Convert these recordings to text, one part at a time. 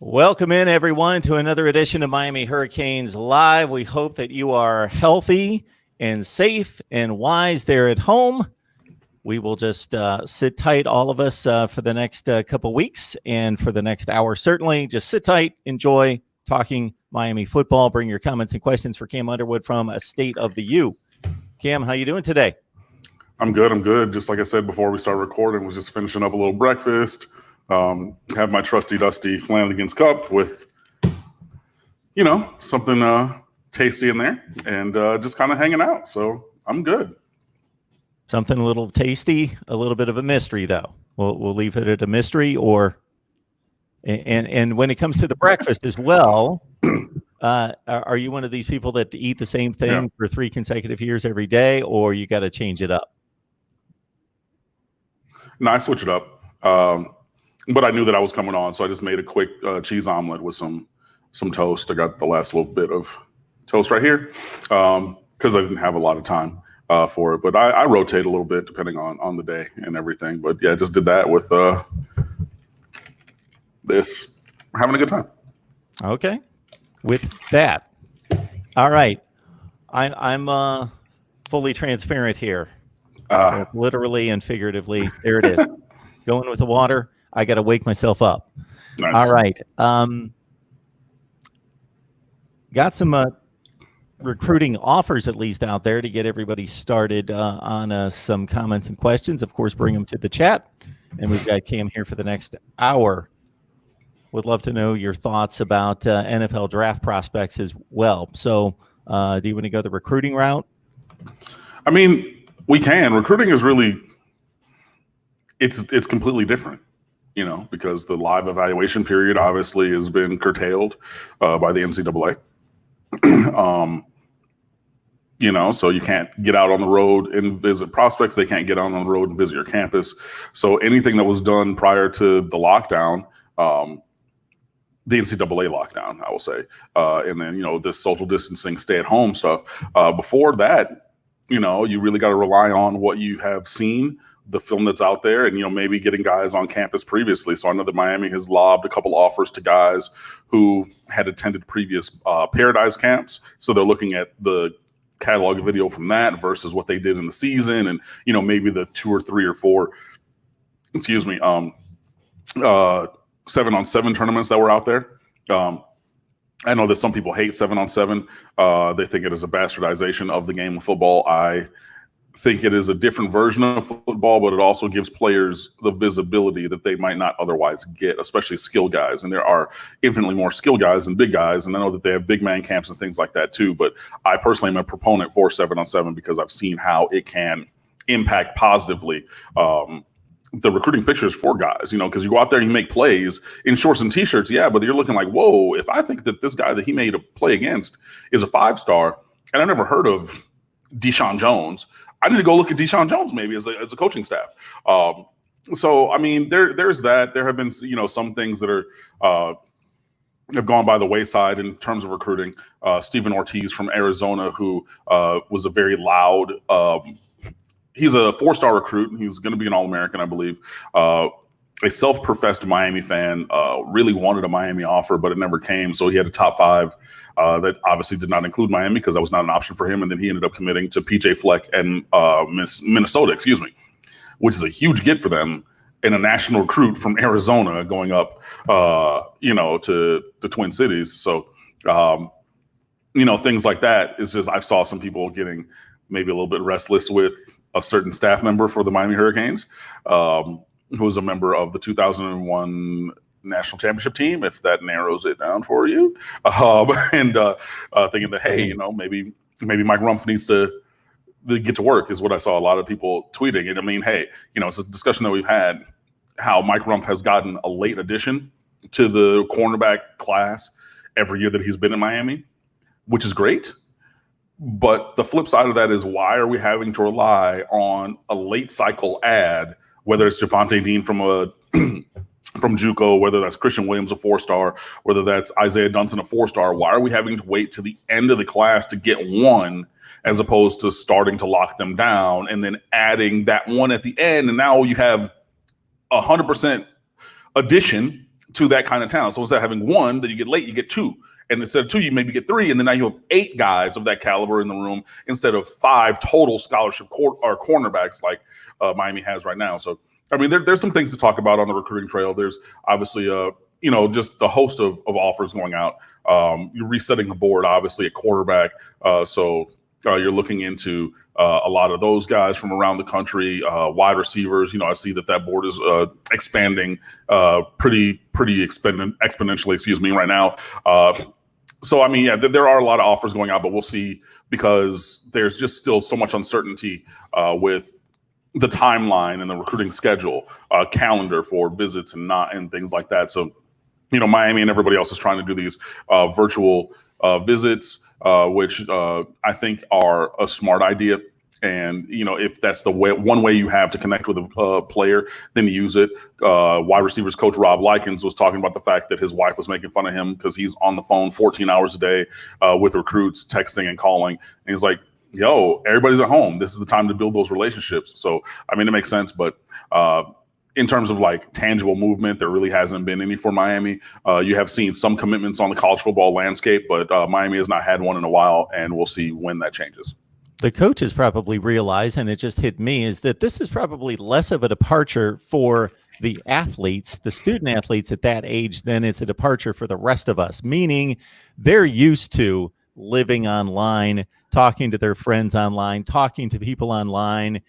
Welcome in, everyone, to another edition of Miami Hurricanes Live. We hope that you are healthy and safe and wise there at home. We will just sit tight, all of us, for the next couple weeks and for the next hour, certainly. Just sit tight, enjoy talking Miami football. Bring your comments and questions for Cam Underwood from A State of the U. Cam, how you doing today? I'm good. Just like I said before we start recording, was just finishing up a little breakfast. Have my trusty dusty Flanagan's cup with, something tasty in there, and just kind of hanging out. So I'm good. Something a little tasty, a little bit of a mystery, though. We'll leave it at a mystery. And when it comes to the breakfast as well, are you one of these people that eat the same thing for 3 consecutive years every day, or you got to change it up? No, I switch it up. But I knew that I was coming on, so I just made a quick cheese omelet with some toast. I got the last little bit of toast right here because I didn't have a lot of time for it. But I rotate a little bit depending on the day and everything. But yeah, just did that with this. We're having a good time. Okay. With that. All right. I'm fully transparent here. Literally and figuratively. There it is. Going with the water. I got to wake myself up. Nice. All right. Got some recruiting offers at least out there to get everybody started on some comments and questions. Of course, bring them to the chat. And we've got Cam here for the next hour. Would love to know your thoughts about NFL draft prospects as well. So do you want to go the recruiting route? I mean, we can. Recruiting is really it's completely different. Because the live evaluation period obviously has been curtailed by the NCAA. So you can't get out on the road and visit prospects. They can't get out on the road and visit your campus. So anything that was done prior to the lockdown, the NCAA lockdown, I will say, and then, this social distancing, stay at home stuff. Before that, you really got to rely on what you have seen, the film that's out there, and maybe getting guys on campus previously. So I know that Miami has lobbed a couple offers to guys who had attended previous Paradise camps. So they're looking at the catalog video from that versus what they did in the season, and maybe the 2 or 3 or 4, 7-on-7 tournaments that were out there. I know that some people hate 7-on-7. They think it is a bastardization of the game of football. I think it is a different version of football, but it also gives players the visibility that they might not otherwise get, especially skill guys. And there are infinitely more skill guys than big guys. And I know that they have big man camps and things like that too. But I personally am a proponent for 7-on-7 because I've seen how it can impact positively the recruiting pictures for guys, because you go out there and you make plays in shorts and t-shirts. Yeah, but you're looking like, whoa, if I think that this guy that he made a play against is a 5-star and I never heard of Deshaun Jones, I need to go look at Deshaun Jones maybe as a coaching staff. So, I mean, there's that. There have been, some things that are have gone by the wayside in terms of recruiting. Stephen Ortiz from Arizona, who was a very loud he's a 4-star recruit. He's going to be an All-American, I believe. A self-professed Miami fan, really wanted a Miami offer, but it never came. So he had a top 5 that obviously did not include Miami because that was not an option for him. And then he ended up committing to PJ Fleck and Minnesota, which is a huge get for them, and a national recruit from Arizona going up, to the Twin Cities. So, things like that. It's just I saw some people getting maybe a little bit restless with a certain staff member for the Miami Hurricanes, who was a member of the 2001 national championship team, if that narrows it down for you, and thinking that, hey, maybe Mike Rumph needs to get to work is what I saw a lot of people tweeting. And I mean, hey, it's a discussion that we've had, how Mike Rumph has gotten a late addition to the cornerback class every year that he's been in Miami, which is great. But the flip side of that is, why are we having to rely on a late cycle ad, whether it's Javonte Dean from JUCO, whether that's Christian Williams, a 4-star, whether that's Isaiah Dunson, a 4-star? Why are we having to wait to the end of the class to get one, as opposed to starting to lock them down and then adding that one at the end? And now you have 100% addition to that kind of talent. So instead of having one that you get late, you get two. And instead of two, you maybe get three. And then now you have 8 guys of that caliber in the room instead of 5 total scholarship cornerbacks like Miami has right now. So, I mean, there's some things to talk about on the recruiting trail. There's obviously, just the host of offers going out. You're resetting the board, obviously, at quarterback. So you're looking into a lot of those guys from around the country, wide receivers. I see that board is expanding pretty exponentially, right now. So, I mean, yeah, there are a lot of offers going out, but we'll see because there's just still so much uncertainty with the timeline and the recruiting schedule, calendar for visits and things like that. So, Miami and everybody else is trying to do these virtual visits, which I think are a smart idea. And, if that's one way you have to connect with a player, then use it. Wide receivers coach Rob Likens was talking about the fact that his wife was making fun of him because he's on the phone 14 hours a day with recruits, texting and calling. And he's like, yo, everybody's at home. This is the time to build those relationships. So, I mean, it makes sense. But in terms of like tangible movement, there really hasn't been any for Miami. You have seen some commitments on the college football landscape, but Miami has not had one in a while, and we'll see when that changes. The coaches probably realize, and it just hit me, is that this is probably less of a departure for the athletes, the student athletes at that age, than it's a departure for the rest of us, meaning they're used to living online, talking to their friends online, talking to people online,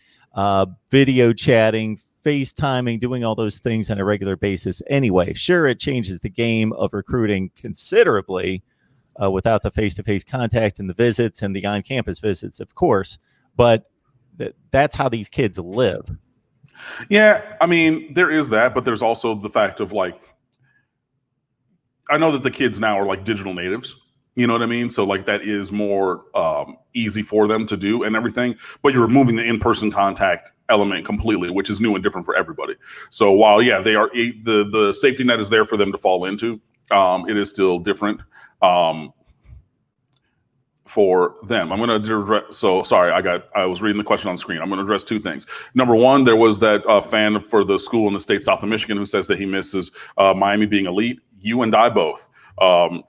video chatting, FaceTiming, doing all those things on a regular basis. Anyway, sure, it changes the game of recruiting considerably, without the face-to-face contact and the visits and the on-campus visits, of course, but that's how these kids live. Yeah, I mean, there is that, but there's also the fact of like, I know that the kids now are like digital natives, you know what I mean? So like that is more easy for them to do and everything, but you're removing the in-person contact element completely, which is new and different for everybody. So while, yeah, they are the safety net is there for them to fall into, it is still different. For them, I'm going to address. So sorry, I was reading the question on the screen. I'm going to address 2 things. Number one, there was that fan for the school in the state south of Michigan who says that he misses Miami being elite. You and I both. I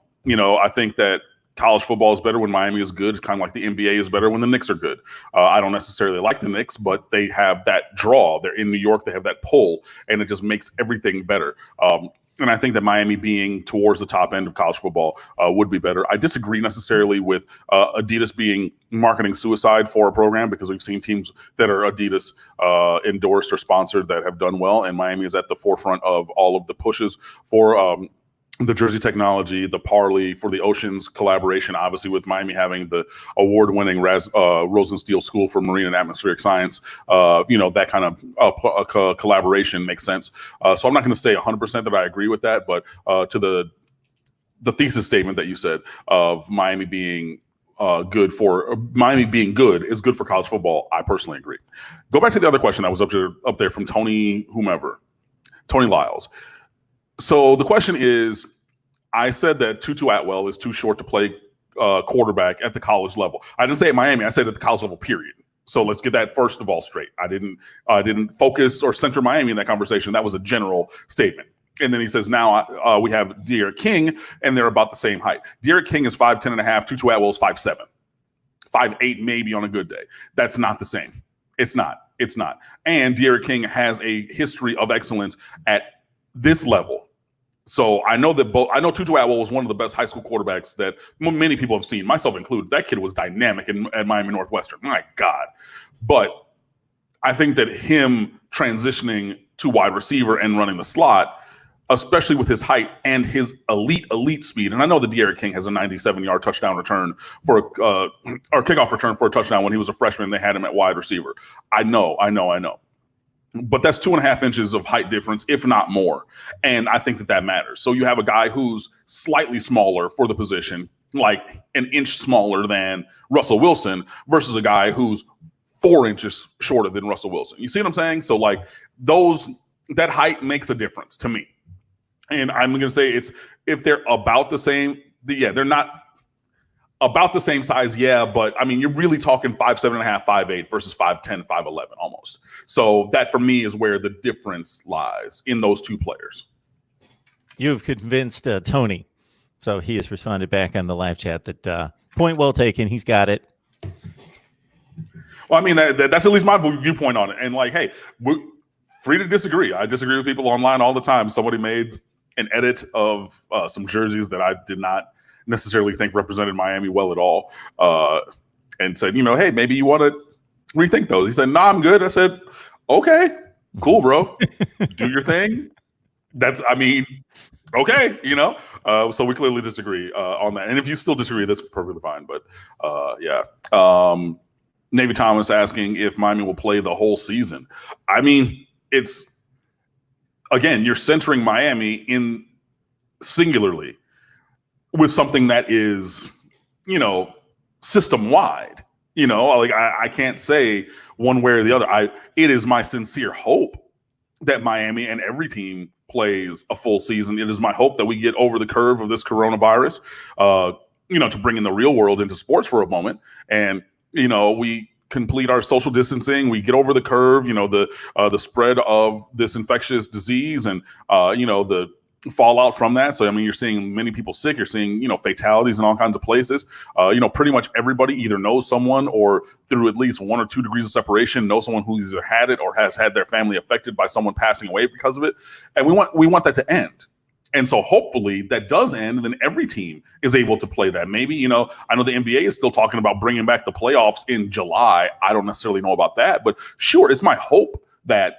think that college football is better when Miami is good. It's kind of like the NBA is better when the Knicks are good. I don't necessarily like the Knicks, but they have that draw. They're in New York. They have that pull, and it just makes everything better. And I think that Miami being towards the top end of college football would be better. I disagree necessarily with Adidas being marketing suicide for a program, because we've seen teams that are Adidas endorsed or sponsored that have done well, and Miami is at the forefront of all of the pushes for the jersey technology, the Parley, for the Oceans collaboration, obviously with Miami having the award-winning Rosenstiel School for Marine and Atmospheric Science. That kind of collaboration makes sense. So I'm not going to say 100% that I agree with that, but to the thesis statement that you said of Miami being good is good for college football, I personally agree. Go back to the other question that was up there from Tony Lyles. So the question is, I said that Tutu Atwell is too short to play quarterback at the college level. I didn't say at Miami. I said at the college level, period. So let's get that first of all straight. I didn't focus or center Miami in that conversation. That was a general statement. And then he says, now we have De'Aaron King, and they're about the same height. De'Aaron King is 5'10 and a half. Tutu Atwell is 5'7", 5'8", maybe on a good day. That's not the same. It's not. And De'Aaron King has a history of excellence at this level. So I know Tutu Atwell was one of the best high school quarterbacks that many people have seen, myself included. That kid was dynamic at Miami Northwestern. My God. But I think that him transitioning to wide receiver and running the slot, especially with his height and his elite speed. And I know that De'Aaron King has a 97-yard touchdown return or kickoff return for a touchdown when he was a freshman. They had him at wide receiver. I know. But that's 2.5 inches of height difference, if not more. And I think that matters. So you have a guy who's slightly smaller for the position, like an inch smaller than Russell Wilson, versus a guy who's 4 inches shorter than Russell Wilson. You see what I'm saying? So like that height makes a difference to me. And I'm going to say if they're about the same, they're not about the same size, but I mean, you're really talking 5'7.5", 5'8" versus 5'10", 5'11" almost. So that for me is where the difference lies in those two players. You've convinced Tony. So he has responded back on the live chat that point well taken. He's got it. Well, I mean, that's at least my viewpoint on it. And like, hey, we're free to disagree. I disagree with people online all the time. Somebody made an edit of some jerseys that I did not necessarily think represented Miami well at all, and said, hey, maybe you want to rethink those. He said, "No, I'm good." I said, "Okay, cool, bro. Do your thing." Okay, so we clearly disagree on that. And if you still disagree, that's perfectly fine. But yeah. Navy Thomas asking if Miami will play the whole season. I mean, it's, again, you're centering Miami in singularly with something that is, system-wide. Like I can't say one way or the other. It is my sincere hope that Miami and every team plays a full season. It is my hope that we get over the curve of this coronavirus, to bring in the real world into sports for a moment. And, we complete our social distancing, we get over the curve, the spread of this infectious disease and, the fallout from that. So, I mean, you're seeing many people sick, you're seeing, fatalities in all kinds of places. Pretty much everybody either knows someone or through at least 1 or 2 degrees of separation knows someone who either had it or has had their family affected by someone passing away because of it. And we want that to end. And so hopefully that does end, and then every team is able to play that. Maybe, I know the NBA is still talking about bringing back the playoffs in July. I don't necessarily know about that, but sure, it's my hope that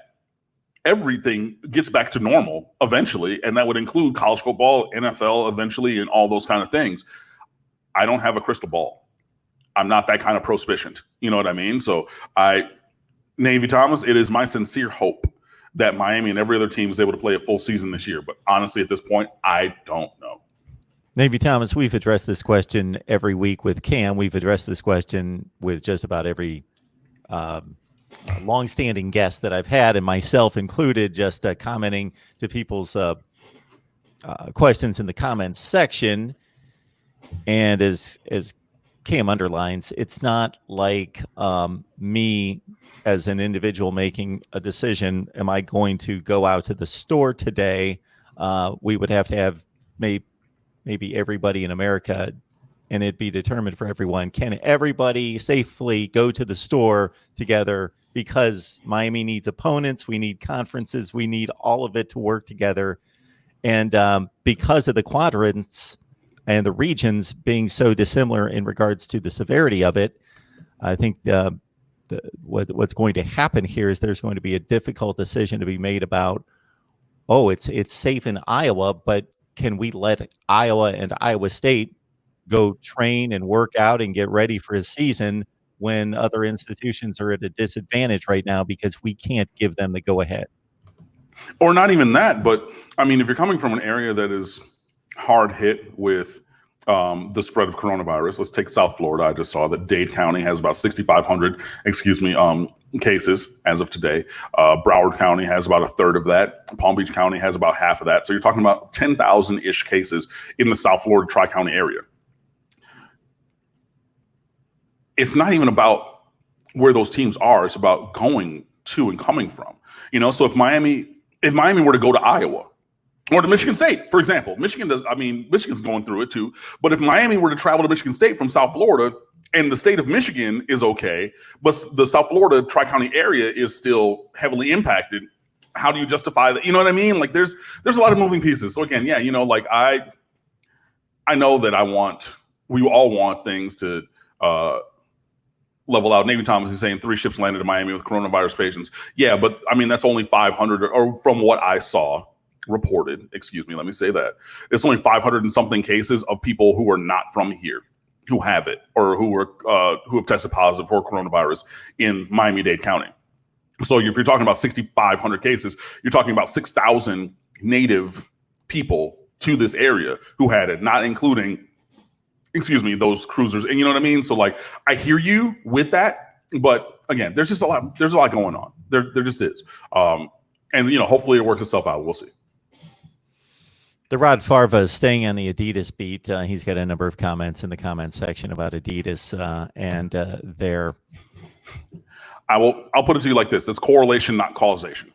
everything gets back to normal eventually, and that would include college football, NFL eventually, and all those kind of things. I don't have a crystal ball. I'm not that kind of proficient. You know what I mean? So Navy Thomas, it is my sincere hope that Miami and every other team is able to play a full season this year. But honestly, at this point, I don't know. Navy Thomas, we've addressed this question every week with Cam. We've addressed this question with just about every longstanding guest that I've had, and myself included, just commenting to people's questions in the comments section. And as Cam underlines, it's not like me as an individual making a decision. Am I going to go out to the store today? We would have to have maybe everybody in America, and it'd be determined for everyone. Can everybody safely go to the store together? Because Miami needs opponents, we need conferences, we need all of it to work together. And because of the quadrants and the regions being so dissimilar in regards to the severity of it, I think what's going to happen here is there's going to be a difficult decision to be made about, it's safe in Iowa, but can we let Iowa and Iowa State go train and work out and get ready for a season when other institutions are at a disadvantage right now because we can't give them the go-ahead? Or not even that, but I mean, if you're coming from an area that is hard hit with the spread of coronavirus. Let's take South Florida. I just saw that Dade County has about 6,500, cases as of today. Broward County has about a third of that. Palm Beach County has about half of that. So you're talking about 10,000-ish cases in the South Florida Tri-County area. It's not even about where those teams are. It's about going to and coming from. So if Miami were to go to Iowa, or to Michigan State, for example. Michigan's going through it too. But if Miami were to travel to Michigan State from South Florida and the state of Michigan is okay, but the South Florida Tri-County area is still heavily impacted, how do you justify that? You know what I mean? Like there's a lot of moving pieces. So again, yeah, I know that we all want things to level out. Navy Thomas is saying 3 ships landed in Miami with coronavirus patients. Yeah, but that's only 500 or from what I saw. Reported, let me say that. It's only 500 and something cases of people who are not from here who have it or who have tested positive for coronavirus in Miami-Dade County. So if you're talking about 6,500 cases, you're talking about 6,000 native people to this area who had it, not including, those cruisers. And you know what I mean? So like, I hear you with that, but again, there's a lot going on. There just is. And hopefully it works itself out. We'll see. The Rod Farva is staying on the Adidas beat. He's got a number of comments in the comments section about Adidas and their. I'll put it to you like this: it's correlation, not causation.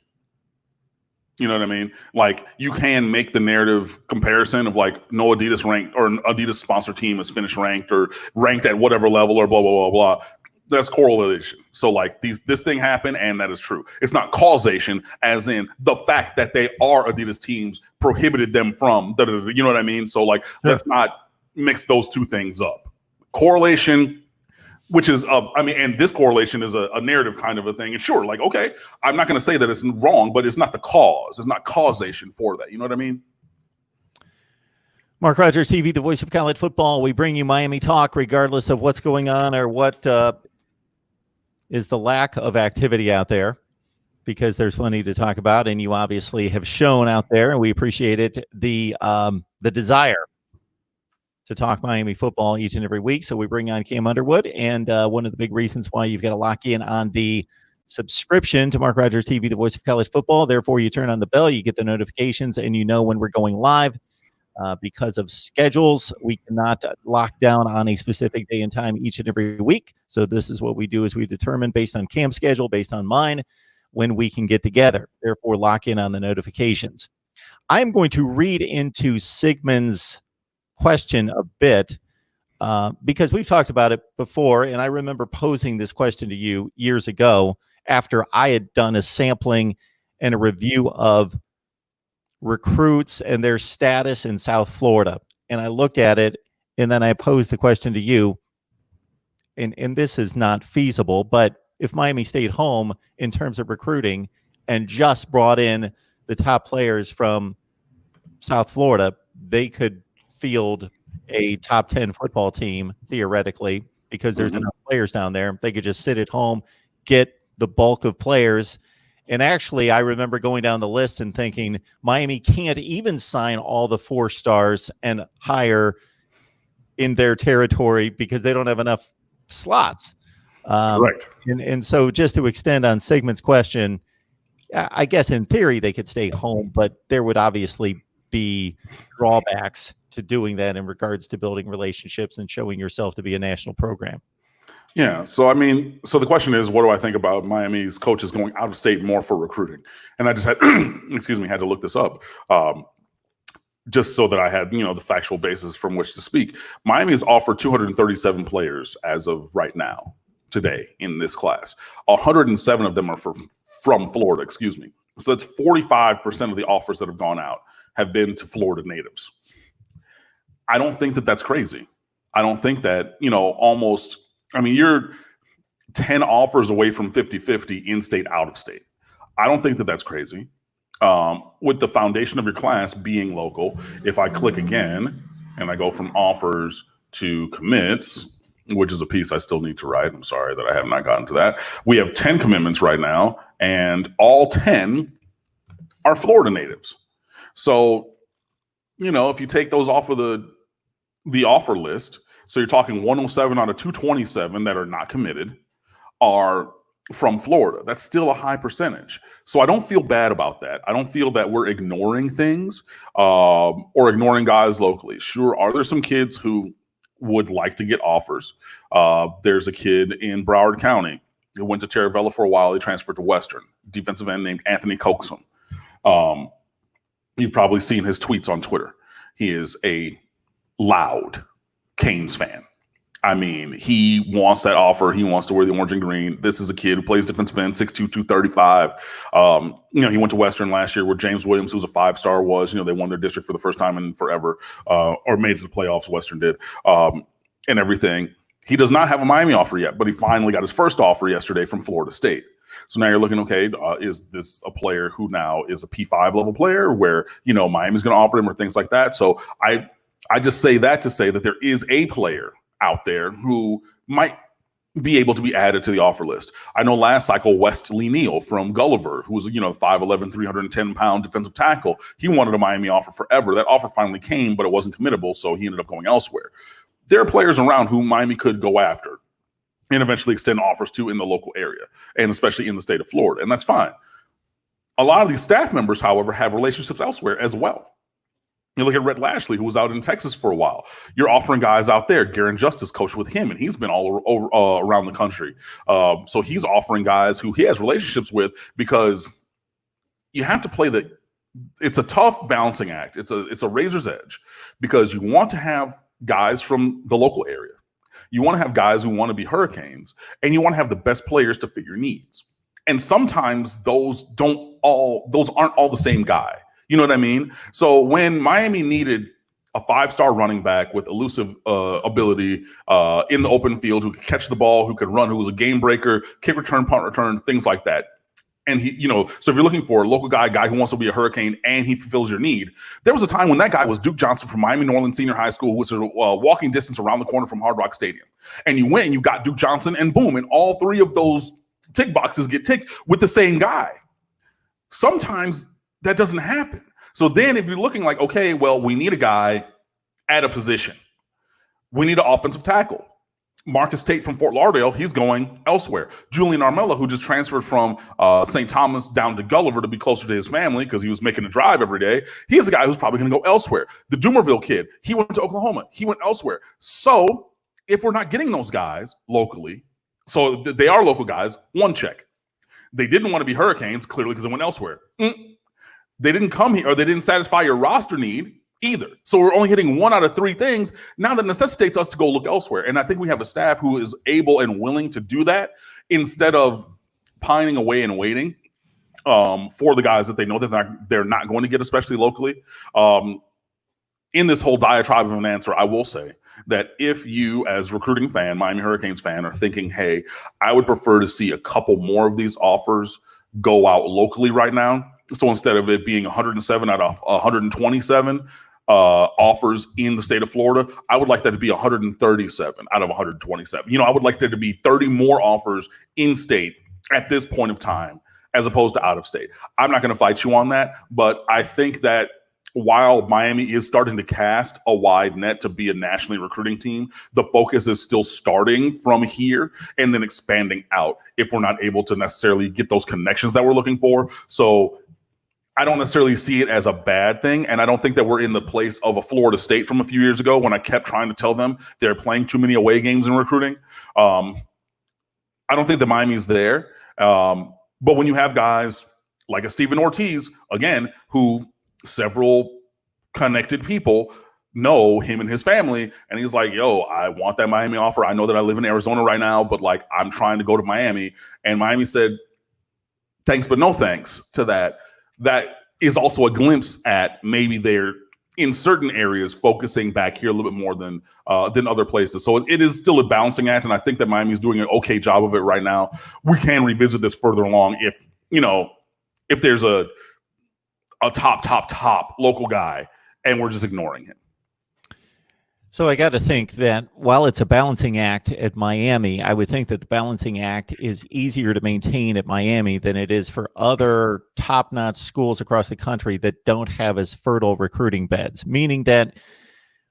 You know what I mean? Like, you can make the narrative comparison of like, no Adidas ranked or an Adidas sponsor team is finished ranked or ranked at whatever level or blah, blah, blah, blah. That's correlation. So like this thing happened and that is true. It's not causation, as in the fact that they are Adidas teams prohibited them from, you know what I mean? So like, let's not mix those two things up. Correlation, which is, and this correlation is a narrative kind of a thing. And sure, like, okay, I'm not going to say that it's wrong, but it's not the cause. It's not causation for that. You know what I mean? Mark Rogers TV, the voice of college football. We bring you Miami talk regardless of what's going on or what is the lack of activity out there, because there's plenty to talk about. And you obviously have shown out there, and we appreciate it, the desire to talk Miami football each and every week. So we bring on Cam Underwood, and one of the big reasons why you've got to lock in on the subscription to Mark Rogers TV, the voice of college football. Therefore, you turn on the bell, you get the notifications, and you know when we're going live. Because of schedules, we cannot lock down on a specific day and time each and every week. So this is what we do: is we determine based on Cam's schedule, based on mine, when we can get together. Therefore, lock in on the notifications. I'm going to read into Sigmund's question a bit because we've talked about it before, and I remember posing this question to you years ago after I had done a sampling and a review of recruits and their status in South Florida. And I looked at it, and then I posed the question to you, and this is not feasible, but if Miami stayed home in terms of recruiting and just brought in the top players from South Florida, they could field a top 10 football team theoretically, because there's enough players down there. They could just sit at home, get the bulk of players. And actually, I remember going down the list and thinking Miami can't even sign all the 4 stars and hire in their territory because they don't have enough slots. Correct. And so just to extend on Sigmund's question, I guess in theory they could stay home, but there would obviously be drawbacks to doing that in regards to building relationships and showing yourself to be a national program. Yeah. So, the question is, what do I think about Miami's coaches going out of state more for recruiting? And I just had, had to look this up just so that I had, the factual basis from which to speak. Miami has offered 237 players as of right now, today in this class. 107 of them are from Florida, So that's 45% of the offers that have gone out have been to Florida natives. I don't think that that's crazy. I don't think that, you're 10 offers away from 50-50 in-state, out-of-state. I don't think that that's crazy. With the foundation of your class being local, if I click again and I go from offers to commits, which is a piece I still need to write. I'm sorry that I have not gotten to that. We have 10 commitments right now, and all 10 are Florida natives. So, if you take those off of the offer list, so you're talking 107 out of 227 that are not committed are from Florida. That's still a high percentage. So I don't feel bad about that. I don't feel that we're ignoring things or ignoring guys locally. Sure, are there some kids who would like to get offers? There's a kid in Broward County who went to Terravella for a while. He transferred to Western, defensive end named Anthony Coxum. You've probably seen his tweets on Twitter. He is a loud Canes fan. He wants that offer. He wants to wear the orange and green. This is a kid who plays defensive end, 6'2", 235. He went to Western last year where James Williams, who's a 5-star, was. They won their district for the first time in forever, or made it to the playoffs. Western did, and everything. He does not have a Miami offer yet, but he finally got his first offer yesterday from Florida State. So now you're looking, okay, is this a player who now is a P5 level player where, Miami's going to offer him or things like that? So I just say that to say that there is a player out there who might be able to be added to the offer list. I know last cycle, Wesley Neal from Gulliver, who was, 5'11", 310-pound defensive tackle, he wanted a Miami offer forever. That offer finally came, but it wasn't committable, so he ended up going elsewhere. There are players around who Miami could go after and eventually extend offers to in the local area, and especially in the state of Florida, and that's fine. A lot of these staff members, however, have relationships elsewhere as well. You look at Rhett Lashley, who was out in Texas for a while. You're offering guys out there. Garen Justice coached with him, and he's been all over around the country. So he's offering guys who he has relationships with, because you have to play the it's a tough balancing act. It's a razor's edge, because you want to have guys from the local area. You want to have guys who want to be Hurricanes, and you want to have the best players to fit your needs. And sometimes those aren't all the same guy. You know what I mean? So when Miami needed a 5-star running back with elusive ability in the open field, who could catch the ball, who could run, who was a game breaker, kick return, punt return, things like that. And he, so if you're looking for a local guy who wants to be a Hurricane and he fulfills your need, there was a time when that guy was Duke Johnson from Miami Norland Senior High School, who was a walking distance around the corner from Hard Rock Stadium. And you went and you got Duke Johnson, and boom, and all three of those tick boxes get ticked with the same guy. Sometimes that doesn't happen. So then if you're looking like, okay, well, we need a guy at a position. We need an offensive tackle. Marcus Tate from Fort Lauderdale, he's going elsewhere. Julian Armella, who just transferred from St. Thomas down to Gulliver to be closer to his family because he was making a drive every day, he's a guy who's probably going to go elsewhere. The Dumerville kid, he went to Oklahoma. He went elsewhere. So if we're not getting those guys locally, so they are local guys, one check. They didn't want to be Hurricanes, clearly, because they went elsewhere. They didn't come here, or they didn't satisfy your roster need either. So we're only hitting 1 out of 3 things. Now that necessitates us to go look elsewhere. And I think we have a staff who is able and willing to do that, instead of pining away and waiting for the guys that they know that they're not going to get, especially locally. In this whole diatribe of an answer, I will say that if you, as recruiting fan, Miami Hurricanes fan, are thinking, hey, I would prefer to see a couple more of these offers go out locally right now. So instead of it being 107 out of 127 offers in the state of Florida, I would like that to be 137 out of 127. I would like there to be 30 more offers in state at this point of time, as opposed to out of state. I'm not going to fight you on that, but I think that while Miami is starting to cast a wide net to be a nationally recruiting team, the focus is still starting from here and then expanding out if we're not able to necessarily get those connections that we're looking for. So I don't necessarily see it as a bad thing, and I don't think that we're in the place of a Florida State from a few years ago when I kept trying to tell them they're playing too many away games in recruiting. I don't think that Miami's there, but when you have guys like a Stephen Ortiz, again, who several connected people know him and his family, and he's like, yo, I want that Miami offer. I know that I live in Arizona right now, but like I'm trying to go to Miami. And Miami said, thanks, but no thanks to that. That is also a glimpse at maybe they're in certain areas focusing back here a little bit more than other places. So it is still a balancing act, and I think that Miami's doing an okay job of it right now. We can revisit this further along if there's a top local guy and we're just ignoring him. So I got to think that while it's a balancing act at Miami, I would think that the balancing act is easier to maintain at Miami than it is for other top-notch schools across the country that don't have as fertile recruiting beds. Meaning that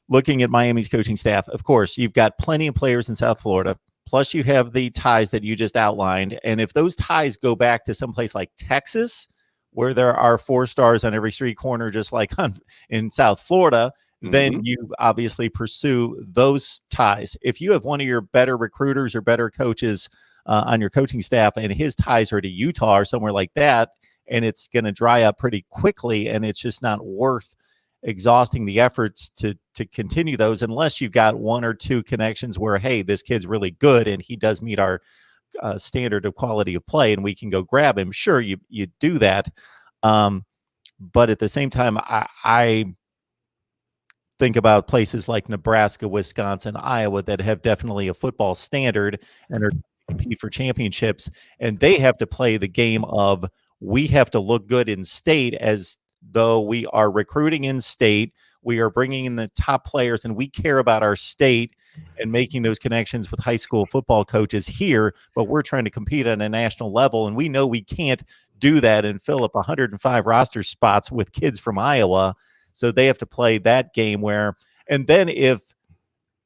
looking at Miami's coaching staff, of course, you've got plenty of players in South Florida, plus you have the ties that you just outlined. And if those ties go back to someplace like Texas, where there are 4 stars on every street corner, just like in South Florida, then you obviously pursue those ties. If you have one of your better recruiters or better coaches on your coaching staff and his ties are to Utah or somewhere like that, and it's going to dry up pretty quickly, and it's just not worth exhausting the efforts to continue those unless you've got 1 or 2 connections where, hey, this kid's really good and he does meet our standard of quality of play and we can go grab him. Sure, you do that. But at the same time, I think about places like Nebraska, Wisconsin, Iowa that have definitely a football standard and are compete for championships, and they have to play the game of we have to look good in state as though we are recruiting in state, we are bringing in the top players, and we care about our state and making those connections with high school football coaches here, but we're trying to compete at a national level, and we know we can't do that and fill up 105 roster spots with kids from Iowa. So they have to play that game where, and then if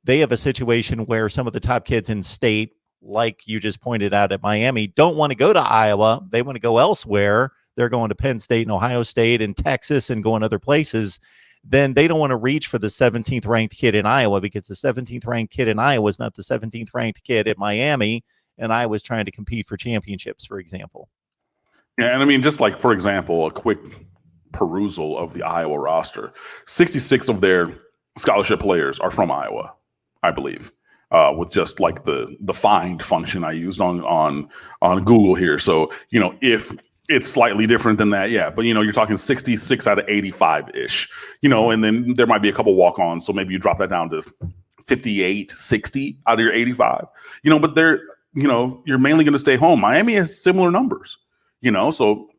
they have a situation where some of the top kids in state, like you just pointed out at Miami, don't want to go to Iowa, they want to go elsewhere, they're going to Penn State and Ohio State and Texas and going other places, then they don't want to reach for the 17th ranked kid in Iowa, because the 17th ranked kid in Iowa is not the 17th ranked kid at Miami, and Iowa's trying to compete for championships, for example. Yeah, and I mean, just like, for example, a quick perusal of the Iowa roster, 66 of their scholarship players are from Iowa, I believe, with just like the find function I used on Google here. So, if it's slightly different than that, yeah, but you're talking 66 out of 85-ish, and then there might be a couple walk-ons. So maybe you drop that down to 58, 60 out of your 85, but you're mainly going to stay home. Miami has similar numbers, so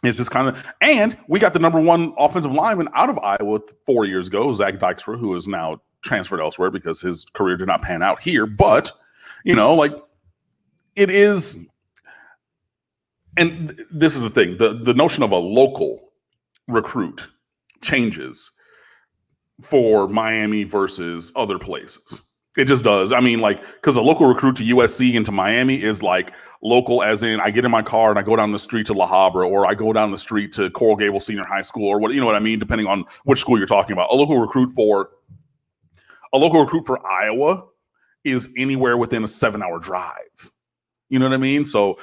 it's just kind of, and we got the number one offensive lineman out of Iowa 4 years ago, Zach Dykstra, who is now transferred elsewhere because his career did not pan out here. But, it is, and this is the thing, the notion of a local recruit changes for Miami versus other places. It just does. I mean, because a local recruit to USC and to Miami is like local as in I get in my car and I go down the street to La Habra, or I go down the street to Coral Gables Senior High School, or what, what I mean, depending on which school you're talking about. A local recruit for Iowa is anywhere within a 7-hour drive. You know what I mean? So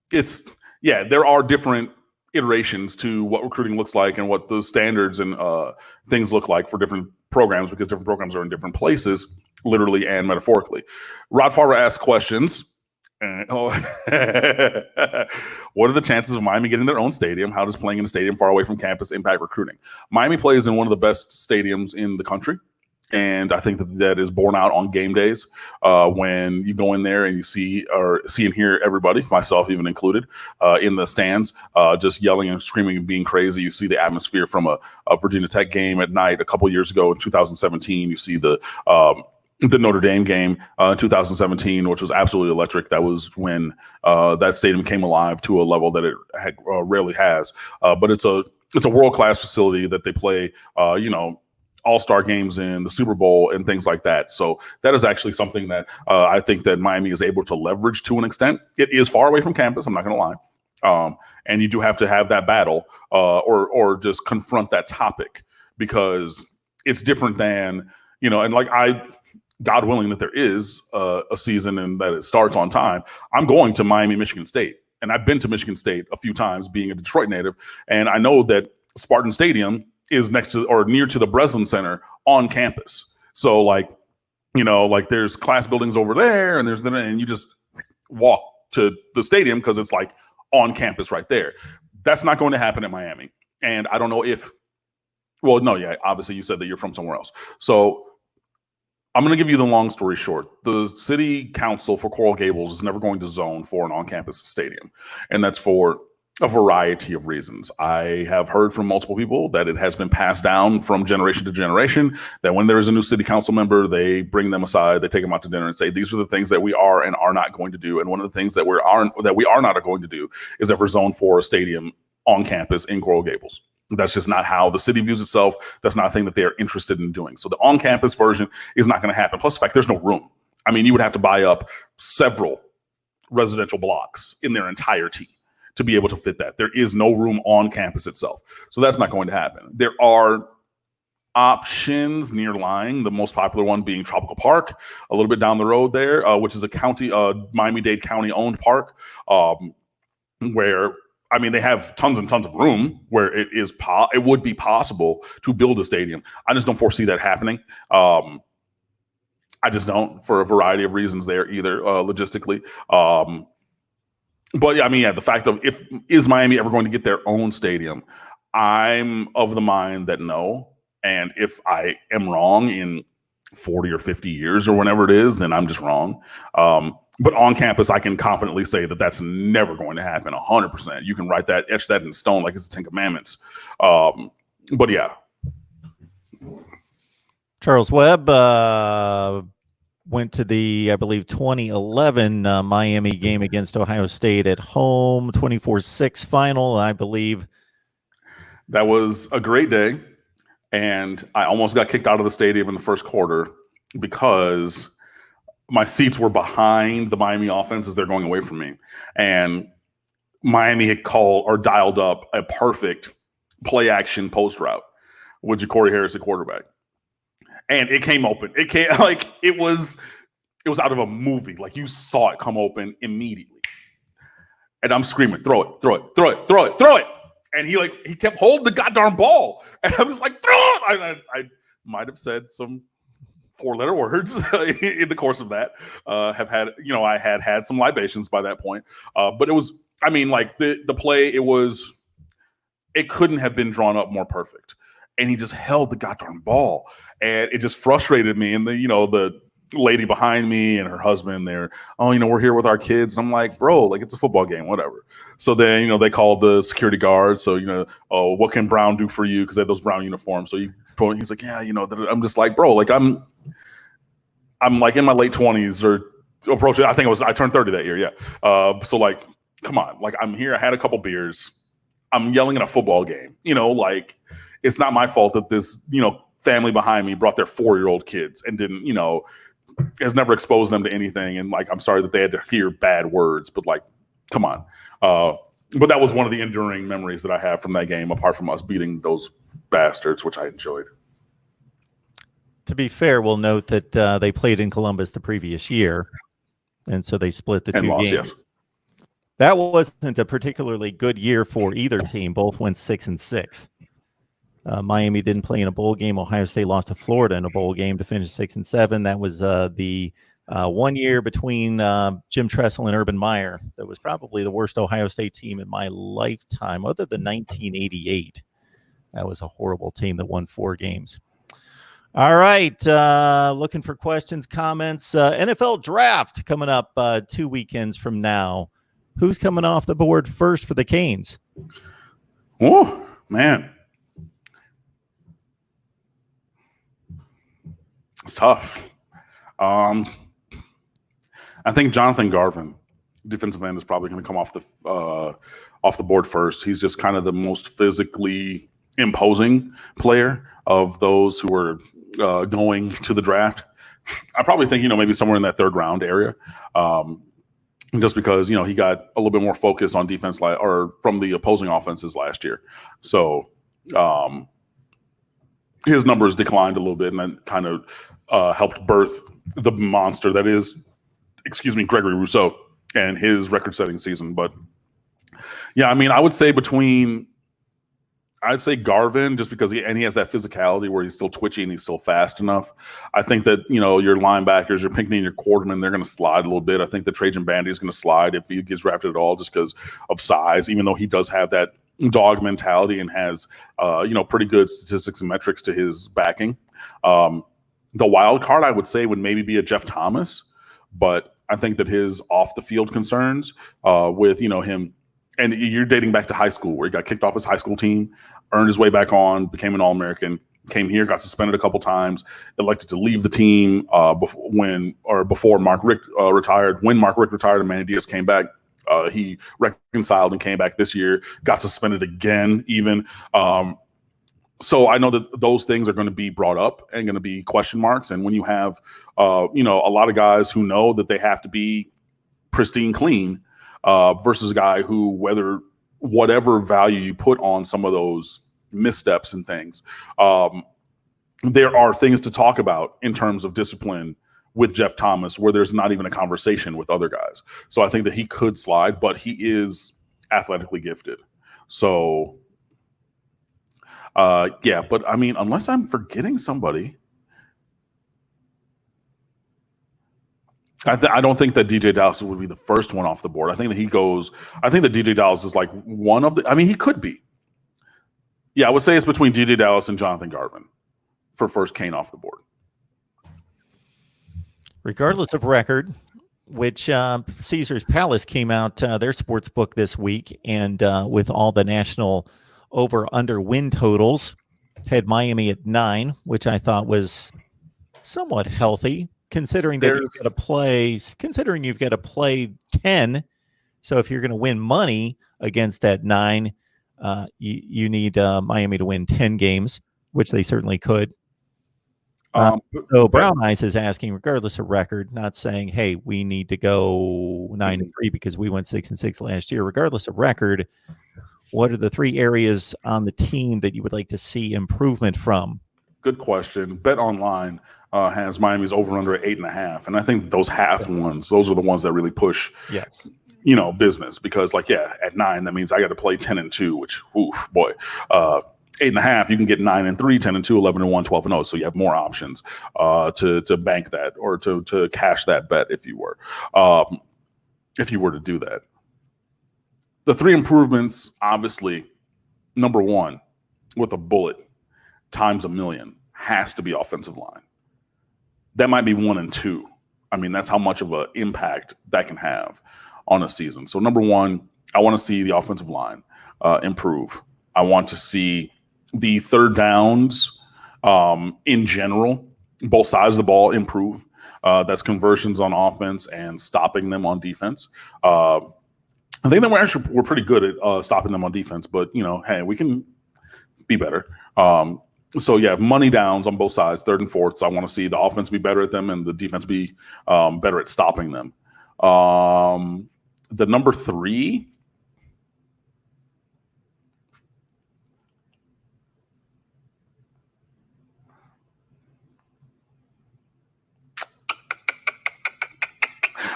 there are different iterations to what recruiting looks like and what the standards and things look like for different programs, because different programs are in different places, literally and metaphorically. Rod Farber asks questions. What are the chances of Miami getting their own stadium? How does playing in a stadium far away from campus impact recruiting? Miami plays in one of the best stadiums in the country. And I think that is borne out on game days when you go in there and you see and hear everybody, myself even included, in the stands, just yelling and screaming and being crazy. You see the atmosphere from a Virginia Tech game at night a couple years ago in 2017. You see the Notre Dame game in 2017, which was absolutely electric. That was when that stadium came alive to a level that it rarely has. But it's a world-class facility that they play, all-star games in the Super Bowl and things like that. So that is actually something that I think that Miami is able to leverage to an extent. It is far away from campus, I'm not going to lie. And you do have to have that battle or just confront that topic, because it's different than, and God willing that there is a season and that it starts on time, I'm going to Miami, Michigan State. And I've been to Michigan State a few times being a Detroit native. And I know that Spartan Stadium is next to or near to the Breslin Center on campus. So there's class buildings over there and you just walk to the stadium because it's like on campus right there. That's not going to happen in Miami. And I don't know obviously you said that you're from somewhere else. So I'm going to give you the long story short. The city council for Coral Gables is never going to zone for an on-campus stadium. And that's for a variety of reasons. I have heard from multiple people that it has been passed down from generation to generation, that when there is a new city council member, they bring them aside, they take them out to dinner and say, these are the things that we are and are not going to do. And one of the things that we are not going to do is ever zone for a stadium on campus in Coral Gables. That's just not how the city views itself. That's not a thing that they are interested in doing. So the on-campus version is not going to happen. Plus the fact there's no room. I mean, you would have to buy up several residential blocks in their entirety to be able to fit that. There is no room on campus itself. So that's not going to happen. There are options near Lying, the most popular one being Tropical Park, a little bit down the road there, which is a county, Miami-Dade County owned park, where, I mean, they have tons and tons of room where it would be possible to build a stadium. I just don't foresee that happening. I just don't, for a variety of reasons there either, logistically. But yeah, I mean, the fact of is Miami ever going to get their own stadium? I'm of the mind that no. And if I am wrong in 40 or 50 years or whenever it is, then I'm just wrong. But on campus, I can confidently say that that's never going to happen 100%. You can etch that in stone like it's the Ten Commandments. But yeah. Charles Webb went to the, I believe, 2011 Miami game against Ohio State at home, 24-6 final, I believe. That was a great day. And I almost got kicked out of the stadium in the first quarter because my seats were behind the Miami offense as they're going away from me. And Miami had dialed up a perfect play action post route with Ja'Cory Harris at quarterback. And it came open. It was out of a movie. Like, you saw it come open immediately. And I'm screaming, throw it, throw it, throw it, throw it, throw it. And he kept holding the goddamn ball. And I was like, throw it! I might have said some 4-letter words in the course of that. I had some libations by that point. But it was, the play, it couldn't have been drawn up more perfect. And he just held the goddamn ball. And it just frustrated me. And the lady behind me and her husband, we're here with our kids. And I'm like, bro, it's a football game, whatever. So then, they called the security guard. So, what can Brown do for you? Because they have those brown uniforms. So he's like, yeah, I'm just like, bro, I'm in my late 20s or approaching. I turned 30 that year. Yeah. So come on, I'm here. I had a couple beers. I'm yelling at a football game, it's not my fault that this, family behind me brought their 4-year-old kids and didn't, has never exposed them to anything. And I'm sorry that they had to hear bad words, but come on. But that was one of the enduring memories that I have from that game, apart from us beating those bastards, which I enjoyed. To be fair, we'll note that they played in Columbus the previous year, and so they split the two games. Yes. That wasn't a particularly good year for either team. Both went 6-6. Miami didn't play in a bowl game. Ohio State lost to Florida in a bowl game to finish 6-7. That was the 1 year between Jim Tressel and Urban Meyer. That was probably the worst Ohio State team in my lifetime, other than 1988. That was a horrible team that won 4 games. All right. Looking for questions, comments. NFL draft coming up 2 weekends from now. Who's coming off the board first for the Canes? Oh, man. It's tough. I think Jonathan Garvin, defensive end, is probably going to come off the board first. He's just kind of the most physically imposing player of those who are going to the draft. I probably think, maybe somewhere in that 3rd round area. Just because, he got a little bit more focus on defense or from the opposing offenses last year. So his numbers declined a little bit, and that kind of helped birth the monster that is, Gregory Rousseau and his record-setting season. But yeah, I would say I'd say Garvin, just because he has that physicality where he's still twitchy and he's still fast enough. I think that, your linebackers, your Pinckney and your Quarterman, they're going to slide a little bit. I think that Trajan Bandy is going to slide if he gets drafted at all, just because of size, even though he does have that dog mentality and has, pretty good statistics and metrics to his backing. The wild card, I would say, would maybe be a Jeff Thomas, but I think that his off the field concerns with, him, and you're dating back to high school where he got kicked off his high school team, earned his way back on, became an All-American, came here, got suspended a couple times, elected to leave the team before Mark Richt retired. When Mark Richt retired and Manny Diaz came back, he reconciled and came back this year, got suspended again even. So I know that those things are going to be brought up and going to be question marks. And when you have, a lot of guys who know that they have to be pristine clean, versus a guy who, whatever value you put on some of those missteps and things, there are things to talk about in terms of discipline with Jeff Thomas where there's not even a conversation with other guys. So I think that he could slide, but he is athletically gifted. So, yeah, but unless I'm forgetting somebody, I don't think that DJ Dallas would be the first one off the board. I think that DJ Dallas is one of the, he could be. Yeah, I would say it's between DJ Dallas and Jonathan Garvin for first Cane off the board. Regardless of record, which Caesars Palace came out their sports book this week, and with all the national over-under win totals, had Miami at 9, which I thought was somewhat healthy. Considering you've got to play 10, so if you're going to win money against that 9, you need Miami to win 10 games, which they certainly could. So Brown Eyes is asking, regardless of record, not saying, hey, we need to go 9-3 because we went 6-6 last year. Regardless of record, what are the 3 areas on the team that you would like to see improvement from? Good question. Bet Online has Miami's over under at 8.5, and I think those half ones, those are the ones that really push. Yes. business, because like, yeah, at 9, that means I got to play 10-2, which, oof, boy, 8.5, you can get 9-3, 10-2, 11-1, 12-0. So you have more options to bank that, or to cash that bet if you were to do that. The 3 improvements, obviously, number 1, with a bullet times a million, has to be offensive line. That might be 1 and 2. I mean, that's how much of an impact that can have on a season. So number 1, I want to see the offensive line improve. I want to see the third downs in general, both sides of the ball, improve. That's conversions on offense and stopping them on defense. I think that we're pretty good at stopping them on defense, but hey, we can be better. So yeah, money downs on both sides, 3rd and 4th. I want to see the offense be better at them and the defense be better at stopping them. The number 3.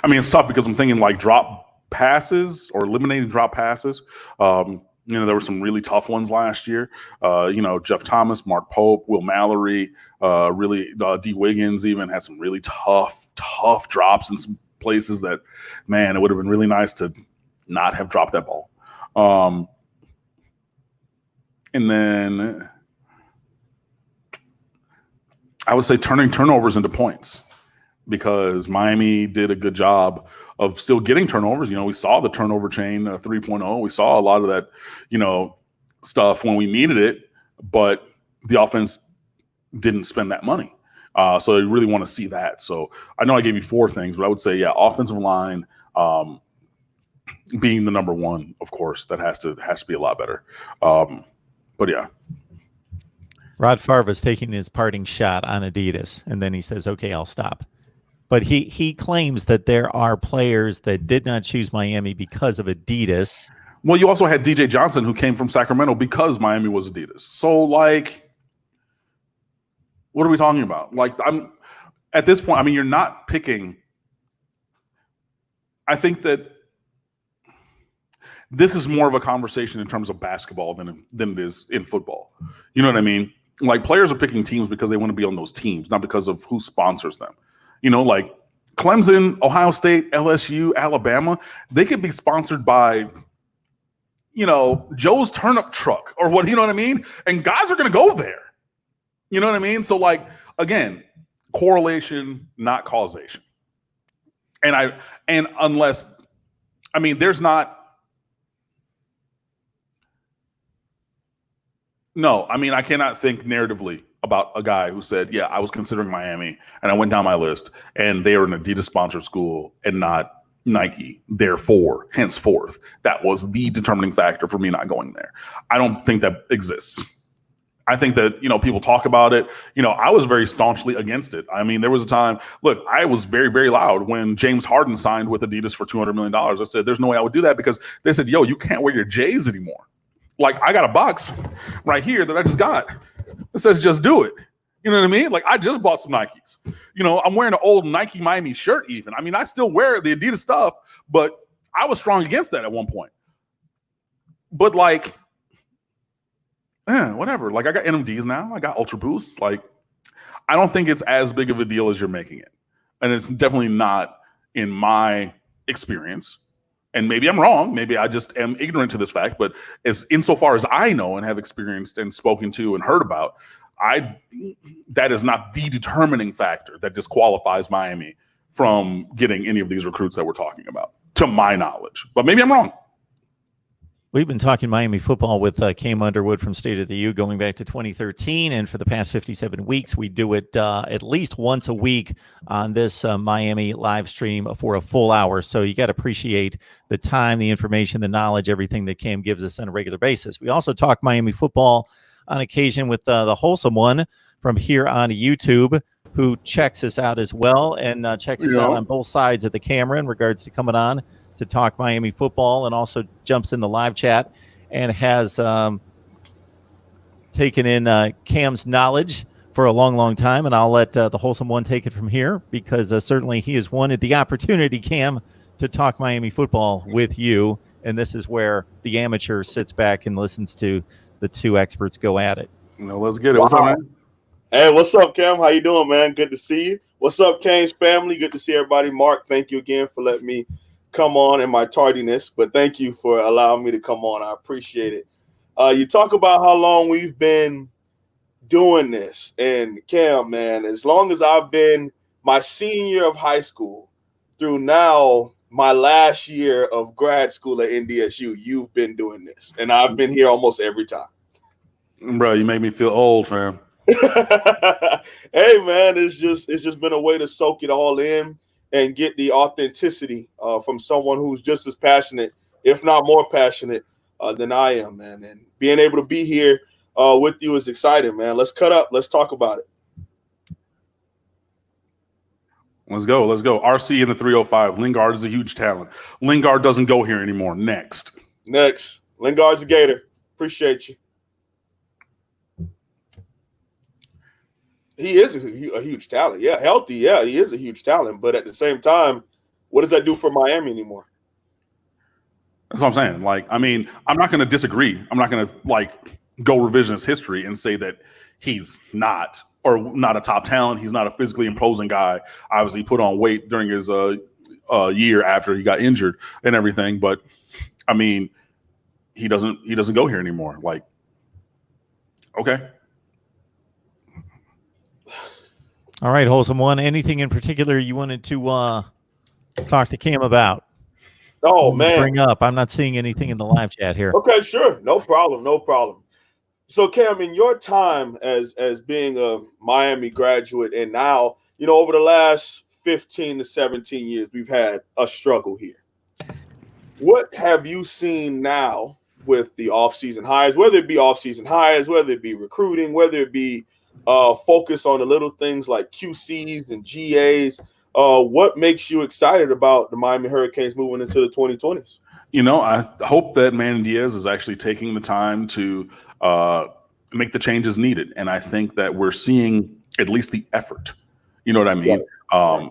I mean, it's tough because I'm thinking like drop passes or eliminating drop passes. There were some really tough ones last year. Jeff Thomas, Mark Pope, Will Mallory, D. Wiggins even had some really tough drops in some places that, man, it would have been really nice to not have dropped that ball. And then I would say turning turnovers into points, because Miami did a good job of still getting turnovers. We saw the turnover chain 3.0. We saw a lot of that, stuff when we needed it, but the offense didn't spend that money. So I really want to see that. So I know I gave you 4 things, but I would say, yeah, offensive line being the number 1, of course, that has to be a lot better. But yeah. Rod Favre is taking his parting shot on Adidas, and then he says, okay, I'll stop. But he claims that there are players that did not choose Miami because of Adidas. Well, you also had DJ Johnson, who came from Sacramento because Miami was Adidas. So, like, what are we talking about? Like, I'm at this point, I mean, you're not picking. I think that this is more of a conversation in terms of basketball than it is in football. You know what I mean? Like, players are picking teams because they want to be on those teams, not because of who sponsors them. Like Clemson, Ohio State, LSU, Alabama, they could be sponsored by, Joe's Turnip Truck or what, you know what I mean? And guys are going to go there. You know what I mean? So, like, again, correlation, not causation. And unless, I mean, there's not. No, I mean, I cannot think narratively about a guy who said, yeah, I was considering Miami and I went down my list and they are an Adidas sponsored school and not Nike. Therefore, henceforth, that was the determining factor for me not going there. I don't think that exists. I think that, people talk about it. I was very staunchly against it. I mean, there was a time, look, I was very, very loud when James Harden signed with Adidas for $200 million. I said, there's no way I would do that, because they said, yo, you can't wear your J's anymore. Like, I got a box right here that I just got. It says, just do it. You know what I mean? Like, I just bought some Nikes. I'm wearing an old Nike Miami shirt even. I mean, I still wear the Adidas stuff, but I was strong against that at one point. But, like, whatever. Like, I got NMDs now. I got Ultra Boosts. Like, I don't think it's as big of a deal as you're making it. And it's definitely not in my experience. And maybe I'm wrong. Maybe I just am ignorant to this fact. But insofar as I know and have experienced and spoken to and heard about, that is not the determining factor that disqualifies Miami from getting any of these recruits that we're talking about, to my knowledge. But maybe I'm wrong. We've been talking Miami football with Cam Underwood from State of the U going back to 2013. And for the past 57 weeks, we do it at least once a week on this Miami live stream for a full hour. So you got to appreciate the time, the information, the knowledge, everything that Cam gives us on a regular basis. We also talk Miami football on occasion with the Wholesome One from here on YouTube, who checks us out as well and checks us out on both sides of the camera in regards to coming on to talk Miami football, and also jumps in the live chat and has taken in Cam's knowledge for a long, long time. And I'll let the Wholesome One take it from here, because certainly he has wanted the opportunity, Cam, to talk Miami football with you, and this is where the amateur sits back and listens to the two experts go at it. Let's get it. What's up, man? Hey, what's up, Cam? How you doing, man? Good to see you. What's up, CANES family? Good to see everybody. Mark, thank you again for letting me come on in my tardiness, but thank you for allowing me to come on. I appreciate it. You talk about how long we've been doing this, and Cam, man, as long as I've been my senior year of high school through now my last year of grad school at NDSU, you've been doing this, and I've been here almost every time. Bro, you make me feel old, fam. Hey, man, it's just been a way to soak it all in and get the authenticity from someone who's just as passionate, if not more passionate, than I am, man. And being able to be here with you is exciting, man. Let's cut up. Let's talk about it. Let's go. RC in the 305. Lingard is a huge talent. Lingard doesn't go here anymore. Next. Lingard's a Gator. Appreciate you. He is a huge talent. Yeah, healthy. Yeah, he is a huge talent. But at the same time, what does that do for Miami anymore? That's what I'm saying. Like, I mean, I'm not going to disagree. I'm not going to go revisionist history and say that he's not a top talent. He's not a physically imposing guy. Obviously, he put on weight during his year after he got injured and everything. But I mean, he doesn't go here anymore. Like, okay. All right, Wholesome One. Anything in particular you wanted to talk to Cam about? Oh, man. Bring up. I'm not seeing anything in the live chat here. Okay, sure. No problem. So, Cam, in your time as being a Miami graduate, and now, over the last 15 to 17 years, we've had a struggle here. What have you seen now with the offseason hires, whether it be offseason hires, whether it be recruiting, whether it be focus on the little things like QCs and GAs? What makes you excited about the Miami Hurricanes moving into the 2020s? I hope that Manny Diaz is actually taking the time to make the changes needed. And I think that we're seeing at least the effort. You know what I mean? Right.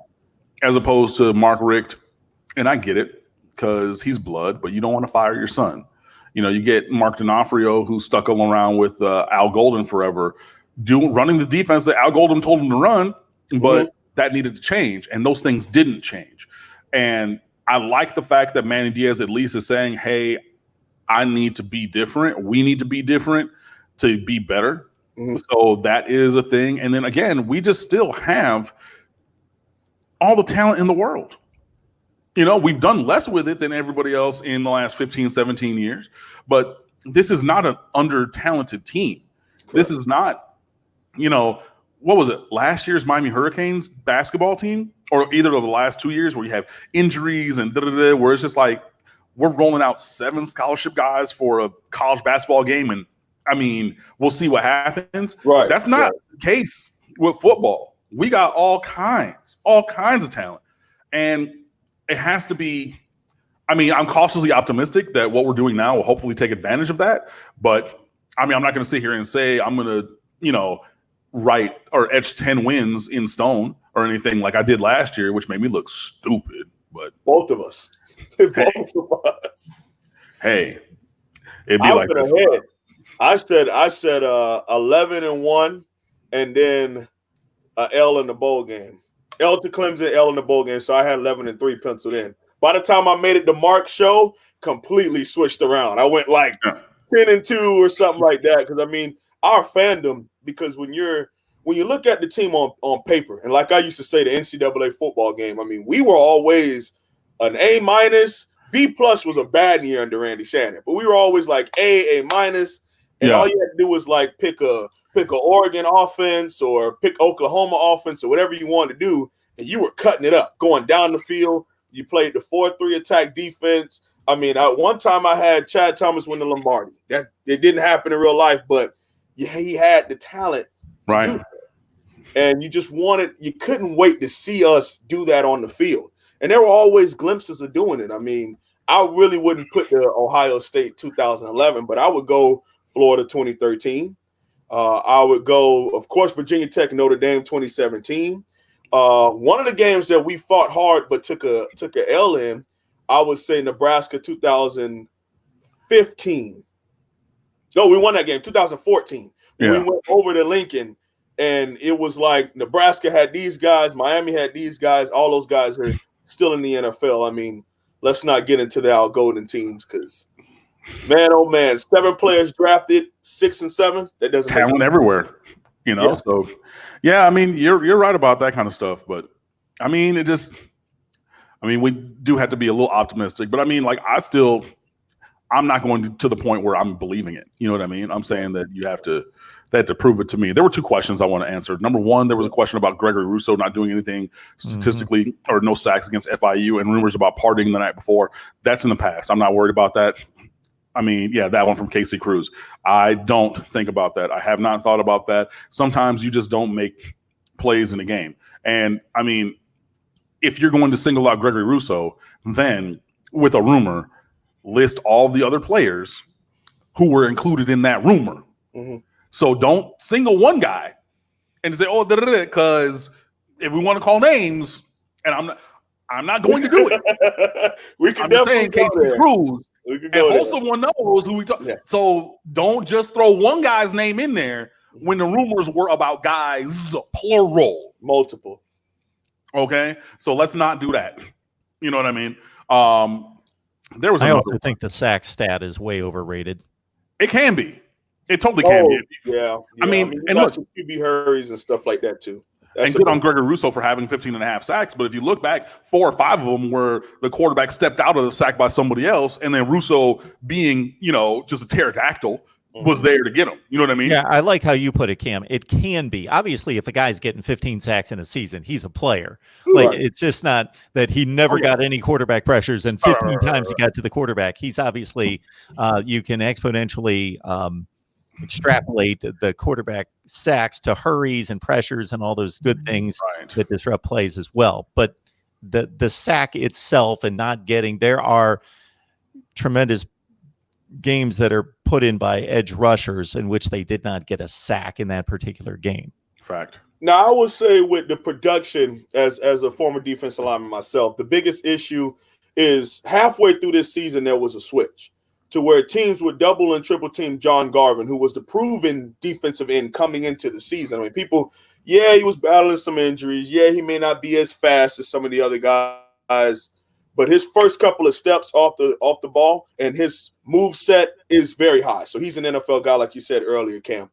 As opposed to Mark Richt, and I get it because he's blood, but you don't want to fire your son. You get Mark D'Onofrio, who stuck around with Al Golden forever, running the defense that Al Golden told him to run, but that needed to change, and those things didn't change. And I like the fact that Manny Diaz at least is saying, hey, I need to be different. We need to be different to be better. So that is a thing. And then again, we just still have all the talent in the world. We've done less with it than everybody else in the last 15, 17 years, but this is not an under-talented team. Correct. This is not, what was it? Last year's Miami Hurricanes basketball team, or either of the last 2 years where you have injuries and where it's just like we're rolling out 7 scholarship guys for a college basketball game, and I mean, we'll see what happens. Right. That's not the case with football. We got all kinds of talent, and it has to be. I mean, I'm cautiously optimistic that what we're doing now will hopefully take advantage of that. But I mean, I'm not going to sit here and say I'm going to, write or etch 10 wins in stone or anything like I did last year, which made me look stupid. But both of us, Hey, it'd be like this. I said 11-1, and then L in the bowl game. L to Clemson, L in the bowl game. So I had 11-3 penciled in. By the time I made it to Mark's show, completely switched around. I went like 10-2 or something like that. Because I mean, our fandom. Because when you look at the team on paper, and like I used to say, the NCAA football game, I mean, we were always an A-. B+ was a bad year under Randy Shannon, but we were always like A-, and all you had to do was like pick a Oregon offense or pick Oklahoma offense or whatever you wanted to do, and you were cutting it up, going down the field. You played the 4-3 attack defense. I mean, one time I had Chad Thomas win the Lombardi. That it didn't happen in real life, but he had the talent to do that. And you couldn't wait to see us do that on the field. And there were always glimpses of doing it. I mean, I really wouldn't put the Ohio State 2011, but I would go Florida 2013. I would go, of course, Virginia Tech, Notre Dame 2017. One of the games that we fought hard but took a L in I would say Nebraska 2015. No, we won that game 2014. Yeah. We went over to Lincoln, and it was like Nebraska had these guys, Miami had these guys. All those guys are still in the NFL. I mean, let's not get into the Al Golden teams because, man, oh man, 7 players drafted, 6 and 7. That doesn't talent everywhere, you know. Yeah. So, yeah, I mean, you're right about that kind of stuff, but I mean, we do have to be a little optimistic. But I mean, like, I'm not going to the point where I'm believing it. You know what I mean? I'm saying that they have to prove it to me. There were 2 questions I want to answer. Number one, there was a question about Gregory Rousseau not doing anything statistically or no sacks against FIU and rumors about partying the night before. That's in the past. I'm not worried about that. I mean, yeah, that one from Casey Cruz. I don't think about that. I have not thought about that. Sometimes you just don't make plays in a game. And I mean, if you're going to single out Gregory Rousseau, then with a rumor, list all the other players who were included in that rumor. Mm-hmm. So don't single one guy and say, "Oh, because if we want to call names," and I'm not going to do it. We can I'm just saying Casey Cruz, and someone knows who we talk. Yeah. So don't just throw one guy's name in there when the rumors were about guys, plural, multiple. Okay, so let's not do that. You know what I mean? There was. I also think the sack stat is way overrated. It can be. It totally can be. Yeah. I mean and look, QB hurries and stuff like that too. And good on Gregory Rousseau for having 15.5 sacks. But if you look back, 4 or 5 of them were the quarterback stepped out of the sack by somebody else, and then Rousseau, being, you know, just a pterodactyl, was there to get him. You know what I mean? Yeah, I like how you put it, Cam. It can be. Obviously, if a guy's getting 15 sacks in a season, he's a player. Like, it's just not that he never got any quarterback pressures, and 15 times he got to the quarterback. He's obviously, you can exponentially extrapolate the quarterback sacks to hurries and pressures and all those good things that disrupt plays as well. But the sack itself and not getting, there are tremendous games that are put in by edge rushers in which they did not get a sack in that particular game. Fact. Now, I would say with the production, as a former defensive lineman myself, the biggest issue is halfway through this season, there was a switch to where teams would double and triple team John Garvin, who was the proven defensive end coming into the season. I mean, people, yeah, he was battling some injuries. Yeah, he may not be as fast as some of the other guys, but his first couple of steps off the ball and his move set is very high. So he's an NFL guy, like you said earlier, Cam.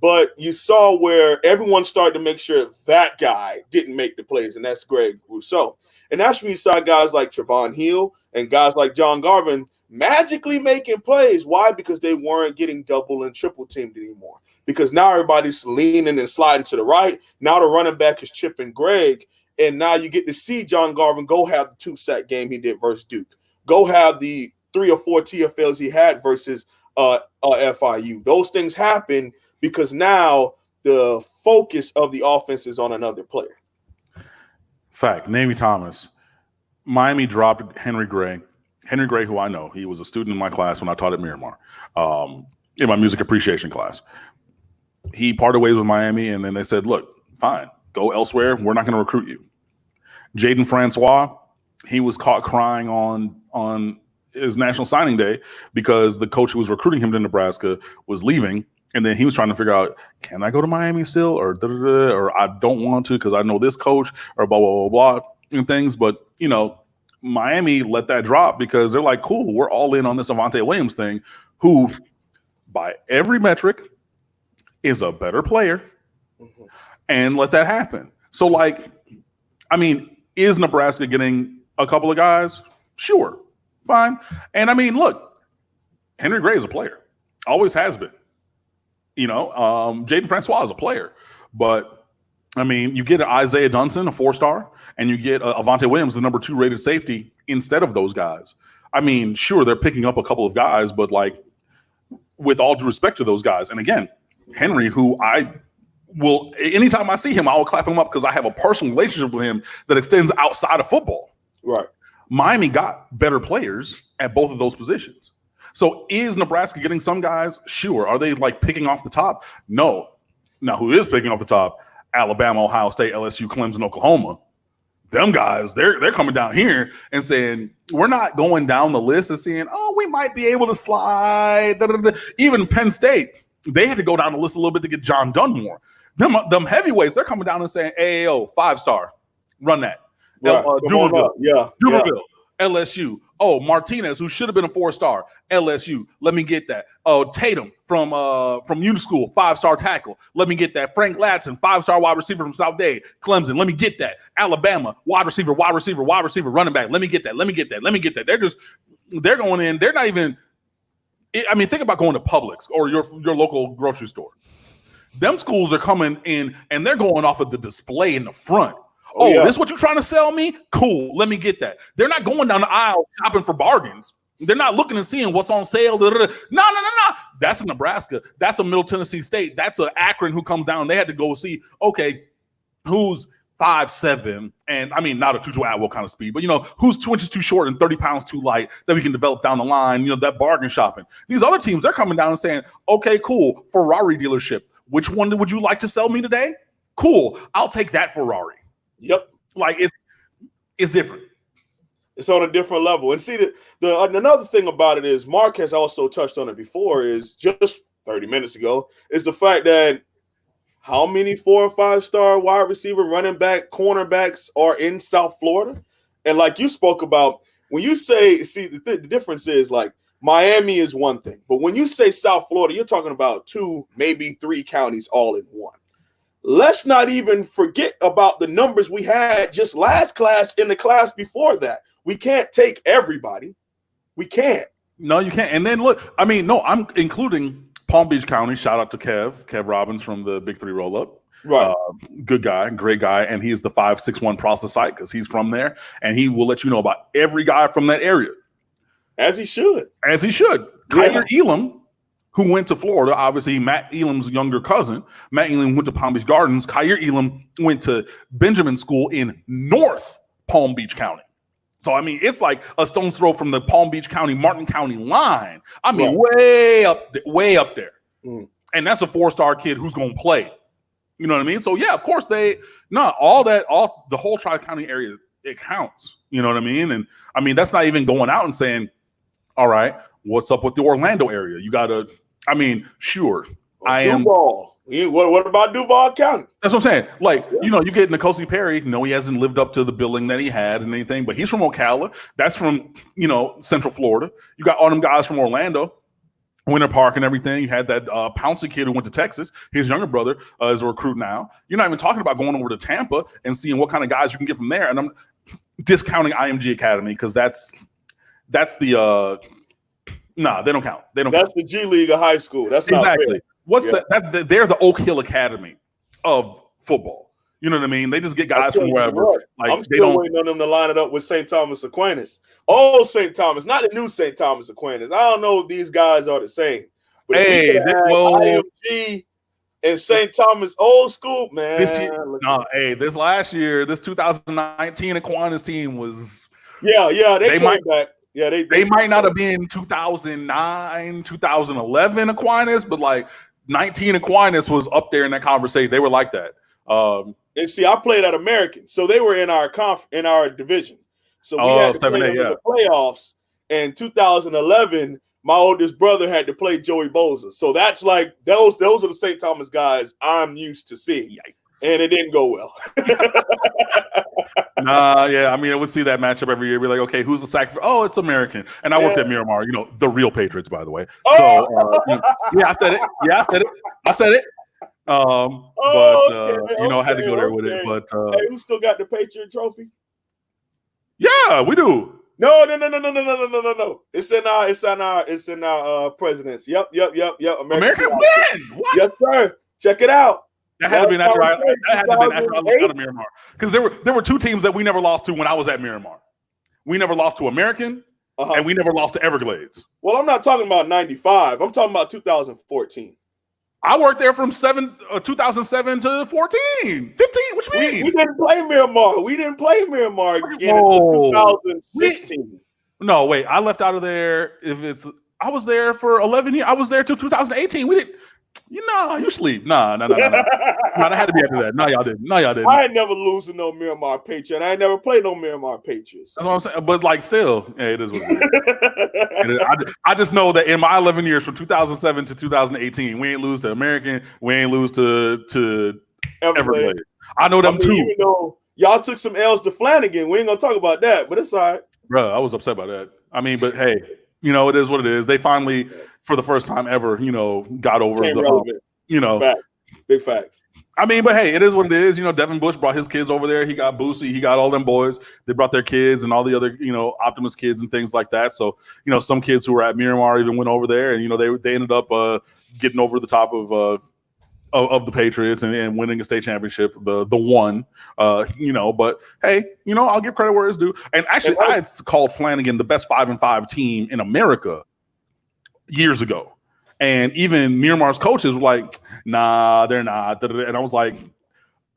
But you saw where everyone started to make sure that guy didn't make the plays, and that's Greg Rousseau. And that's when you saw guys like Trevon Hill and guys like John Garvin magically making plays. Why? Because they weren't getting double and triple teamed anymore. Because now everybody's leaning and sliding to the right. Now the running back is chipping Greg. And now you get to see John Garvin go have the 2-sack game he did versus Duke. Go have the 3 or 4 TFLs he had versus FIU. Those things happen because now the focus of the offense is on another player. Fact. Navy Thomas. Miami dropped Henry Gray. Henry Gray, who I know, he was a student in my class when I taught at Miramar, in my music appreciation class. He parted ways with Miami, and then they said, look, fine, go elsewhere. We're not going to recruit you. Jaden Francois, he was caught crying on his national signing day because the coach who was recruiting him to Nebraska was leaving, and then he was trying to figure out, can I go to Miami still, or I don't want to because I know this coach, or blah, blah, blah, blah, and things. But, you know, Miami let that drop because they're like, cool, we're all in on this Avante Williams thing, who by every metric is a better player, and let that happen. So, like, I mean, is Nebraska getting a couple of guys? Sure, fine. And I mean, look, Henry Gray is a player, always has been. You know, Jaden Francois is a player, but I mean, you get an Isaiah Dunson, a 4-star, and you get Avante Williams, the number 2 rated safety, instead of those guys. I mean, sure, they're picking up a couple of guys, but like, with all due respect to those guys, and again, Henry, who I will, anytime I see him, I will clap him up because I have a personal relationship with him that extends outside of football. Right. Miami got better players at both of those positions. So is Nebraska getting some guys? Sure. Are they like picking off the top? No. Now, who is picking off the top? Alabama, Ohio State, LSU, Clemson, Oklahoma. them guys, they're coming down here and saying, we're not going down the list and saying, oh, we might be able to slide. Da, da, da. Even Penn State, they had to go down the list a little bit to get John Dunmore. Them heavyweights, they're coming down and saying, AAO, 5-star, run that. Right. Dumerville, LSU. Oh, Martinez, who should have been a 4-star, LSU. Let me get that. Oh, Tatum from Unischool, 5-star tackle. Let me get that. Frank Latson, 5-star wide receiver from South Dade, Clemson. Let me get that. Alabama, wide receiver, running back. Let me get that. They're going in. They're not even. I mean, think about going to Publix or your local grocery store. Them schools are coming in and they're going off of the display in the front. Oh, yeah. This is what you're trying to sell me? Cool. Let me get that. They're not going down the aisle shopping for bargains. They're not looking and seeing what's on sale. No. That's a Nebraska. That's a Middle Tennessee State. That's an Akron who comes down. They had to go see, okay, who's 5'7", and I mean, not a Tutu Atwell kind of speed, but, who's 2 inches too short and 30 pounds too light that we can develop down the line, that bargain shopping. These other teams, they're coming down and saying, okay, cool, Ferrari dealership. Which one would you like to sell me today? Cool. I'll take that Ferrari. Yep. Like it's different. It's on a different level. And see, the another thing about it is Mark has also touched on it before, is just 30 minutes ago, is the fact that how many 4 and 5-star wide receiver, running back, cornerbacks are in South Florida? And like you spoke about, when you say, see, the difference is like Miami is one thing, but when you say South Florida, you're talking about 2, maybe 3 counties all in one. Let's not even forget about the numbers we had just last class in the class before that. We can't take everybody. We can't. No, you can't. And then look, I mean, no, I'm including Palm Beach County. Shout out to Kev Robbins from the Big 3 Roll-Up. Right. Good guy, great guy. And he is the 561 process site because he's from there. And he will let you know about every guy from that area. As he should. Yeah. Kyler Elam, who went to Florida, obviously Matt Elam's younger cousin. Matt Elam went to Palm Beach Gardens. Kyler Elam went to Benjamin School in North Palm Beach County. So, I mean, it's like a stone's throw from the Palm Beach County, Martin County line. I mean, way up there. Mm. And that's a 4-star kid who's going to play. You know what I mean? So, yeah, of course, the whole Tri-County area, it counts. You know what I mean? And, I mean, that's not even going out and saying, all right, what's up with the Orlando area? You got to, I mean, sure. Duval. What about Duval County? That's what I'm saying. Like, you get Nkosi Perry. No, he hasn't lived up to the billing that he had and anything, but he's from Ocala. That's from, Central Florida. You got all them guys from Orlando, Winter Park and everything. You had that Pouncey kid who went to Texas. His younger brother is a recruit now. You're not even talking about going over to Tampa and seeing what kind of guys you can get from there. And I'm discounting IMG Academy because that's the nah, they don't count. That's the G League of high school. That's not exactly. They're the Oak Hill Academy of football. You know what I mean? They just get guys from wherever. Right. Like, I'm still waiting on them to line it up with St. Thomas Aquinas. Oh, St. Thomas, not the new St. Thomas Aquinas. I don't know if these guys are the same. But IMG and St. Thomas old school, man. This last year, this 2019 Aquinas team was. Yeah, they came back. Yeah, they might not have been 2009, 2011 Aquinas, but like 19 Aquinas was up there in that conversation. They were like that. And see, I played at American, so they were in our division. So we had to play the playoffs. And 2011, my oldest brother had to play Joey Boza. So that's like those are the St. Thomas guys I'm used to seeing. Yikes. And it didn't go well. I mean, I would see that matchup every year. Be like, okay, who's the sacrifice? Oh, it's American. And I worked at Miramar, the real Patriots, by the way. So, I said it. I said it. I had to go there with it. But hey, who still got the Patriot trophy? Yeah, we do. No. It's in our presidents. Yep. American win. What? Yes, sir. Check it out. That had to be after I left out of Miramar. Because there were 2 teams that we never lost to when I was at Miramar. We never lost to American, and we never lost to Everglades. Well, I'm not talking about 95. I'm talking about 2014. I worked there from 2007 to 14. 15? What you mean? We didn't play Miramar. Again in 2016. No, wait. I left out of there. I was there for 11 years. I was there till 2018. You sleep. Nah. No, that had to be after that. No, y'all didn't. I ain't never lose to no Miramar Patriot. I ain't never played no Miramar Patriots. That's what I'm saying. But like, still, yeah, it is what it is. I just know that in my 11 years, from 2007 to 2018, we ain't lose to American. We ain't lose to Everglades. I know them too. Even though y'all took some L's to Flanagan, we ain't gonna talk about that. But it's all right, bro. I was upset by that. I mean, but hey, it is what it is. They finally, for the first time ever, got over Facts. Big facts. I mean, but hey, it is what it is. Devin Bush brought his kids over there. He got Boosie. He got all them boys. They brought their kids and all the other, Optimus kids and things like that. So, some kids who were at Miramar even went over there, and they ended up getting over the top of the Patriots and winning a state championship, the one. But hey, I'll give credit where it's due. And actually, I had called Flanagan the best 5-5 team in America years ago. And even Miramar's coaches were like, nah, they're not. And I was like,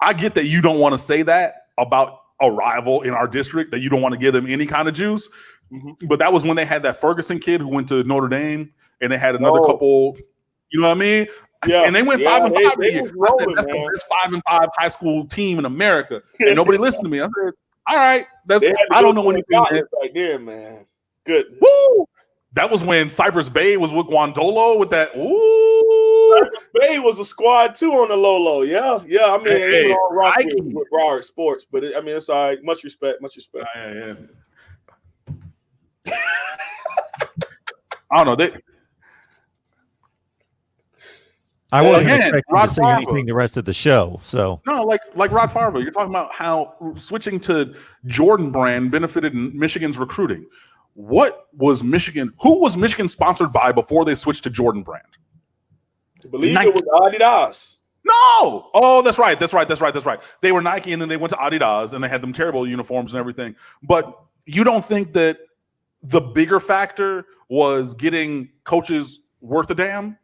I get that you don't want to say that about a rival in our district, that you don't want to give them any kind of juice. Mm-hmm. But that was when they had that Ferguson kid who went to Notre Dame, and they had another couple, you know what I mean? Yeah. And they went 5-5 a year. I said, that's the best 5-5 high school team in America. And nobody listened to me. I said, all right. I don't know anything. Right there, man. Goodness. Woo! That was when Cypress Bay was with Guandolo with that. Ooh, Cypress Bay was a squad too on the low. Yeah. I mean, it was all rock with Broward Sports, but it's all right. Much respect. Yeah. I don't know. I wasn't expecting to say anything the rest of the show. So no, like Rod Favre, you're talking about how switching to Jordan brand benefited Michigan's recruiting. What was Michigan? Who was Michigan sponsored by before they switched to Jordan brand? I believe Nike. It was Adidas. No. Oh, that's right. They were Nike, and then they went to Adidas, and they had them terrible uniforms and everything. But you don't think that the bigger factor was getting coaches worth a damn,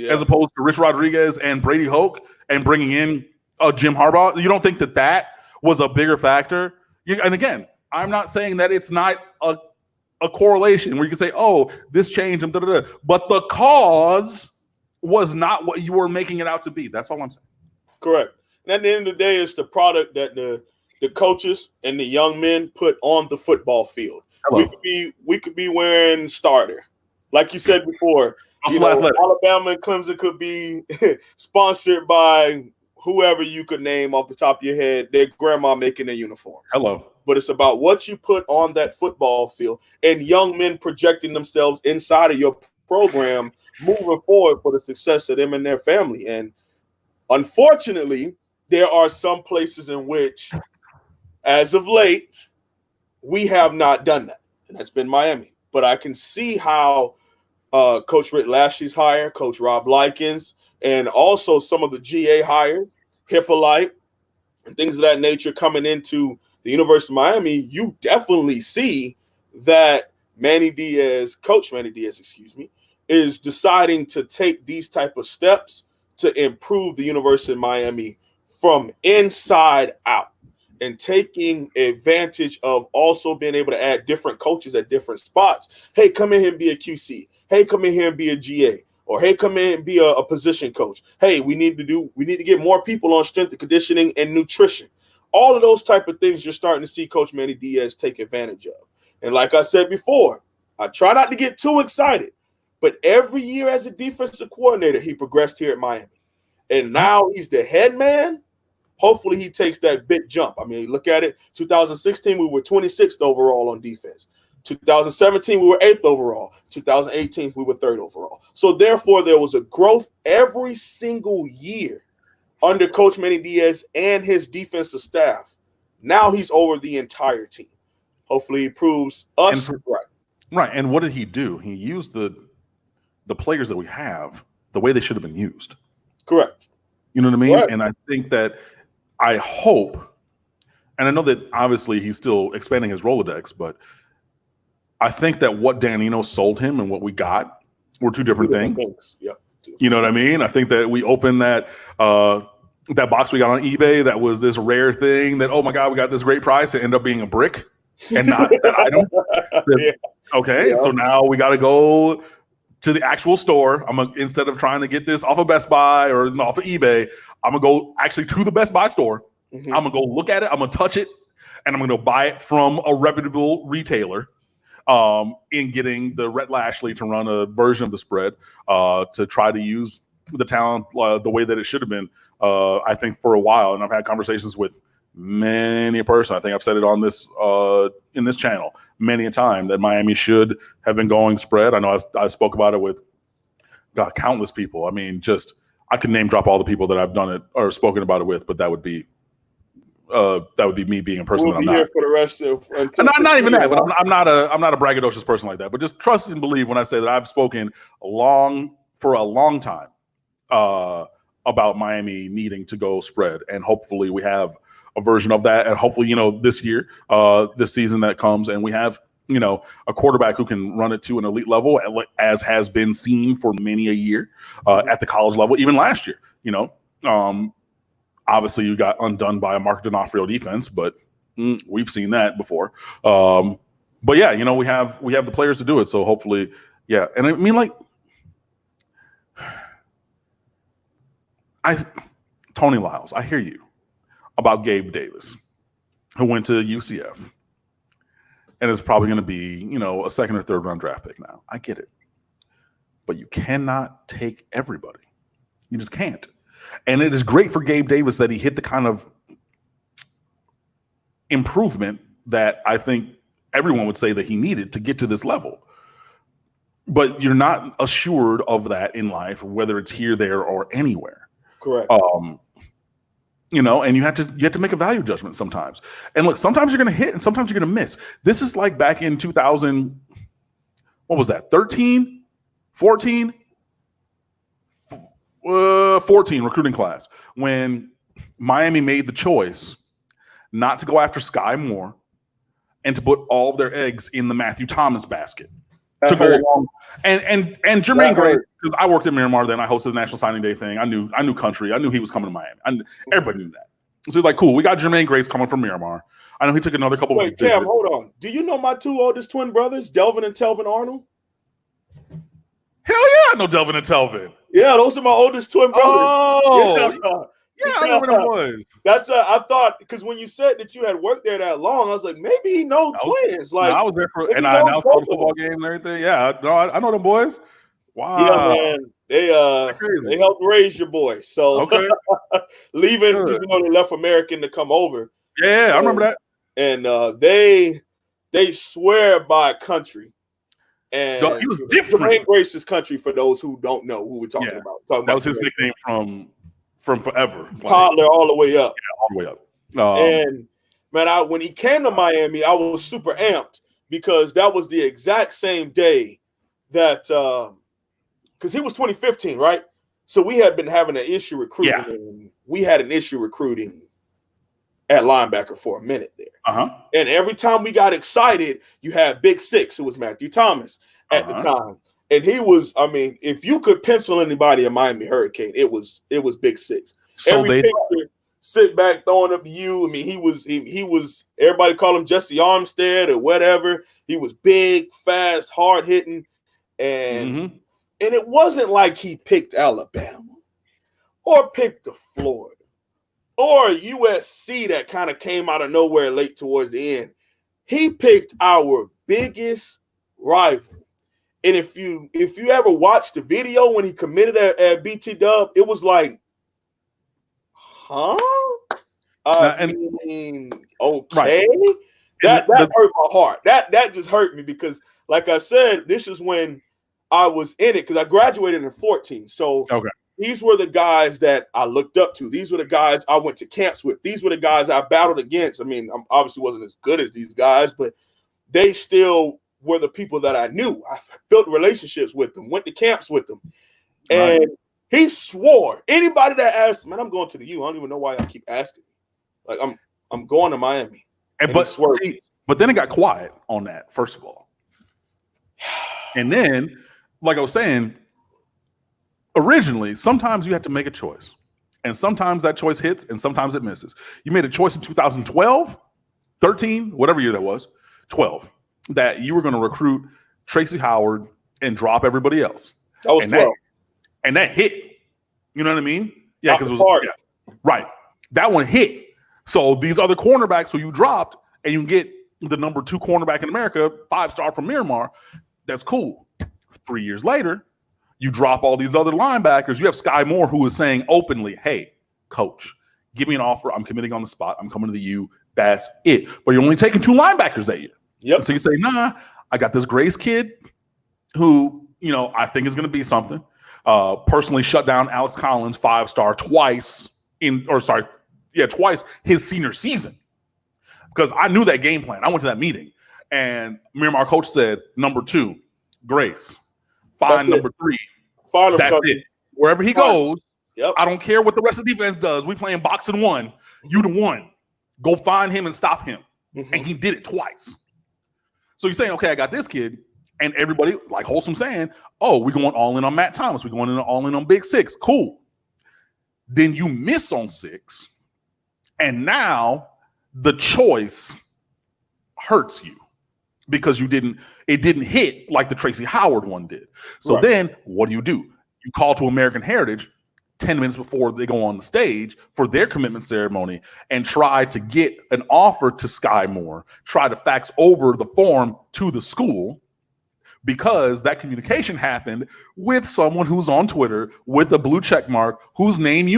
as opposed to Rich Rodriguez and Brady Hoke and bringing in Jim Harbaugh? You don't think that was a bigger factor? And again, I'm not saying that it's not a correlation where you can say, oh, this changed, but the cause was not what you were making it out to be. That's all I'm saying. Correct. And at the end of the day, it's the product that the coaches and the young men put on the football field. Hello. We could be wearing starter, like you said before. Alabama and Clemson could be sponsored by whoever you could name off the top of your head. Their grandma making a uniform. Hello. But it's about what you put on that football field and young men projecting themselves inside of your program moving forward for the success of them and their family. And unfortunately, there are some places in which, as of late, we have not done that. And that's been Miami. But I can see how Coach Rick Lashley's hire, Coach Rob Likens, and also some of the GA hires, Hippolyte, and things of that nature coming into the University of Miami. You definitely see that Coach Manny Diaz, is deciding to take these type of steps to improve the University of Miami from inside out, and taking advantage of also being able to add different coaches at different spots. Hey, come in here and be a QC. Hey, come in here and be a GA. Or hey, come in and be a position coach. Hey, we need to get more people on strength and conditioning and nutrition. All of those type of things you're starting to see Coach Manny Diaz take advantage of. And like I said before, I try not to get too excited, but every year as a defensive coordinator, he progressed here at Miami. And now he's the head man. Hopefully he takes that big jump. I mean, look at it. 2016, we were 26th overall on defense. 2017, we were 8th overall. 2018, we were 3rd overall. So therefore, there was a growth every single year under Coach Manny Diaz and his defensive staff. Now he's over the entire team. Hopefully he proves us right. Right. And what did he do? He used the players that we have the way they should have been used. Correct. You know what I mean? Right. And I think that I hope, and I know that obviously he's still expanding his Rolodex, but I think that what Danino sold him and what we got were two different things. Yep. You know what I mean? I think that we opened that box we got on eBay that was this rare thing that, oh my God, we got this great price. It ended up being a brick and not that item. Okay, so now we got to go to the actual store. Instead of trying to get this off of Best Buy or off of eBay, I'm gonna go actually to the Best Buy store. Mm-hmm. I'm gonna go look at it. I'm gonna touch it, and I'm gonna buy it from a reputable retailer. In getting the Rhett Lashley to run a version of the spread to try to use the talent the way that it should have been. I think for a while, and I've had conversations with many a person. I think I've said it on this in this channel many a time that Miami should have been going spread. I know I spoke about it with countless people. I mean, I could name drop all the people that I've done it or spoken about it with, but that would be me being a person we'll that I'm be not. Here for the rest of not even that, but I'm not a braggadocious person like that. But just trust and believe when I say that I've spoken for a long time about Miami needing to go spread, and hopefully we have a version of that, and hopefully this year, this season that comes, and we have a quarterback who can run it to an elite level, as has been seen for many a year at the college level, even last year. Obviously, you got undone by a Mark D'Onofrio defense, but we've seen that before. But yeah, we have the players to do it. So hopefully, yeah. And I mean, Tony Lyles, I hear you about Gabe Davis, who went to UCF and is probably going to be, a second or third round draft pick now. I get it. But you cannot take everybody. You just can't. And it is great for Gabe Davis that he hit the kind of improvement that I think everyone would say that he needed to get to this level. But you're not assured of that in life, whether it's here, there, or anywhere. Correct. And you have to make a value judgment sometimes. And look, sometimes you're going to hit and sometimes you're going to miss. This is like back in 2000, what was that? 13, 14? 14 recruiting class, when Miami made the choice not to go after Sky Moore and to put all of their eggs in the Matthew Thomas basket to go along. And Jermaine Grace, because I worked at Miramar then, I hosted the National Signing Day thing. I knew country. I knew he was coming to Miami. Everybody knew that. So he's like, cool, we got Jermaine Grace coming from Miramar. I know he took another couple of Wait, Cam, hold on. Do you know my two oldest twin brothers, Delvin and Telvin Arnold? Hell yeah, I know Delvin and Telvin. Yeah, those are my oldest twin brothers. Oh, yeah, I remember them boys. That's I thought, because when you said that you had worked there that long, I was like, maybe he knows twins. Like, I was there and I announced all the football games and everything. Yeah, I know them boys. Wow. Yeah, man. They helped raise your boys. So leaving, because they left American to come over. Yeah, I remember that. And they swear by country. And he was different. Jermaine Grace's country, for those who don't know who we're talking about. That was his nickname from forever. Toddler all the way up. Yeah, all the way up. And man, when he came to Miami, I was super amped because that was the exact same day that because he was 2015, right? So we had been having an issue recruiting. Yeah. And we had an issue recruiting at linebacker for a minute there. And every time we got excited, you had Big Six. It was Matthew Thomas at the time. And he was, I mean, if you could pencil anybody in Miami Hurricane, it was Big Six. So every picture, sit back, throwing up you. I mean, he was everybody called him Jesse Armstead or whatever. He was big, fast, hard hitting. And it wasn't like he picked Alabama or picked the Florida or USC that kind of came out of nowhere late towards the end. He picked our biggest rival. And if you ever watched the video when he committed at BT Dub, it was like, huh? I mean, okay. Right. That hurt my heart. That just hurt me because, like I said, this is when I was in it because I graduated in 14. So these were the guys that I looked up to. These were the guys I went to camps with. These were the guys I battled against. I mean, I obviously wasn't as good as these guys, but they still were the people that I knew. I built relationships with them, went to camps with them. And he swore. Anybody that asked, man, I'm going to the U. I don't even know why I keep asking. Like, I'm going to Miami. But then it got quiet on that, first of all. And then, like I was saying, originally, sometimes you have to make a choice. And sometimes that choice hits and sometimes it misses. You made a choice in 2012, 13, whatever year that was, 12, that you were going to recruit Tracy Howard and drop everybody else. That was 12. And that hit. You know what I mean? Yeah, because it was hard. Yeah, right. That one hit. So these other cornerbacks who you dropped, and you can get the number 2 cornerback in America, 5-star from Miramar. That's cool. 3 years later, you drop all these other linebackers. You have Sky Moore, who is saying openly, "Hey, coach, give me an offer. I'm committing on the spot. I'm coming to the U. That's it." But you're only taking 2 linebackers that year. Yep. So you say, "Nah, I got this Grace kid who, I think is going to be something." Personally shut down Alex Collins, 5-star, twice his senior season. Because I knew that game plan. I went to that meeting, and Miramar coach said, "Number 2, Grace. Find number 3. Find him. That's it. Wherever he goes, yep. I don't care what the rest of the defense does. We playing boxing 1. You the one. Go find him and stop him." Mm-hmm. And he did it twice. So you're saying, okay, I got this kid. And everybody, like Wholesome saying, "Oh, we're going all in on Matt Thomas. We're going all in on Big 6. Cool." Then you miss on 6. And now the choice hurts you because it didn't hit like the Tracy Howard one did. So Then what do? You call to American Heritage 10 minutes before they go on the stage for their commitment ceremony and try to get an offer to Sky Moore, try to fax over the form to the school, because that communication happened with someone who's on Twitter with a blue check mark, whose name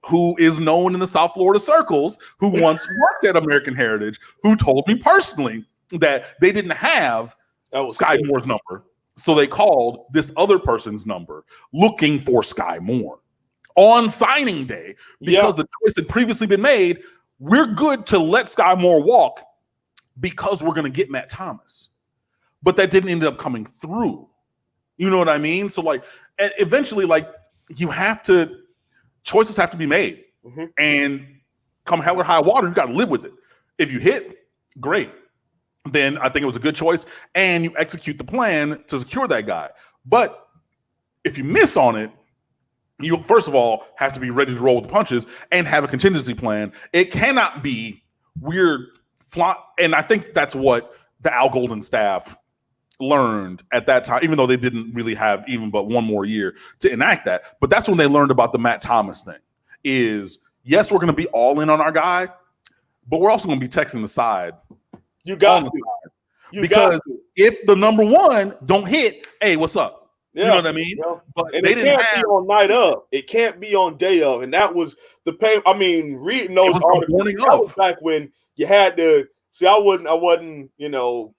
who is known in the South Florida circles, who once worked at American Heritage, who told me personally that they didn't have Sky Moore's number. So they called this other person's number looking for Sky Moore on signing day because the choice had previously been made. We're good to let Sky Moore walk because we're going to get Matt Thomas. But that didn't end up coming through. You know what I mean? So eventually, choices have to be made. Mm-hmm. And come hell or high water, you got to live with it. If you hit, great. Then I think it was a good choice. And you execute the plan to secure that guy. But if you miss on it, you first of all have to be ready to roll with the punches and have a contingency plan. It cannot be weird. And I think that's what the Al Golden staff learned at that time, even though they didn't really have even but one more year to enact that. But that's when they learned about the Matt Thomas thing is, yes, we're going to be all in on our guy, but we're also going to be texting the side. You got to. Because if the number 1 don't hit, hey, what's up? Yeah, you know what I mean? Yeah. But and it can't be on night of. It can't be on day of. And that was the pain. I mean, reading those articles, that was back when you had to see. I wasn't,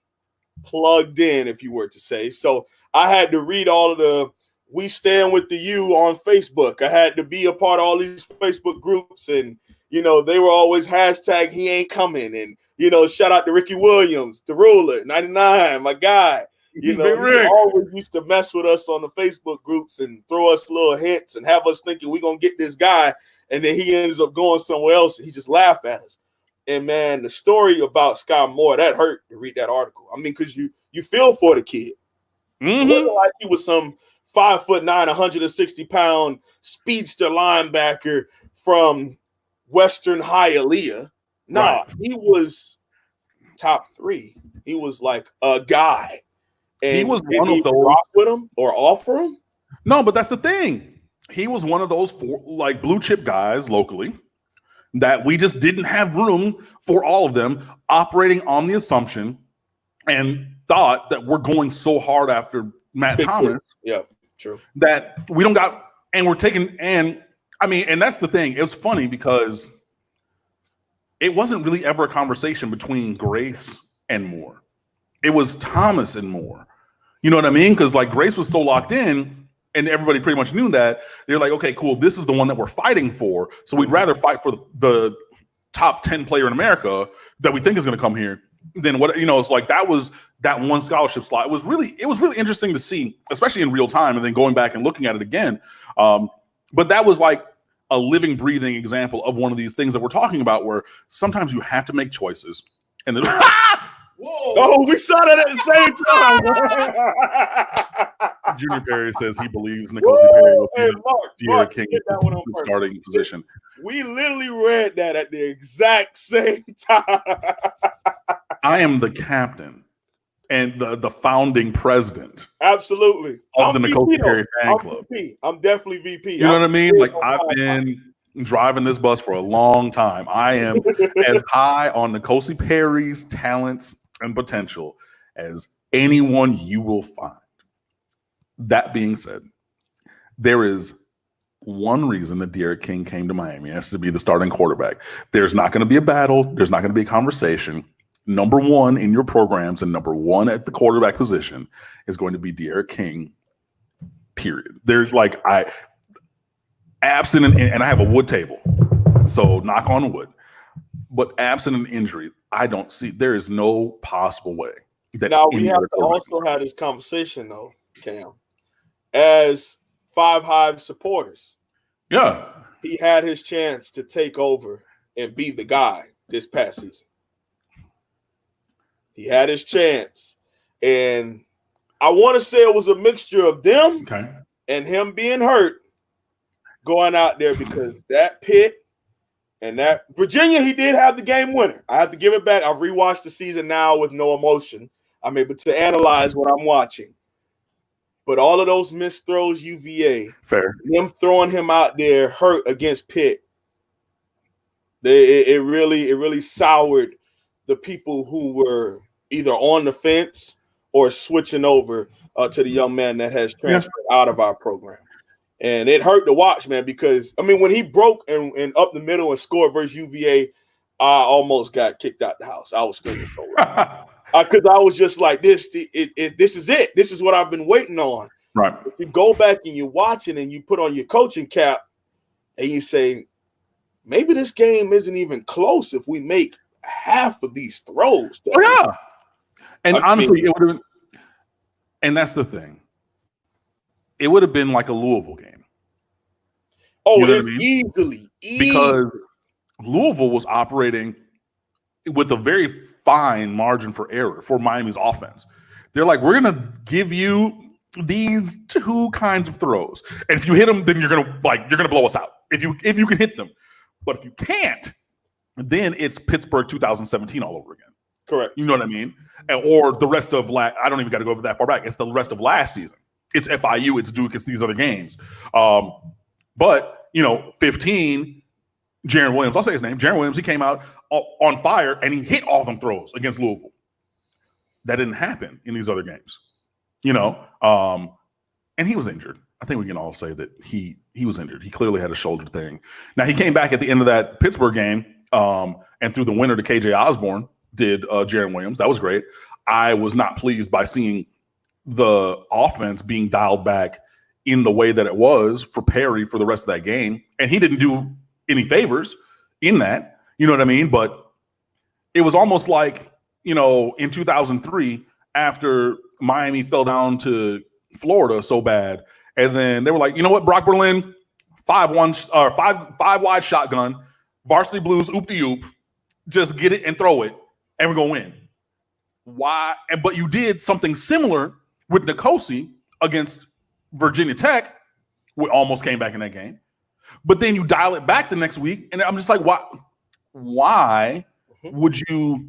plugged in, if you were to say. So I had to read all of the "We Stand with the U" on Facebook. I had to be a part of all these Facebook groups, and they were always hashtag "He ain't coming," and shout out to Ricky Williams, the ruler, 99, my guy. He always used to mess with us on the Facebook groups and throw us little hints and have us thinking we're gonna get this guy, and then he ends up going somewhere else and he just laugh at us. And man, the story about Sky Moore, that hurt to read that article. I mean, because you feel for the kid. Mm-hmm. It wasn't like he was some 5'9", 160-pound speedster linebacker from Western Hialeah. Nah, he was top 3. He was like a guy. And he was one of those rock with him or offer him. No, but that's the thing. He was one of those blue chip guys locally that we just didn't have room for all of them, operating on the assumption and thought that we're going so hard after Matt Thomas. Yeah, true. That we don't got, and we're taking, and that's the thing. It's funny because it wasn't really ever a conversation between Grace and Moore. It was Thomas and Moore. You know what I mean? Because Grace was so locked in, and everybody pretty much knew that. They're like, okay, cool. This is the one that we're fighting for. So we'd rather fight for the top 10 player in America that we think is going to come here than what, it's like that was that one scholarship slot. It was really interesting to see, especially in real time, and then going back and looking at it again. But that was like a living, breathing example of one of these things that we're talking about, where sometimes you have to make choices. And then, whoa! Oh, we saw that at the same time. Junior Perry says he believes Nicholas Perry will be the King starting position. We literally read that at the exact same time. I am the captain. and the founding president Absolutely. of the Nicosi Perry fan club. I'm definitely VP. You know what I mean? Like, I've been driving this bus for a long time. I am as high on Nicosi Perry's talents and potential as anyone you will find. That being said, there is one reason that Derek King came to Miami. It has to be the starting quarterback. There's not going to be a battle. There's not going to be a conversation. Number one in your programs and number one at the quarterback position is going to be Derek King, period. There's like, absent and I have a wood table, so knock on wood. But absent an injury, I don't see, there is no possible way that. Now we have to also have this conversation though, Cam, as Five Hive supporters. Yeah, he had his chance to take over and be the guy this past season. He had his chance, and I want to say it was a mixture of them and him being hurt, going out there, because that Pitt and that Virginia, he did have the game winner. I have to give it back. I've rewatched the season now with no emotion. I'm able to analyze what I'm watching. But all of those missed throws, UVA, them throwing him out there hurt against Pitt, it really soured the people who were either on the fence or switching over to the young man that has transferred out of our program. And it hurt to watch, man, because, I mean, when he broke and up the middle and scored versus UVA, I almost got kicked out the house. I was screaming so loud. Because I was just like, this is it. This is what I've been waiting on. Right. If you go back and you watch it and you put on your coaching cap and you say, maybe this game isn't even close if we make half of these throws. And honestly, it would have been, and that's the thing. It would have been like a Louisville game. Oh, you know what I mean? Easily. Because Louisville was operating with a very fine margin for error for Miami's offense. They're like, we're going to give you these two kinds of throws. And if you hit them, then you're going to blow us out. If you can hit them. But if you can't, then it's Pittsburgh 2017 all over again. Correct. You know what I mean? Or the rest of I don't even got to go over that far back. It's the rest of last season. It's FIU, it's Duke, it's these other games. But, 15, Jaron Williams, I'll say his name, Jaron Williams, he came out on fire and he hit all them throws against Louisville. That didn't happen in these other games, and he was injured. I think we can all say that he was injured. He clearly had a shoulder thing. Now, he came back at the end of that Pittsburgh game and threw the winner to KJ Osborne, did Jaron Williams. That was great. I was not pleased by seeing the offense being dialed back in the way that it was for Perry for the rest of that game. And he didn't do any favors in that, you know what I mean? But it was almost like, in 2003, after Miami fell down to Florida so bad, and then they were like, you know what, Brock Berlin, 5 wide shotgun, varsity blues, oop de oop, just get it and throw it, and we're gonna win. Why? But you did something similar with Nicosi against Virginia Tech. We almost came back in that game. But then you dial it back the next week, and I'm just like, why would you,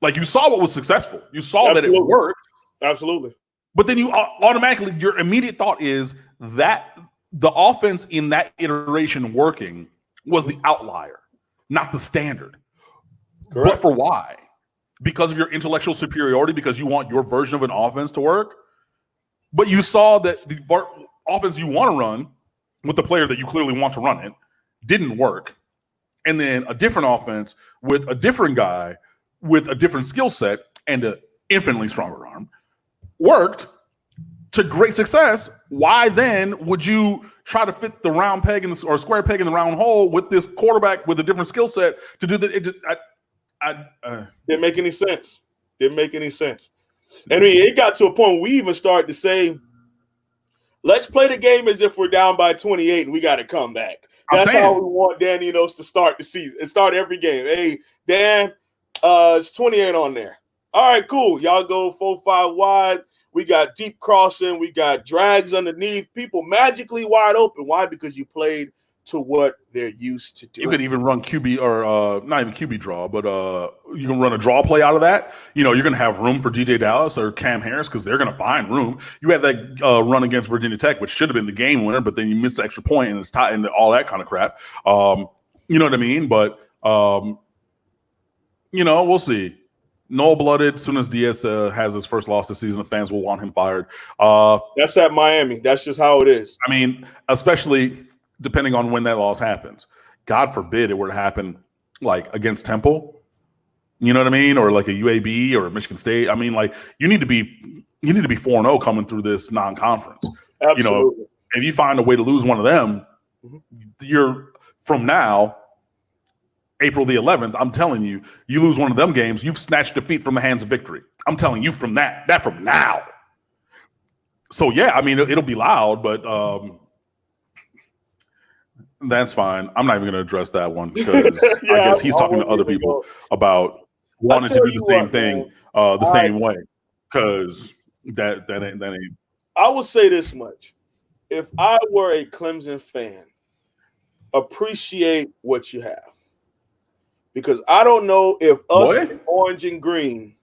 you saw what was successful. You saw that it worked. Absolutely. But then you automatically, your immediate thought is that the offense in that iteration working was the outlier, not the standard. Correct. But for why? Because of your intellectual superiority, because you want your version of an offense to work. But you saw that the offense you want to run with the player that you clearly want to run it didn't work. And then a different offense with a different guy with a different skill set and an infinitely stronger arm worked to great success. Why then would you try to fit the round peg or square peg in the round hole with this quarterback with a different skill set to do that? Didn't make any sense. Didn't make any sense. I mean, it got to a point where we even started to say, let's play the game as if we're down by 28 and we got to come back. That's how we want Dan Enos to start the season and start every game. Hey, Dan, it's 28 on there. All right, cool. Y'all go 4-5 wide. We got deep crossing. We got drags underneath. People magically wide open. Why? Because you played to what they're used to doing. You could even run QB or not even QB draw, but you can run a draw play out of that. You know, you're going to have room for DJ Dallas or Cam Harris because they're going to find room. You had that run against Virginia Tech, which should have been the game winner, but then you missed the extra point and it's tied into all that kind of crap. You know what I mean? But, you know, we'll see. Null-blooded. As soon as Diaz has his first loss this season, the fans will want him fired. That's at Miami. That's just how it is. I mean, especially depending on when that loss happens. God forbid it were to happen like against Temple. You know what I mean? Or like a UAB or a Michigan State. I mean, like you need to be 4-0 coming through this non-conference. Absolutely. You know, if you find a way to lose one of them, you're from now, April the 11th, I'm telling you, you lose one of them games, you've snatched defeat from the hands of victory. I'm telling you from that from now. So yeah, I mean, it'll be loud, but that's fine. I'm not even going to address that one because I guess he's talking to other people about wanting to do the same thing the same way. Because that ain't. I will say this much: if I were a Clemson fan, appreciate what you have, because I don't know if us in orange and green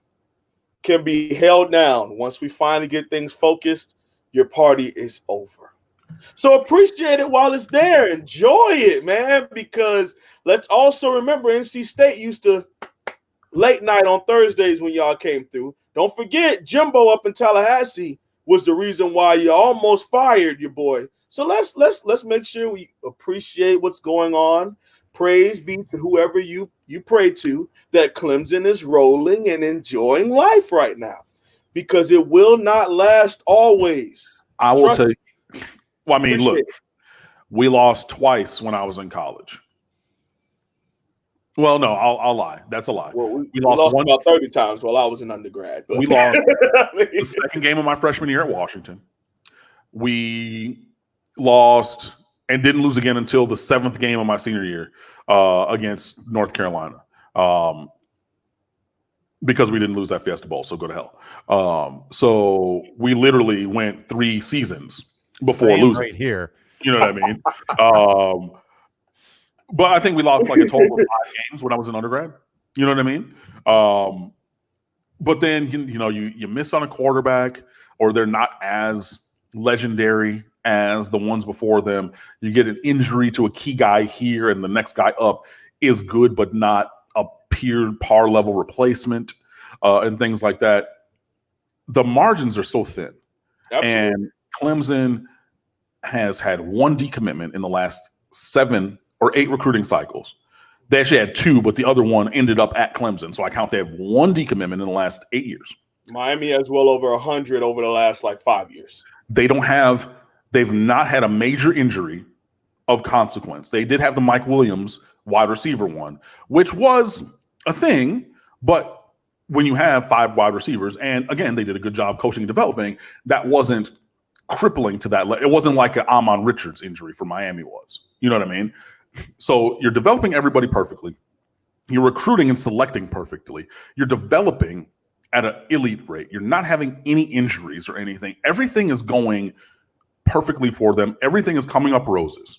can be held down. Once we finally get things focused, your party is over. So appreciate it while it's there. Enjoy it, man, because let's also remember NC State used to late night on Thursdays when y'all came through. Don't forget Jimbo up in Tallahassee was the reason why you almost fired your boy. So let's make sure we appreciate what's going on. Praise be to whoever you pray to that Clemson is rolling and enjoying life right now, because it will not last always. I will tell you. Well, I mean, look, we lost twice when I was in college. Well, no, I'll lie. That's a lie. Well, we lost one, about 30 times while I was in undergrad. But. We lost the second game of my freshman year at Washington. We lost and didn't lose again until the 7th game of my senior year against North Carolina, because we didn't lose that Fiesta Bowl. So go to hell. So we literally went 3 seasons before losing. Right here. You know what I mean? But I think we lost like a total of 5 games when I was in undergrad. You know what I mean? But then, you know, you miss on a quarterback, or they're not as legendary as the ones before them. You get an injury to a key guy here, and the next guy up is good, but not a par level replacement, and things like that. The margins are so thin. Absolutely. And Clemson has had 1 decommitment in the last 7 or 8 recruiting cycles. They actually had 2, but the other one ended up at Clemson. So I count they have 1 decommitment in the last 8 years. Miami has well over 100 over the last 5 years. They've not had a major injury of consequence. They did have the Mike Williams wide receiver one, which was a thing, but when you have 5 wide receivers, and again, they did a good job coaching and developing, that wasn't crippling to that. It wasn't like an Amon Richards injury for Miami was. You know what I mean? So you're developing everybody perfectly. You're recruiting and selecting perfectly. You're developing at an elite rate. You're not having any injuries or anything. Everything is going perfectly for them. Everything is coming up roses.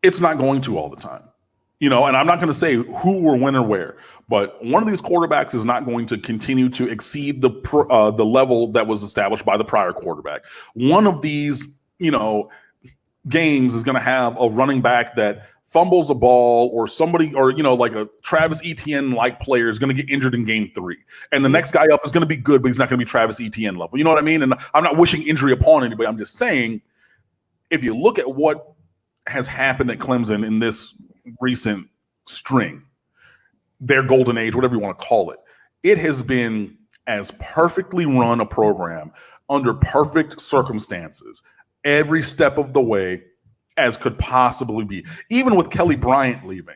It's not going to all the time. You know, and I'm not going to say who or when or where, but one of these quarterbacks is not going to continue to exceed the level that was established by the prior quarterback. One of these, you know, games is going to have a running back that fumbles a ball, or somebody, or, you know, like a Travis Etienne-like player is going to get injured in game 3. And the next guy up is going to be good, but he's not going to be Travis Etienne level. You know what I mean? And I'm not wishing injury upon anybody. I'm just saying, if you look at what has happened at Clemson in this recent string, their golden age, whatever you want to call it, it has been as perfectly run a program under perfect circumstances every step of the way as could possibly be, even with Kelly Bryant leaving.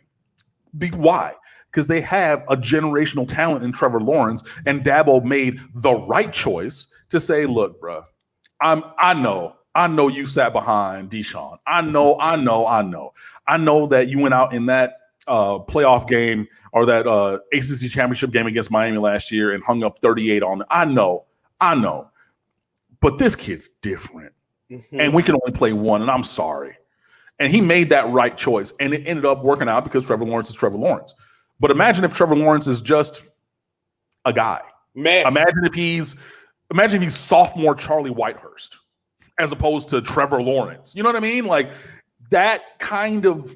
Why? Because they have a generational talent in Trevor Lawrence, and Dabo made the right choice to say, look, bro, I know you sat behind Deshaun. I know that you went out in that playoff game, or that ACC championship game against Miami last year, and hung up 38 on it. I know. But this kid's different. Mm-hmm. And we can only play one, and I'm sorry. And he made that right choice. And it ended up working out because Trevor Lawrence is Trevor Lawrence. But imagine if Trevor Lawrence is just a guy. Man. Imagine if he's sophomore Charlie Whitehurst as opposed to Trevor Lawrence. You know what I mean? Like, that kind of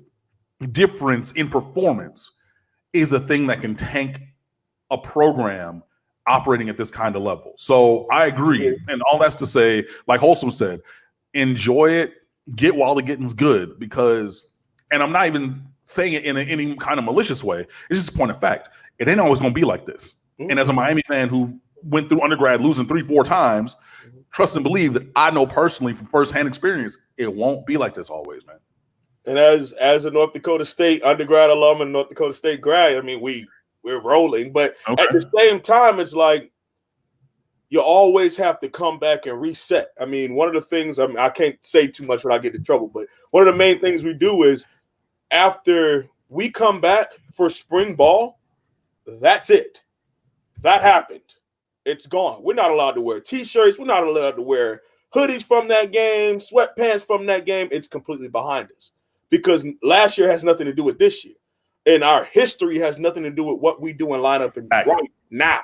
difference in performance is a thing that can tank a program operating at this kind of level. So I agree. And all that's to say, like Wholesome said, enjoy it, get while the getting's good, because, and I'm not even saying it in any kind of malicious way, it's just a point of fact. It ain't always going to be like this. And as a Miami fan who went through undergrad losing 3-4 times, trust and believe that I know personally from firsthand experience, it won't be like this always, man. And as a North Dakota State undergrad alum and North Dakota State grad, I mean, we're rolling. But at the same time, it's like you always have to come back and reset. I mean, one of the things, I can't say too much when I get in trouble, but one of the main things we do is after we come back for spring ball, that's it. That happened. It's gone. We're not allowed to wear T-shirts. We're not allowed to wear hoodies from that game, sweatpants from that game. It's completely behind us because last year has nothing to do with this year. And our history has nothing to do with what we do in lineup and right now.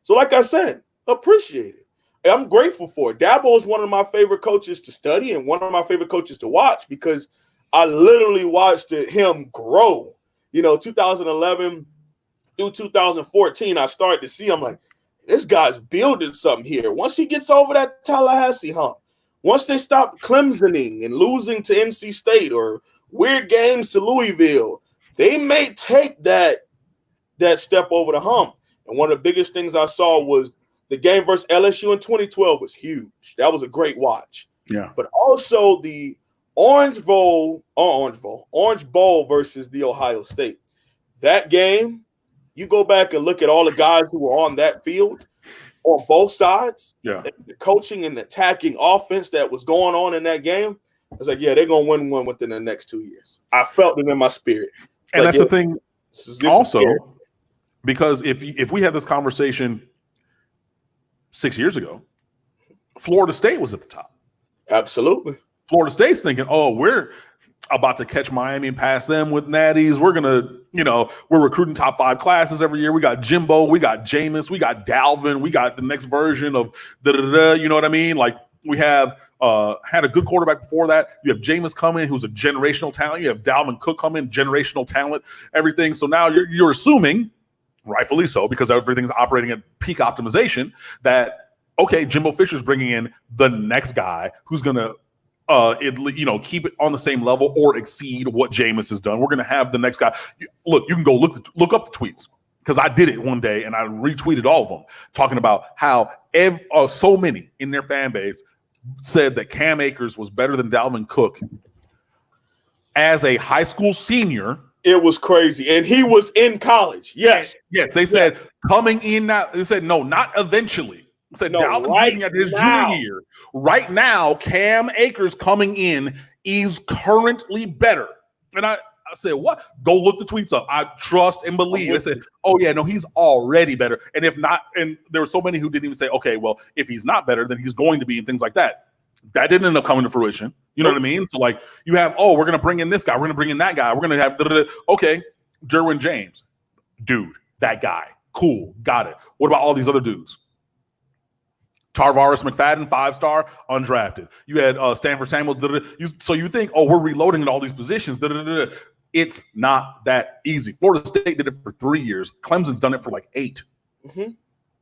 So like I said, appreciate it. I'm grateful for it. Dabo is one of my favorite coaches to study and one of my favorite coaches to watch because I literally watched him grow. 2011 through 2014, I started to see, I'm like, this guy's building something here. Once he gets over that Tallahassee hump, once they stop Clemsoning and losing to NC State or weird games to Louisville, they may take that step over the hump. And one of the biggest things I saw was the game versus LSU in 2012 was huge. That was a great watch. Yeah. But also the Orange Bowl versus the Ohio State. That game, you go back and look at all the guys who were on that field on both sides. Yeah. The coaching and attacking offense that was going on in that game. I was like, yeah, they're going to win one within the next 2 years. I felt it in my spirit. And that's the thing also, because if we had this conversation 6 years ago, Florida State was at the top. Absolutely. Florida State's thinking, oh, we're about to catch Miami and pass them with natties. We're going to, we're recruiting top 5 classes every year. We got Jimbo, we got Jameis, we got Dalvin, we got the next version of you know what I mean? Like we have had a good quarterback before that. You have Jameis coming, who's a generational talent. You have Dalvin Cook coming, generational talent, everything. So now you're assuming, rightfully so, because everything's operating at peak optimization, that, okay, Jimbo Fisher's bringing in the next guy who's going to keep it on the same level or exceed what Jameis has done. We're going to have the next guy. Look, you can go look up the tweets because I did it one day and I retweeted all of them talking about how so many in their fan base said that Cam Akers was better than Dalvin Cook as a high school senior. It was crazy. And he was in college. Yes. Yes. They said coming in now. They said, no, not eventually. Said no, Dalvin at his junior year. Right now, Cam Akers coming in is currently better. And I said, what? Go look the tweets up. I trust and believe. They said, oh, yeah, no, he's already better. And if not, and there were so many who didn't even say, okay, well, if he's not better, then he's going to be and things like that. That didn't end up coming to fruition. You know what I mean? So, like, you have, oh, we're going to bring in this guy. We're going to bring in that guy. We're going to have, okay, Derwin James. Dude, that guy. Cool. Got it. What about all these other dudes? Tarvaris McFadden, 5-star, undrafted. You had Stanford Samuel. So you think, oh, we're reloading at all these positions. It's not that easy. Florida State did it for 3 years. Clemson's done it for like 8. Mm-hmm.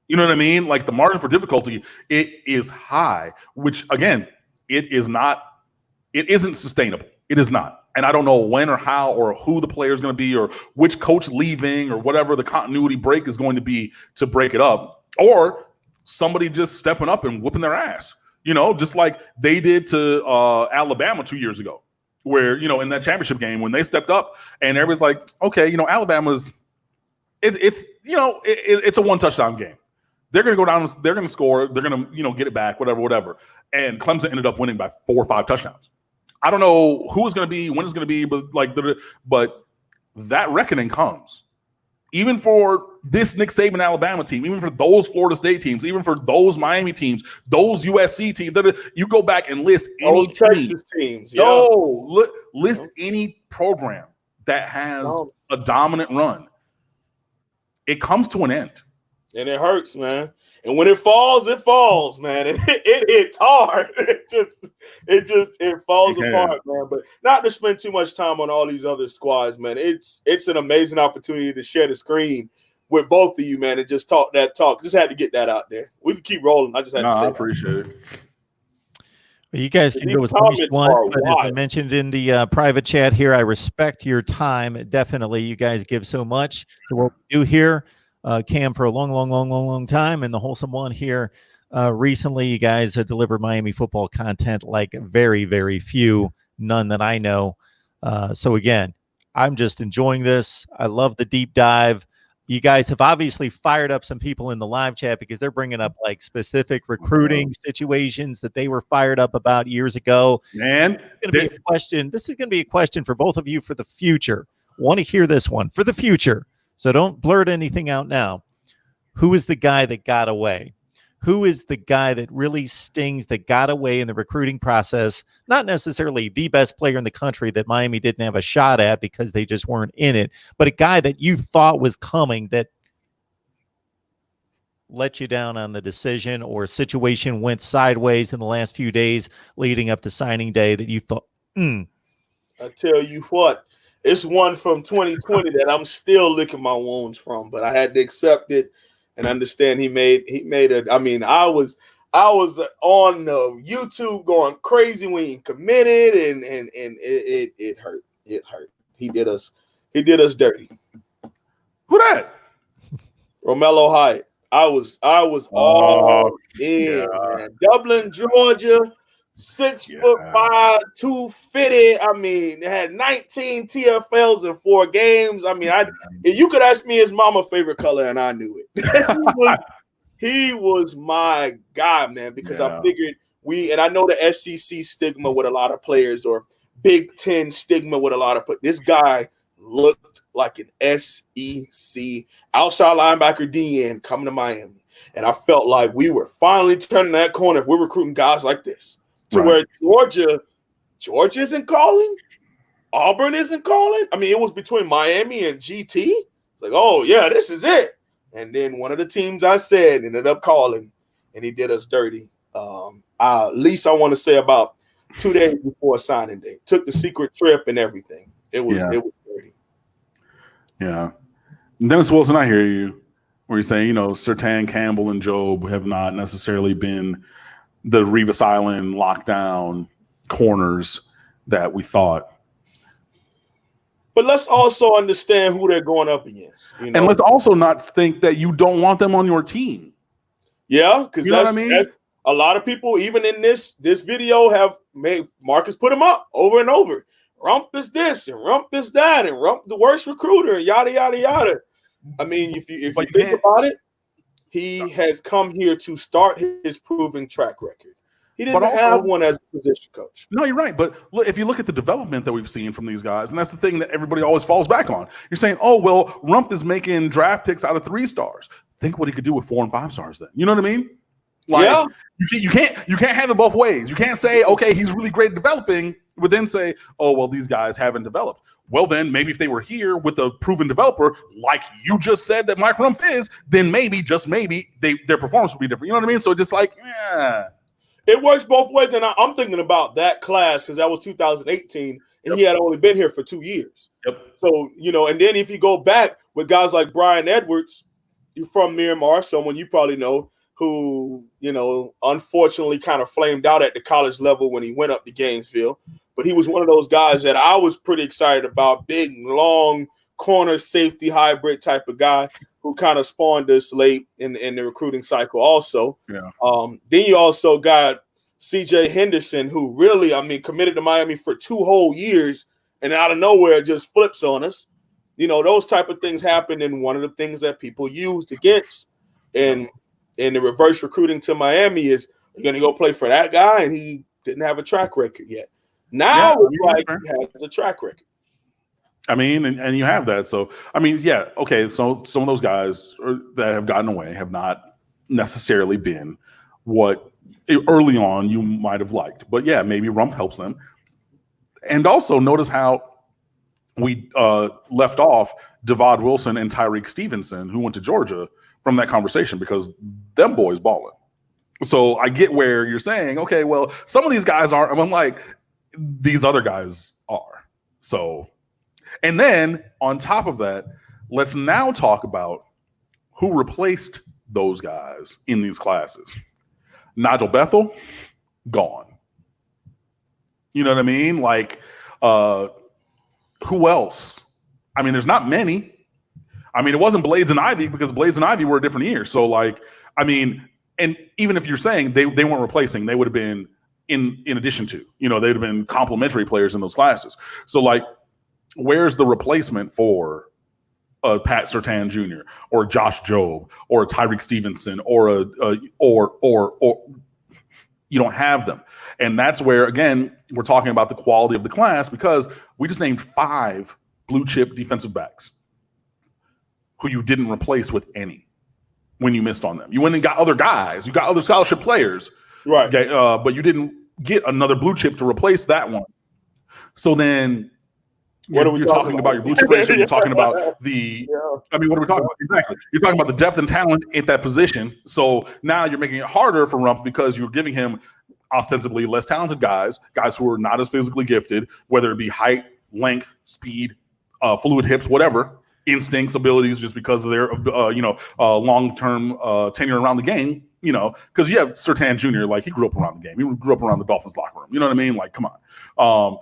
You know what I mean? Like the margin for difficulty, it is high, which again, it isn't sustainable. It is not. And I don't know when or how or who the player is going to be or which coach leaving or whatever the continuity break is going to be to break it up. Or somebody just stepping up and whooping their ass, just like they did to Alabama 2 years ago, where, in that championship game when they stepped up and everybody's like, okay, Alabama's it's a 1 touchdown game. They're going to go down, they're going to score, they're going to, get it back, whatever. And Clemson ended up winning by 4 or 5 touchdowns. I don't know who it's going to be, when it's going to be, but that reckoning comes. even for this Nick Saban Alabama team, even for those Florida State teams, even for those Miami teams, those USC teams, you go back and list any Texas teams. Yeah. No, list any program that has a dominant run. It comes to an end. And it hurts, man. And when it falls, man. And it hits hard. It falls apart, man. But not to spend too much time on all these other squads, man. It's an amazing opportunity to share the screen with both of you, man, and just talk that talk. Just had to get that out there. We can keep rolling. I just had to say I appreciate it. Well, you guys can go with at least one, but as I mentioned in the private chat here, I respect your time. Definitely, you guys give so much to what we do here. Cam for a long time, and the Wholesome One here recently. You guys deliver Miami football content like very, very few, none that I know. So again, I'm just enjoying this. I love the deep dive. You guys have obviously fired up some people in the live chat because they're bringing up like specific recruiting situations that they were fired up about years ago. Man, it's going to be a question. This is going to be a question for both of you for the future. Want to hear this one for the future. So don't blurt anything out now. Who is the guy that got away? Who is the guy that really stings, that got away in the recruiting process? Not necessarily the best player in the country that Miami didn't have a shot at because they just weren't in it, but a guy that you thought was coming that let you down on the decision, or a situation went sideways in the last few days leading up to signing day that you thought, I tell you what. It's one from 2020 that I'm still licking my wounds from, but I had to accept it and understand he made it. I mean, I was on YouTube going crazy when he committed, and it hurt. It hurt. He did us dirty. Who that? Romello Hyatt. I was all in, man. Dublin, Georgia. 6'5", 250. I mean, had 19 TFLs in 4 games. I mean, if you could ask me his mama favorite color, and I knew it. he was my guy, man, because I figured and I know the SEC stigma with a lot of players, or Big Ten stigma with a lot of, but this guy looked like an SEC outside linebacker DN coming to Miami. And I felt like we were finally turning that corner if we're recruiting guys like this. Where Georgia isn't calling, Auburn isn't calling. I mean, it was between Miami and GT. Like, oh yeah, this is it. And then one of the teams I said ended up calling, and he did us dirty. At least I want to say about 2 days before signing day. Took the secret trip and everything. It was dirty. Yeah. Dennis Wilson, I hear you. Where you're saying, Surtain, Campbell, and Job have not necessarily been the Revis Island lockdown corners that we thought. But let's also understand who they're going up against. And let's also not think that you don't want them on your team. Yeah, because you know what I mean? A lot of people, even in this video, have made Marcus put him up over and over. Rump is this, and Rump is that, and Rump the worst recruiter, and yada, yada, yada. I mean, if you think about it, he has come here to start his proven track record. He didn't have one as a position coach. No, you're right. But look, if you look at the development that we've seen from these guys, and that's the thing that everybody always falls back on. You're saying, oh, well, Rump is making draft picks out of 3 stars. Think what he could do with 4 and 5 stars then. You know what I mean? Like, you can't have it both ways. You can't say, okay, he's really great at developing, but then say, oh, well, these guys haven't developed. Well, then maybe if they were here with a proven developer, like you just said that Mike Rumpf is, then maybe, just maybe, their performance would be different. You know what I mean? So just like, it works both ways. And I'm thinking about that class because that was 2018, and he had only been here for 2 years. So, and then if you go back with guys like Brian Edwards, you're from Miramar, someone you probably know, who, unfortunately kind of flamed out at the college level when he went up to Gainesville. But he was one of those guys that I was pretty excited about, big, long corner safety hybrid type of guy who kind of spawned us late in the recruiting cycle also. Then you also got CJ Henderson, who really, committed to Miami for 2 whole years, and out of nowhere just flips on us. Those type of things happen, and one of the things that people used against in the reverse recruiting to Miami is you're going to go play for that guy, and he didn't have a track record yet. Now he has a track record. I mean, and you have that. So, I mean, yeah, okay. So some of those guys that have gotten away have not necessarily been what early on you might have liked. But yeah, maybe Rumph helps them. And also notice how we left off Devad Wilson and Tyreek Stevenson, who went to Georgia, from that conversation, because them boys balling. So I get where you're saying, okay, well, some of these guys aren't. I'm like, these other guys are. So, and then on top of that, let's now talk about who replaced those guys in these classes. Nigel Bethel, gone. You know what I mean? Like, who else? I mean, there's not many. I mean, it wasn't Blades and Ivy, because Blades and Ivy were a different year. So, like, I mean, and even if you're saying they weren't replacing, they would have been in addition to, you know, they'd have been complementary players in those classes. So, like, where's the replacement for Pat Surtain Jr. or Josh Jobe or Tyreek Stevenson or you don't have them. And that's where, again, we're talking about the quality of the class, because we just named 5 blue chip defensive backs who you didn't replace with any when you missed on them. You went and got other guys. You got other scholarship players. Right. Okay, but you didn't get another blue chip to replace that one. So then you're talking about your blue chip ratio. You're talking about the I mean, what are we talking about? Exactly. You're talking about the depth and talent at that position. So now you're making it harder for Rumph, because you're giving him ostensibly less talented guys who are not as physically gifted, whether it be height, length, speed, fluid hips, whatever, instincts, abilities, just because of their long-term tenure around the game. You know, because you have Surtain Jr., like, he grew up around the game. He grew up around the Dolphins locker room. You know what I mean? Like, come on.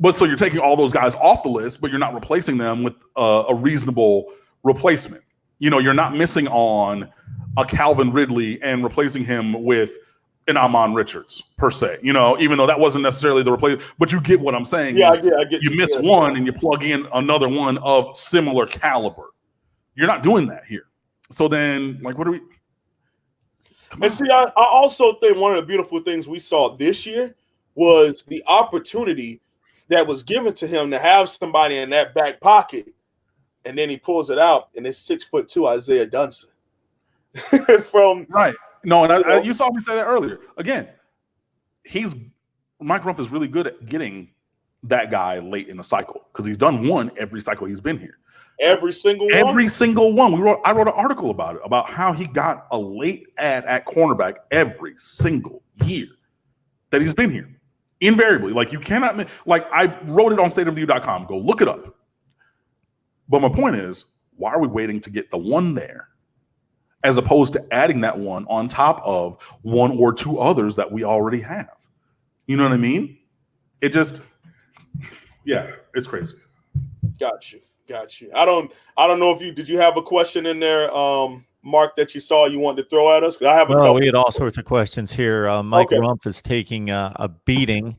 But so you're taking all those guys off the list, but you're not replacing them with a reasonable replacement. You know, you're not missing on a Calvin Ridley and replacing him with an Amon Richards, per se. You know, even though that wasn't necessarily the replacement, but you get what I'm saying. Yeah, I get you miss one and you plug in another one of similar caliber. You're not doing that here. So then, like, what are we? And see, I also think one of the beautiful things we saw this year was the opportunity that was given to him to have somebody in that back pocket, and then he pulls it out, and it's 6'2" Isaiah Dunson. From right. No, and you saw me say that earlier. Again, Mike Rumph is really good at getting that guy late in the cycle, because he's done one every cycle he's been here. Every single one. I wrote an article about it, about how he got a late ad at cornerback every single year that he's been here. Invariably. Like, you cannot, like, I wrote it on stateoftheu.com. Go look it up. But my point is, why are we waiting to get the one there, as opposed to adding that one on top of one or two others that we already have? You know what I mean? It just, yeah, it's crazy. Got you. I don't know if did you have a question in there, Mark, that you saw you wanted to throw at us? I have a couple. We had all sorts of questions here. Mike Rumph is taking a beating,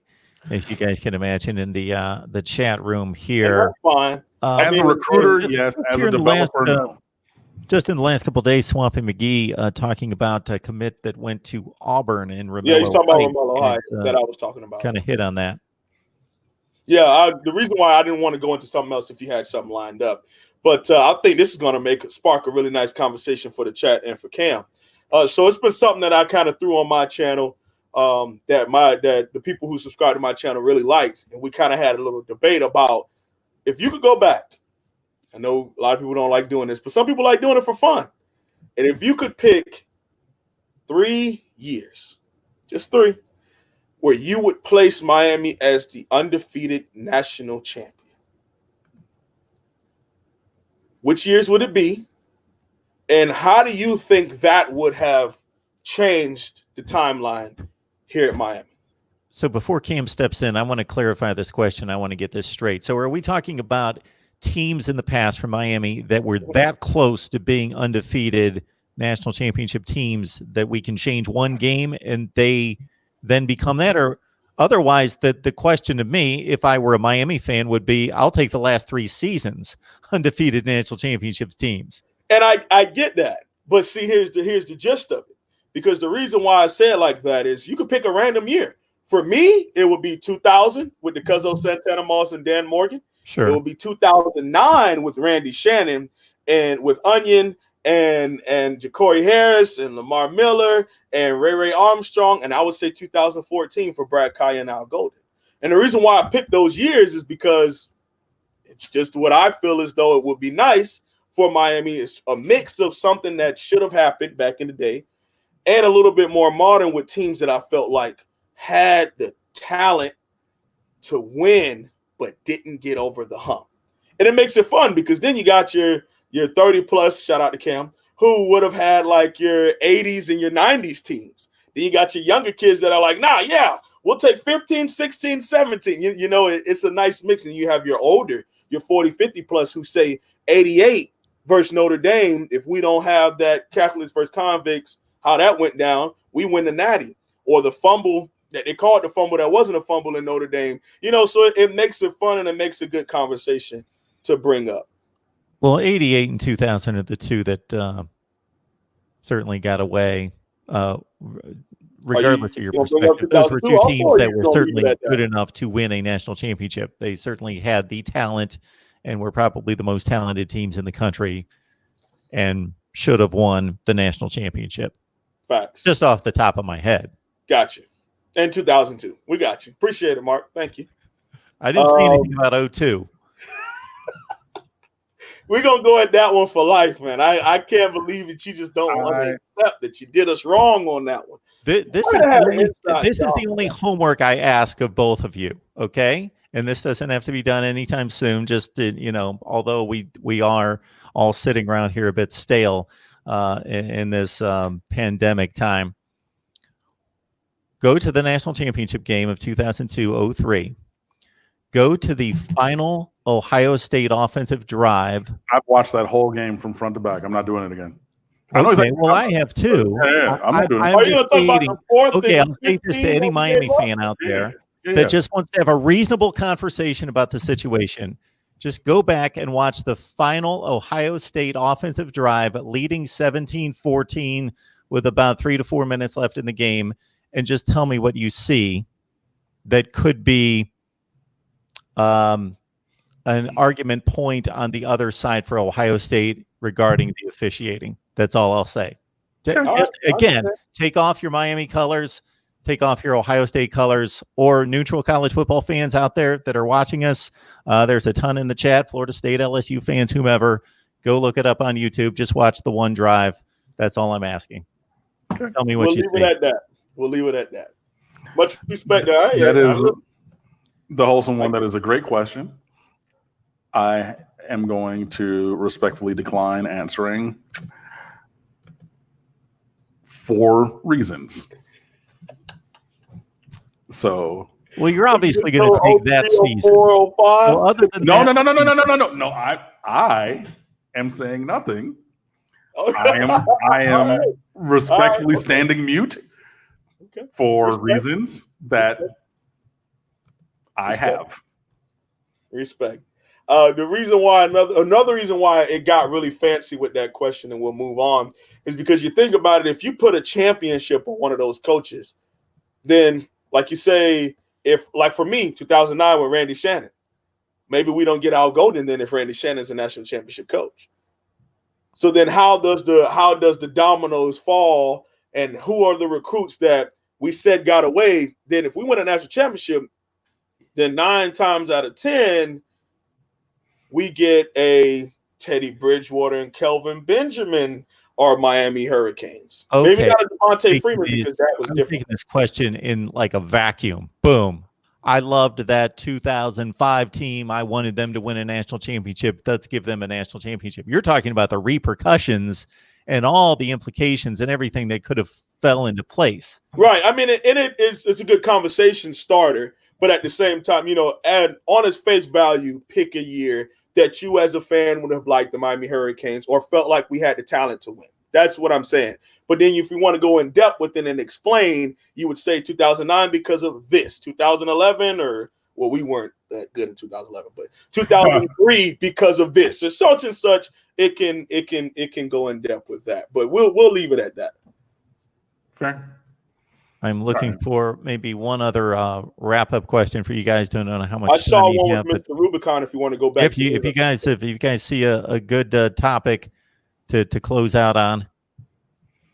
as you guys can imagine, in the chat room here. Fine. As a recruiter, yes. As a developer, no. Just in the last couple of days, Swampy McGee talking about a commit that went to Auburn in Romello. Yeah, he's talking about Romello High that I was talking about. Kind of hit on that. Yeah, the reason why I didn't want to go into something else if you had something lined up. But I think this is going to spark a really nice conversation for the chat and for Cam. So it's been something that I kind of threw on my channel that the people who subscribe to my channel really liked. And we kind of had a little debate about if you could go back. I know a lot of people don't like doing this, but some people like doing it for fun. And if you could pick 3 years, just 3, where you would place Miami as the undefeated national champion, which years would it be? And how do you think that would have changed the timeline here at Miami? So before Cam steps in, I want to clarify this question. I want to get this straight. So are we talking about teams in the past from Miami that were that close to being undefeated national championship teams that we can change one game and they then become that? Or otherwise, the question to me, if I were a Miami fan, would be, I'll take the last 3 seasons undefeated national championships teams. And I get that. But see, here's the gist of it. Because the reason why I say it like that is you could pick a random year. For me, it would be 2000 with the Cuzzo Santana Moss and Dan Morgan. Sure. It will be 2009 with Randy Shannon and with Onion and Ja'Cory Harris and Lamar Miller and Ray Armstrong. And I would say 2014 for Brad Kaaya and Al Golden. And the reason why I picked those years is because it's just what I feel as though it would be nice for Miami. It's a mix of something that should have happened back in the day and a little bit more modern with teams that I felt like had the talent to win but didn't get over the hump. And it makes it fun because then you got your 30 plus, shout out to Cam, who would have had like your 80s and your 90s teams. Then you got your younger kids that are like, nah, yeah, we'll take 15, 16, 17. You know, it's a nice mix. And you have your older, your 40, 50 plus who say 88 versus Notre Dame. If we don't have that Catholics versus convicts, how that went down, we win the natty. Or the fumble that they called the fumble that wasn't a fumble in Notre Dame. You know, so it makes it fun and it makes a good conversation to bring up. Well, 88 and 2000 are the two that certainly got away, regardless of your perspective. Those were two teams that were certainly good enough to win a national championship. They certainly had the talent and were probably the most talented teams in the country and should have won the national championship. Facts. Just off the top of my head. Gotcha. And 2002. We got you. Appreciate it, Mark. Thank you. I didn't say anything about 02. We're going to go at that one for life, man. I can't believe that you just don't want to accept that you did us wrong on that one. This is the only homework I ask of both of you, okay? And this doesn't have to be done anytime soon. Just to, you know, although we are all sitting around here a bit stale in this pandemic time. Go to the national championship game of 2002-03. Go to the final Ohio State offensive drive. I've watched that whole game from front to back. I'm not doing it again. Okay, well, I have too. Yeah, I'm not doing it. Okay, I'll say this to any Miami fan out there that just wants to have a reasonable conversation about the situation. Just go back and watch the final Ohio State offensive drive leading 17-14 with about 3 to 4 minutes left in the game, and just tell me what you see that could be an argument point on the other side for Ohio State regarding the officiating. That's all I'll say. Again, take off your Miami colors, take off your Ohio State colors, or neutral college football fans out there that are watching us. There's a ton in the chat, Florida State, LSU fans, whomever. Go look it up on YouTube. Just watch the one drive. That's all I'm asking. Tell me what you think. We'll leave it at that. Much respect. That is the wholesome one. That is a great question. I am going to respectfully decline answering for reasons. So, well, you're obviously going to take that season. Well, other than no. I am saying nothing. I am respectfully standing mute for reasons that I have. Respect. The reason why another reason why it got really fancy with that question, and we'll move on, is because you think about it. If you put a championship on one of those coaches, then like you say, if like for me, 2009 with Randy Shannon, maybe we don't get Al Golden then if Randy Shannon's a national championship coach. So then how does the dominoes fall, and who are the recruits that we said got away? Then if we win a national championship, then 9 times out of 10, we get a Teddy Bridgewater and Kelvin Benjamin or Miami Hurricanes. Okay. Maybe not a Devontae Freeman because that was different. Taking this question in like a vacuum. Boom. I loved that 2005 team. I wanted them to win a national championship. Let's give them a national championship. You're talking about the repercussions and all the implications and everything that could have fell into place. Right. I mean, it's a good conversation starter, but at the same time, you know, add on its face value, pick a year that you as a fan would have liked the Miami Hurricanes or felt like we had the talent to win. That's what I'm saying. But then if you want to go in depth with it and explain, you would say 2009 because of this, 2011 well, we weren't that good in 2011, but 2003 because of this. So such and such, it can go in depth with that. But we'll leave it at that. Fair. I'm looking for maybe one other wrap-up question for you guys. Don't know how much I saw time you one have, with Mr. Rubicon. If you want to go back, if you guys see a good topic to close out on,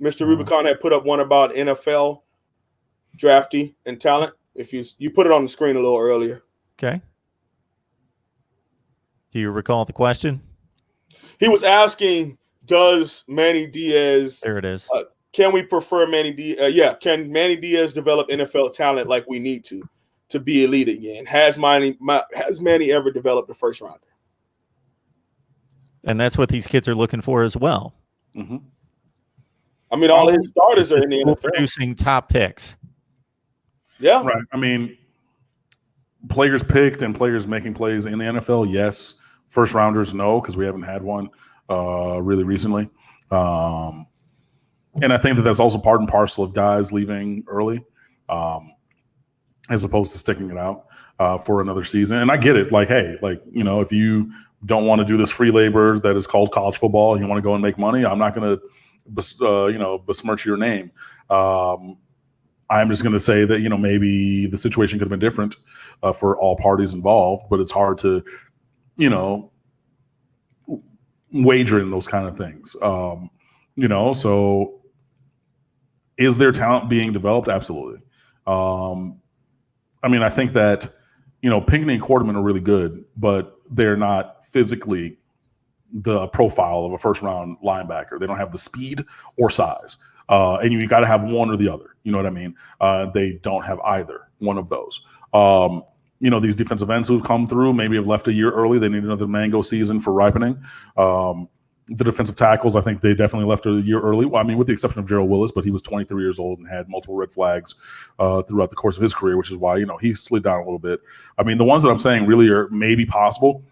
Mr. Rubicon had put up one about NFL drafty and talent. If you put it on the screen a little earlier. Okay. Do you recall the question? He was asking, does Manny Diaz? There it is. Can we prefer Manny Diaz? Can Manny Diaz develop NFL talent like we need to be elite again? Has Manny ever developed a first rounder? And that's what these kids are looking for as well. Mm-hmm. I mean, all his starters are in the NFL. Producing top picks. Yeah. Right. I mean, players picked and players making plays in the NFL, yes. First rounders, no, because we haven't had one really recently. And I think that that's also part and parcel of guys leaving early as opposed to sticking it out for another season. And I get it. Like, hey, if you don't want to do this free labor that is called college football and you want to go and make money, I'm not going to, besmirch your name. I'm just going to say that, maybe the situation could have been different for all parties involved, but it's hard to, wager in those kind of things. So is there talent being developed? Absolutely. I think that, Pinckney and Quarterman are really good, but they're not physically the profile of a first round linebacker. They don't have the speed or size. And you got to have one or the other. You know what I mean? They don't have either one of those. These defensive ends who've come through maybe have left a year early. They need another mango season for ripening. The defensive tackles, I think they definitely left a year early. Well, with the exception of Gerald Willis, but he was 23 years old and had multiple red flags throughout the course of his career, which is why, he slid down a little bit. The ones that I'm saying really are maybe possible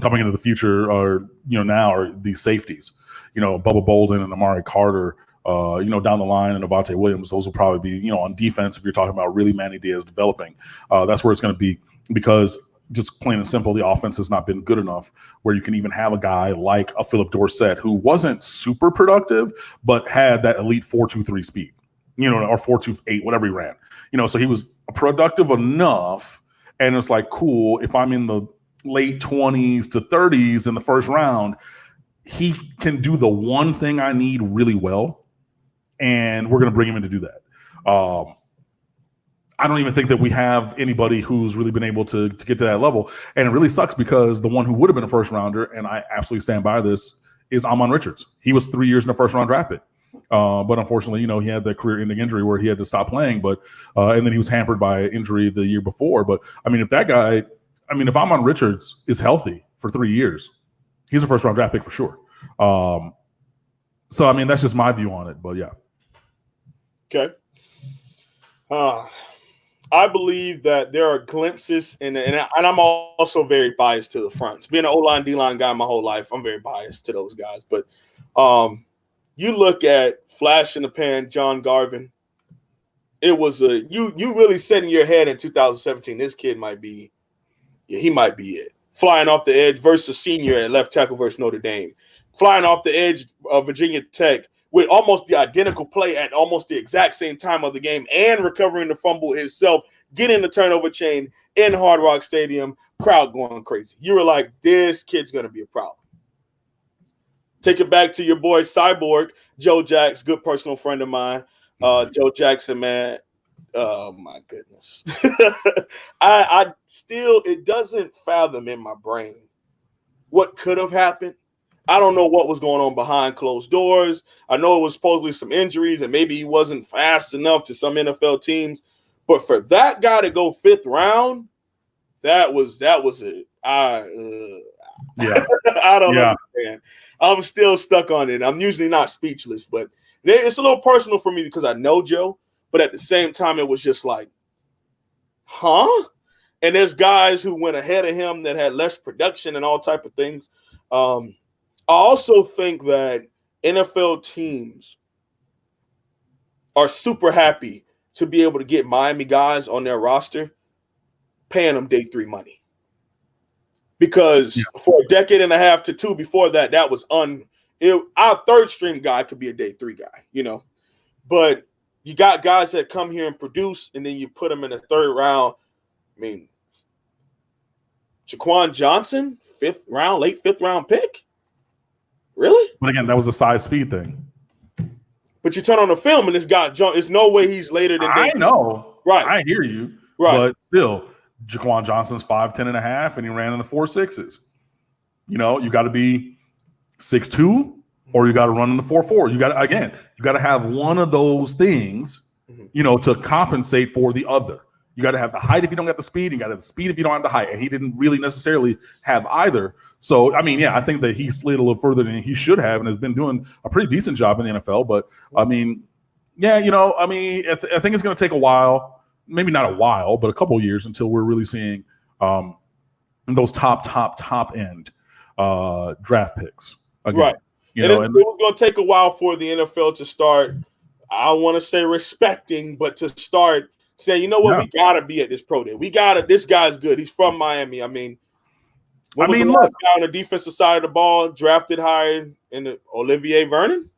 coming into the future are, now are these safeties, Bubba Bolden and Amari Carter, down the line, and Avonte Williams. Those will probably be, on defense, if you're talking about really Manny Diaz developing. That's where it's going to be, because just plain and simple, the offense has not been good enough where you can even have a guy like a Philip Dorsett who wasn't super productive, but had that elite 4.23 speed, or 4.28, whatever he ran. So he was productive enough, and it's like, cool, if I'm in the late 20s to 30s in the first round, he can do the one thing I need really well, and we're going to bring him in to do that. I don't even think that we have anybody who's really been able to get to that level. And it really sucks because the one who would have been a first rounder, and I absolutely stand by this, is Amon Richards. He was 3 years in the first round draft pick. But unfortunately, he had the career-ending injury where he had to stop playing. But and then he was hampered by injury the year before. But if that guy, if Amon Richards is healthy for 3 years, he's a first round draft pick for sure. So that's just my view on it. But yeah. Okay. I believe that there are glimpses, and I'm also very biased to the fronts. Being an O-line, D-line guy my whole life, I'm very biased to those guys. But you look at flash in the pan, John Garvin. It was you really set in your head in 2017. This kid might be it. Flying off the edge versus senior at left tackle versus Notre Dame. Flying off the edge of Virginia Tech with almost the identical play at almost the exact same time of the game, and recovering the fumble himself, getting the turnover chain in Hard Rock Stadium, crowd going crazy. You were like, this kid's going to be a problem. Take it back to your boy Cyborg, Joe Jacks, good personal friend of mine. Joe Jackson, man. Oh, my goodness. I still, it doesn't fathom in my brain what could have happened. I don't know what was going on behind closed doors. I know it was supposedly some injuries and maybe he wasn't fast enough to some NFL teams. But for that guy to go 5th round, that was it. I don't understand. I'm still stuck on it. I'm usually not speechless, but it's a little personal for me because I know Joe. But at the same time, it was just like, huh? And there's guys who went ahead of him that had less production and all type of things. I also think that NFL teams are super happy to be able to get Miami guys on their roster, paying them day 3 money. Because for a decade and a half to 2 before that, our third string guy could be a day 3 guy, But you got guys that come here and produce, and then you put them in the third round. I mean, Jaquan Johnson, late fifth round pick. Really? But again, that was a size speed thing. But you turn on the film and this guy jump. There's no way he's later than I know. Right. I hear you. Right. But still, Jaquan Johnson's 5'10" and a half, and he ran in the 4.6s. You know, you got to be 6'2", or you got to run in the 4.4. You got to have one of those things, you know, to compensate for the other. You got to have the height if you don't got the speed. You got to have the speed if you don't have the height. And he didn't really necessarily have either. So, I mean, yeah, I think that he slid a little further than he should have and has been doing a pretty decent job in the NFL. But, I mean, yeah, you know, I mean, I think it's going to take a while, maybe not a while, but a couple of years until we're really seeing those top end draft picks again. Right. You know, it's going to take a while for the NFL to start, I want to say respecting, but to start saying, you know what, we got to be at this pro day. This guy's good. He's from Miami. I mean, look, guy on the defensive side of the ball drafted higher in the Olivier Vernon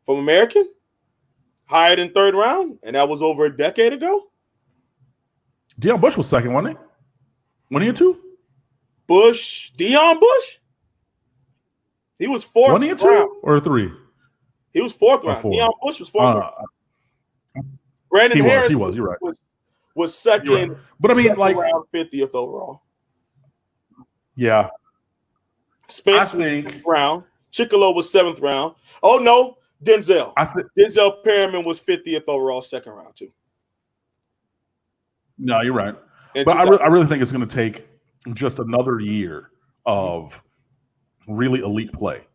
from American, hired in third round, and that was over a decade ago. Deion Bush was second, wasn't he? One or two? Deion Bush? He was fourth. 1 or 2 or 3? He was fourth round. Deion Bush was fourth round. Brandon Harris he was. You're right. Was second, right. But I mean, like round 50th overall. Yeah. Spence was 6th round. Chicolo was 7th round. Oh no, Denzel. Denzel Perryman was 50th overall, 2nd round too. No, you're right. But I really think it's going to take just another year of really elite play.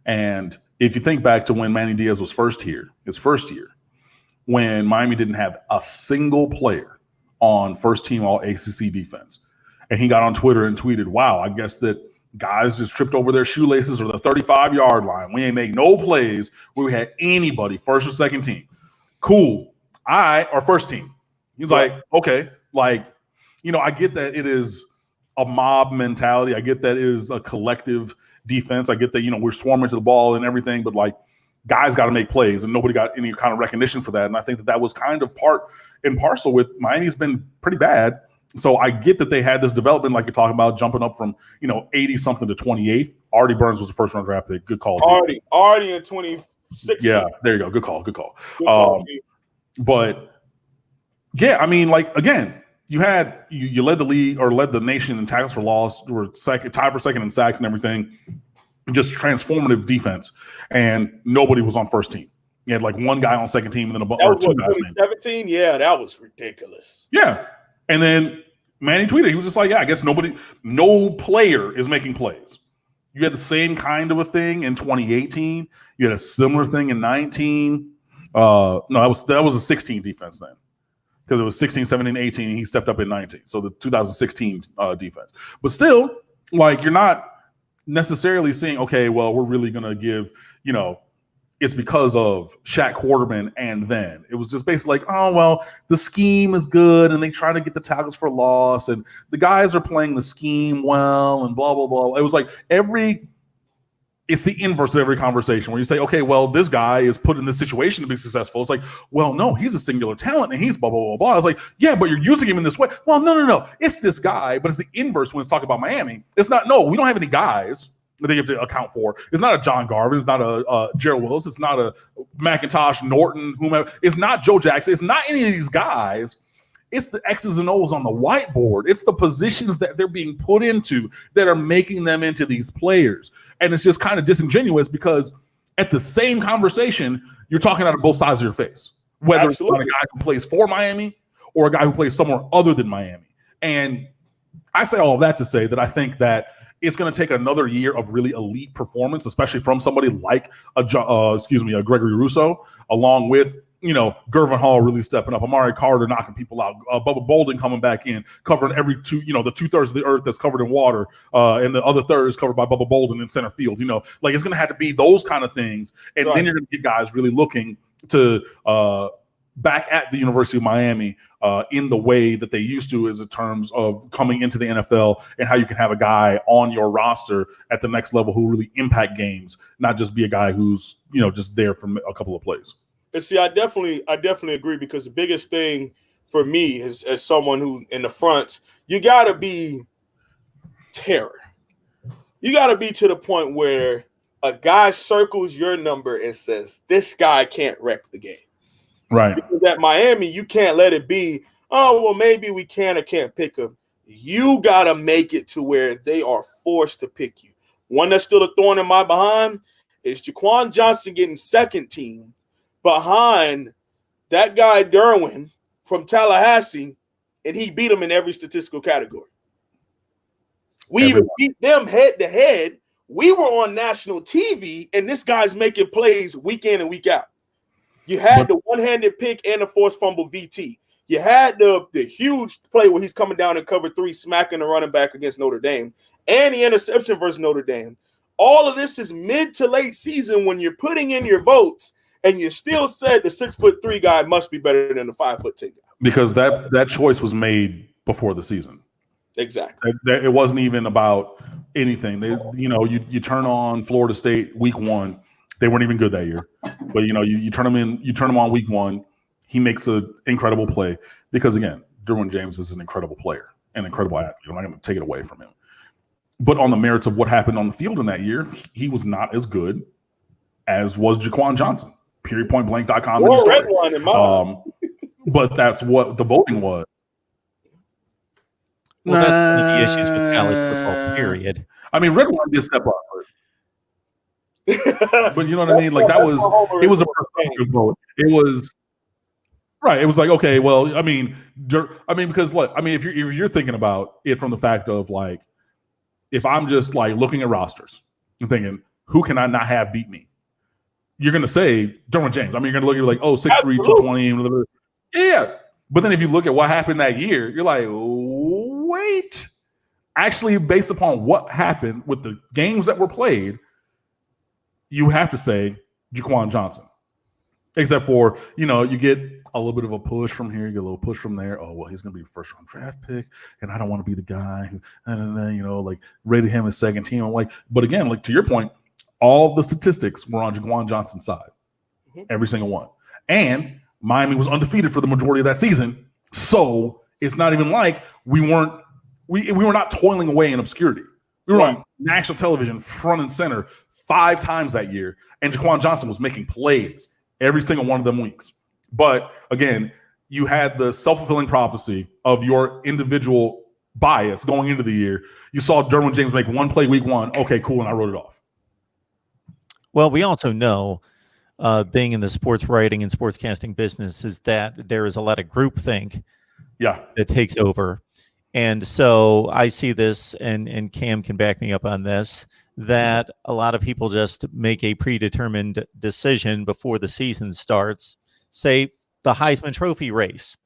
And if you think back to when Manny Diaz was his first year, when Miami didn't have a single player on first team all ACC defense. And he got on Twitter and tweeted, wow, I guess that guys just tripped over their shoelaces or the 35-yard line. We ain't make no plays where we had anybody first or second team. Cool. Or first team. He's like, okay, like, you know, I get that it is a mob mentality. I get that it is a collective defense. I get that, you know, we're swarming to the ball and everything, but like, guys got to make plays, and nobody got any kind of recognition for that. And I think that was kind of part and parcel with Miami's been pretty bad. So I get that they had this development, like you're talking about, jumping up from, you know, 80-something to 28th. Artie Burns was the first round draft pick. Good call. Artie in 2016. Yeah, there you go. Good call. But yeah, I mean, like, again, you led the league or led the nation in tackles for loss, were tied for second in sacks and everything. Just transformative defense, and nobody was on first team. You had like one guy on second team, and then or two guys. 2017, yeah, that was ridiculous. Yeah, and then Manny tweeted, he was just like, "Yeah, I guess no player is making plays." You had the same kind of a thing in 2018. You had a similar thing in 19. No, that was a 16 defense then, because it was 16, 17, 18. And he stepped up in 19, so the 2016 defense. But still, like, you're not necessarily saying, okay, well, we're really going to give, you know, it's because of Shaq Quarterman. And then it was just basically like, oh, well, the scheme is good and they try to get the tackles for loss and the guys are playing the scheme well and blah, blah, blah. It was like it's the inverse of every conversation where you say, okay, well, this guy is put in this situation to be successful. It's like, well, no, he's a singular talent and he's blah, blah, blah, blah. I was like, yeah, but you're using him in this way. Well, no. It's this guy, but it's the inverse when it's talking about Miami. It's not, no, we don't have any guys that they have to account for. It's not a John Garvin. It's not a Gerald Willis. It's not a McIntosh, Norton, whomever. It's not Joe Jackson. It's not any of these guys. It's the X's and O's on the whiteboard. It's the positions that they're being put into that are making them into these players. And it's just kind of disingenuous because at the same conversation, you're talking out of both sides of your face, whether It's about a guy who plays for Miami or a guy who plays somewhere other than Miami. And I say all of that to say that I think that it's going to take another year of really elite performance, especially from somebody like a Gregory Rousseau, along with, you know, Gervin Hall really stepping up, Amari Carter knocking people out, Bubba Bolden coming back in, covering the 2/3 of the earth that's covered in water, and the other third is covered by Bubba Bolden in center field. You know, like it's going to have to be those kind of things, and then you're going to get guys really looking to back at the University of Miami in the way that they used to, as in terms of coming into the NFL and how you can have a guy on your roster at the next level who really impact games, not just be a guy who's, you know, just there for a couple of plays. And see, I definitely agree, because the biggest thing for me is, as someone who in the front, you got to be terror. You got to be to the point where a guy circles your number and says, this guy can't wreck the game. Right. Because at Miami, you can't let it be, oh, well, maybe we can or can't pick him. You got to make it to where they are forced to pick you. One that's still a thorn in my behind is Jaquan Johnson getting second team behind that guy Derwin from Tallahassee, and he beat him in every statistical category. We even beat them head to head. We were on national TV, and this guy's making plays week in and week out. You had the one-handed pick and the forced fumble VT. You had the huge play where he's coming down in cover 3, smacking the running back against Notre Dame, and the interception versus Notre Dame. All of this is mid to late season when you're putting in your votes, and you still said the 6'3" guy must be better than the 5'10" guy. Because that choice was made before the season. Exactly. It wasn't even about anything. You turn on Florida State week 1. They weren't even good that year. But you turn them on week 1. He makes an incredible play because, again, Derwin James is an incredible player, an incredible athlete. I'm not going to take it away from him. But on the merits of what happened on the field in that year, he was not as good as was Jaquan Johnson. Periodpointblank.com. Or red line in my but that's what the voting was. Well, that's one of the issues with college football, period. I mean, red line did step up. But you know what I mean? Like, it was a perspective vote. It was right. It was like, okay, well, I mean, because look, I mean, if you're thinking about it from the fact of, like, if I'm just like looking at rosters and thinking, who can I not have beat me? You're going to say Derwin James. I mean, you're going to look at like, 6'3", 220. Yeah. But then if you look at what happened that year, you're like, wait. Actually, based upon what happened with the games that were played, you have to say Jaquan Johnson. Except for, you get a little bit of a push from here, you get a little push from there. Oh, well, he's going to be a first-round draft pick, and I don't want to be the guy who, like, rated him as second team. I'm like, but again, like, to your point, all the statistics were on Jaquan Johnson's side, every single one. And Miami was undefeated for the majority of that season, so it's not even like we were not toiling away in obscurity. We were on national television, front and center, 5 times that year, and Jaquan Johnson was making plays every single one of them weeks. But again, you had the self-fulfilling prophecy of your individual bias going into the year. You saw Derwin James make one play week 1. Okay, cool, and I wrote it off. Well, we also know, being in the sports writing and sportscasting business, is that there is a lot of groupthink that takes over. And so I see this, and Cam can back me up on this, that a lot of people just make a predetermined decision before the season starts. Say the Heisman Trophy race.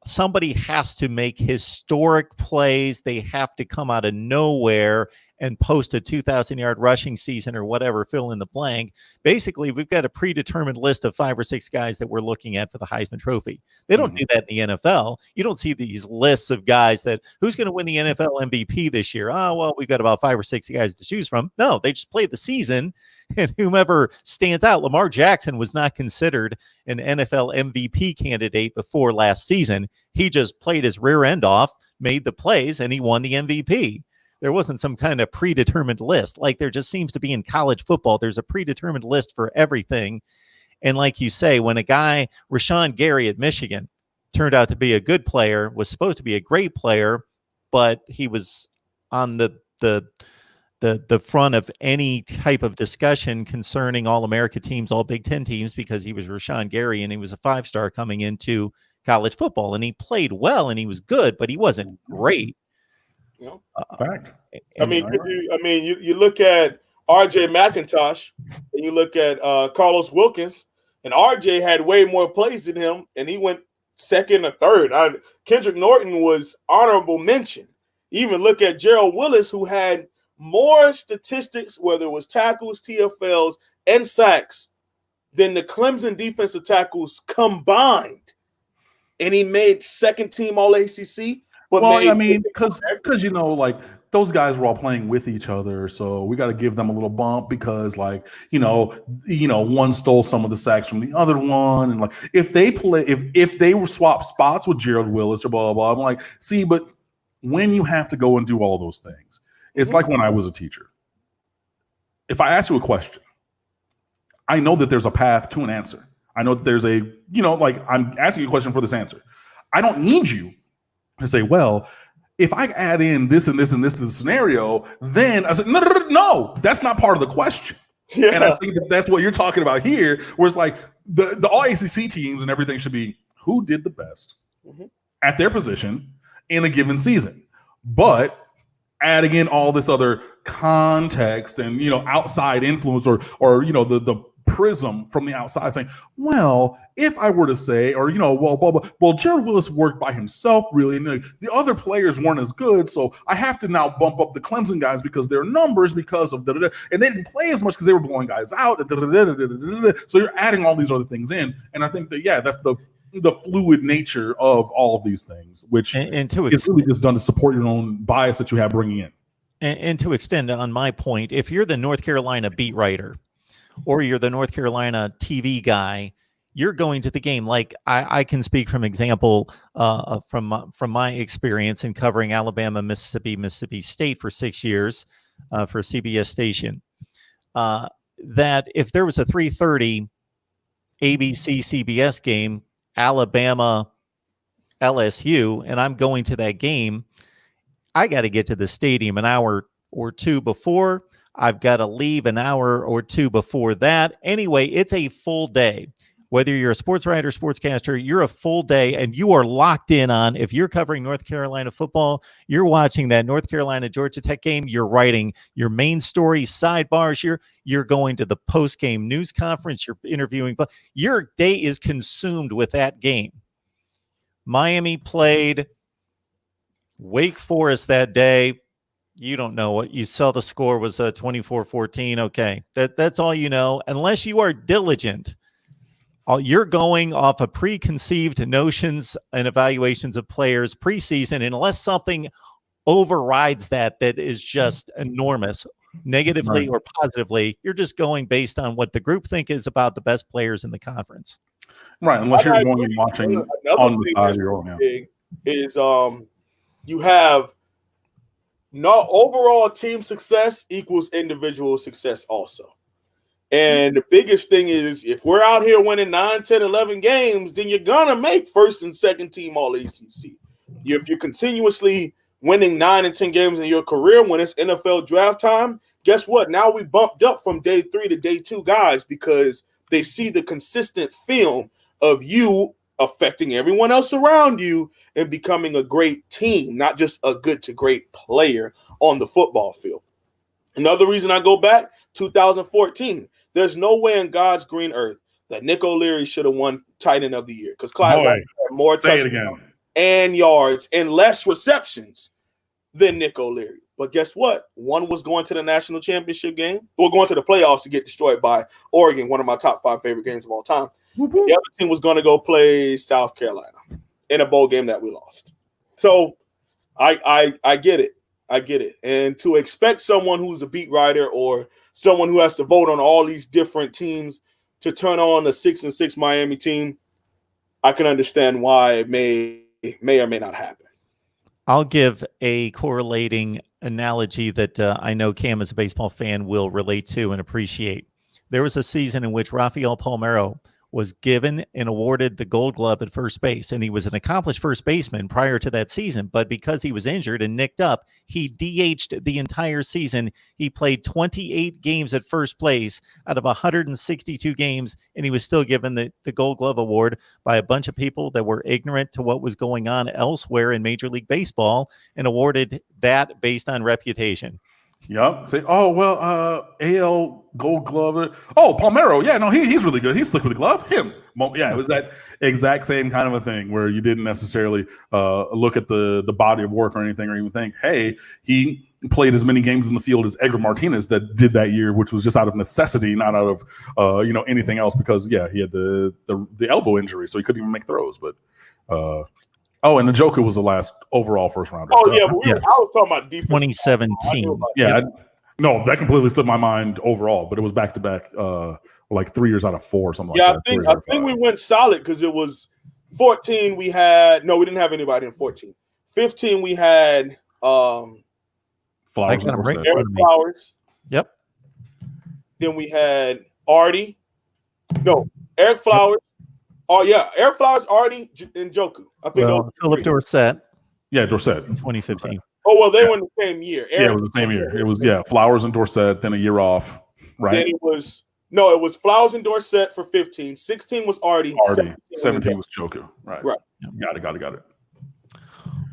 Somebody has to make historic plays. They have to come out of nowhere and post a 2,000-yard rushing season or whatever, fill in the blank. Basically, we've got a predetermined list of 5 or 6 guys that we're looking at for the Heisman Trophy. They don't do that in the NFL. You don't see these lists of guys that, who's going to win the NFL MVP this year? Oh, well, we've got about 5 or 6 guys to choose from. No, they just play the season, and whomever stands out. Lamar Jackson was not considered an NFL MVP candidate before last season. He just played his rear end off, made the plays, and he won the MVP. There wasn't some kind of predetermined list. Like there just seems to be in college football. There's a predetermined list for everything. And like you say, when a guy, Rashawn Gary at Michigan, turned out to be a good player, was supposed to be a great player, but he was on the front of any type of discussion concerning All-America teams, all Big Ten teams, because he was Rashawn Gary and he was a 5-star coming into college football. And he played well and he was good, but he wasn't great. Fact. I mean, you look at R.J. McIntosh and you look at Carlos Wilkins, and R.J. had way more plays than him, and he went second or third. Kendrick Norton was honorable mention. Even look at Gerald Willis, who had more statistics, whether it was tackles, TFLs, and sacks, than the Clemson defensive tackles combined, and he made second team All-ACC. Well, I mean, because like those guys were all playing with each other, so we got to give them a little bump because, like, one stole some of the sacks from the other one, and like if they were swapped spots with Gerald Willis or blah blah blah, I'm like, see, but when you have to go and do all those things, it's like when I was a teacher. If I ask you a question, I know that there's a path to an answer. I know that there's I'm asking you a question for this answer. I don't need you to say, well, if I add in this and this and this to the scenario, then I said, no, that's not part of the question. Yeah. And I think that's what you're talking about here, where it's like the all ACC teams and everything should be who did the best at their position in a given season. But adding in all this other context and, outside influence or the prism from the outside saying, well, if I were to say, or, well, Gerald Willis worked by himself really, and the other players weren't as good, so I have to now bump up the Clemson guys because their numbers, because of and they didn't play as much because they were blowing guys out. So you're adding all these other things in, and I think that that's the fluid nature of all of these things, which is really just done to support your own bias that you have bringing in. And to extend on my point, if you're the North Carolina beat writer or you're the North Carolina TV guy, you're going to the game. Like I can speak from example from my experience in covering Alabama, Mississippi State for 6 years for a CBS station, that if there was a 3:30 ABC CBS game, Alabama LSU, and I'm going to that game, I got to get to the stadium an hour or two before. I've got to leave an hour or two before that. Anyway, it's a full day. Whether you're a sports writer, sportscaster, you're a full day, and you are locked in on, if you're covering North Carolina football, you're watching that North Carolina Georgia Tech game, you're writing your main story, sidebars, you're going to the post-game news conference, you're interviewing, but your day is consumed with that game. Miami played Wake Forest that day. You don't know what you saw. The score was 24-14. Okay, that's all you know. Unless you are diligent, you're going off of preconceived notions and evaluations of players preseason, unless something overrides that is just enormous, negatively or positively. You're just going based on what the group think is about the best players in the conference. Right, unless you're going and watching on the side of your own. Is you have not overall team success equals individual success also. And the biggest thing is, if we're out here winning 9, 10, 11 games, then you're going to make first and second team all ACC. If you're continuously winning 9 and 10 games in your career when it's NFL draft time, guess what? Now we bumped up from day 3 to day 2 guys because they see the consistent film of you affecting everyone else around you and becoming a great team, not just a good to great player on the football field. Another reason I go back, 2014. There's no way in God's green earth that Nick O'Leary should have won tight end of the year because Clyde had more touchdowns and yards and less receptions than Nick O'Leary. But guess what? One was going to the national championship game or going to the playoffs to get destroyed by Oregon, one of my top 5 favorite games of all time. The other team was going to go play South Carolina in a bowl game that we lost. So I get it. I get it. And to expect someone who's a beat writer or someone who has to vote on all these different teams to turn on a 6-6 Miami team, I can understand why it may or may not happen. I'll give a correlating analogy that I know Cam, as a baseball fan, will relate to and appreciate. There was a season in which Rafael Palmeiro was given and awarded the Gold Glove at first base, and he was an accomplished first baseman prior to that season, but because he was injured and nicked up, he DH'd the entire season. He played 28 games at first place out of 162 games, and he was still given the Gold Glove award by a bunch of people that were ignorant to what was going on elsewhere in Major League Baseball and awarded that based on reputation. Yep. Say, oh, well, AL Gold Glove. Oh, Palmeiro. Yeah, no, he's really good. He's slick with the glove. Him. Yeah, it was that exact same kind of a thing where you didn't necessarily look at the body of work or anything, or even think, hey, he played as many games in the field as Edgar Martinez that did that year, which was just out of necessity, not out of anything else, because, yeah, he had the elbow injury, so he couldn't even make throws. But Oh, and the Joker was the last overall first rounder. Oh yeah, but Yes. I was talking about defense. 2017. Yeah, no, that completely slipped my mind overall, but it was back to back, like 3 years out of 4 or something Yeah, like that. I think we went solid because it was 14. We didn't have anybody in 14. 15, we had Flowers. I got 'em right. Eric Flowers. Yep. Then we had Artie. No, Eric Flowers. Oh yeah, Eric Flowers, Artie, and Joku. I think Philip Dorsett. Yeah, Dorsett. 2015. Oh well, they were in the same year. Eric, it was the same year. It was Flowers and Dorsett, then a year off, right? Then it was Flowers and Dorsett for 15. 16 was Artie. 17 was Joku. Right. Got it.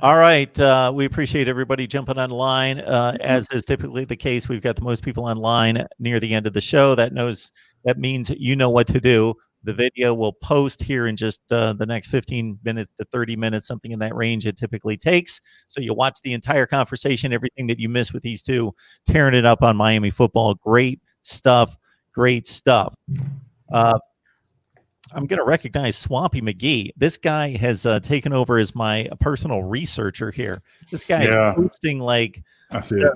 All right. We appreciate everybody jumping online. As is typically the case, we've got the most people online near the end of the show. That means you know what to do. The video will post here in just the next 15 minutes to 30 minutes, something in that range it typically takes. So you watch the entire conversation, everything that you missed with these two, tearing it up on Miami football. Great stuff. I'm going to recognize Swampy McGee. This guy has taken over as my personal researcher here. This guy is posting like, I see it.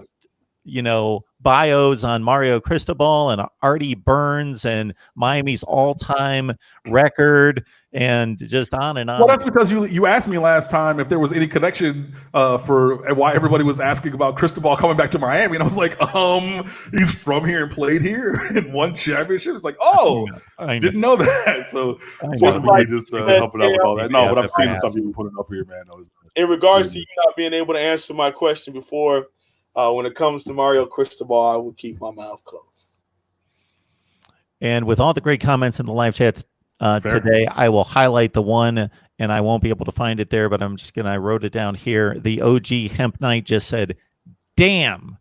Bios on Mario Cristobal and Artie Burns and Miami's all-time record and just on and on. Well, that's because you asked me last time if there was any connection for why everybody was asking about Cristobal coming back to Miami, and I was like, he's from here and played here and won championships. It's like, I didn't know that. So just helping out with all that. No, but I've seen the stuff you've been putting up here, man. In regards to you not being able to answer my question before. When it comes to Mario Cristobal, I will keep my mouth closed. And with all the great comments in the live chat today, I will highlight the one, and I won't be able to find it there, but I wrote it down here. The OG Hemp Knight just said, "Damn,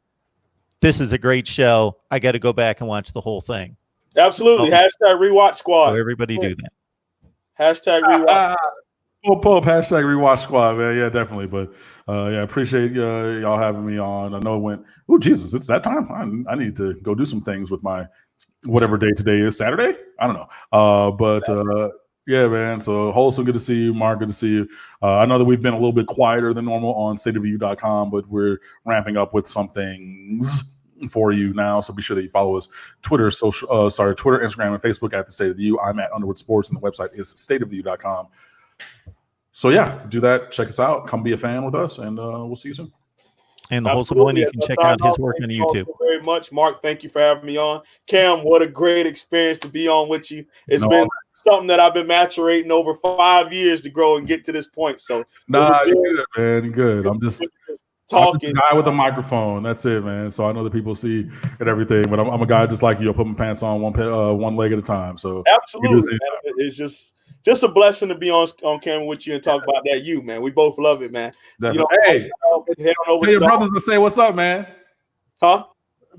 this is a great show. I got to go back and watch the whole thing." Absolutely. Hashtag rewatch squad. So everybody do that. Hashtag rewatch. Pope, hashtag rewatch squad, man. Yeah, definitely. But I appreciate y'all having me on. I know it went, Jesus, it's that time. I need to go do some things with my whatever day today is. Saturday? I don't know. Yeah, man. So Wholesome, good to see you. Mark, good to see you. I know that we've been a little bit quieter than normal on stateofview.com, but we're ramping up with some things for you now. So be sure that you follow us Twitter, Twitter, Instagram, and Facebook at The State of the U. I'm at Underwood Sports, and the website is stateofview.com. So yeah, do that. Check us out. Come be a fan with us, and we'll see you soon. And the Wholesome One, you can check out his work on YouTube. Thank you very much, Mark. Thank you for having me on. Cam, what a great experience to be on with you. It's been something that I've been maturating over 5 years to grow and get to this point. So you're good, man. Good. I'm just talking. I'm a guy with a microphone. That's it, man. So I know that people see and everything, but I'm a guy just like you. I put my pants on one leg at a time. So absolutely, it's just a blessing to be on camera with you and talk about that. Man, we both love it, man. Hey, tell your brothers to say what's up, man. Huh?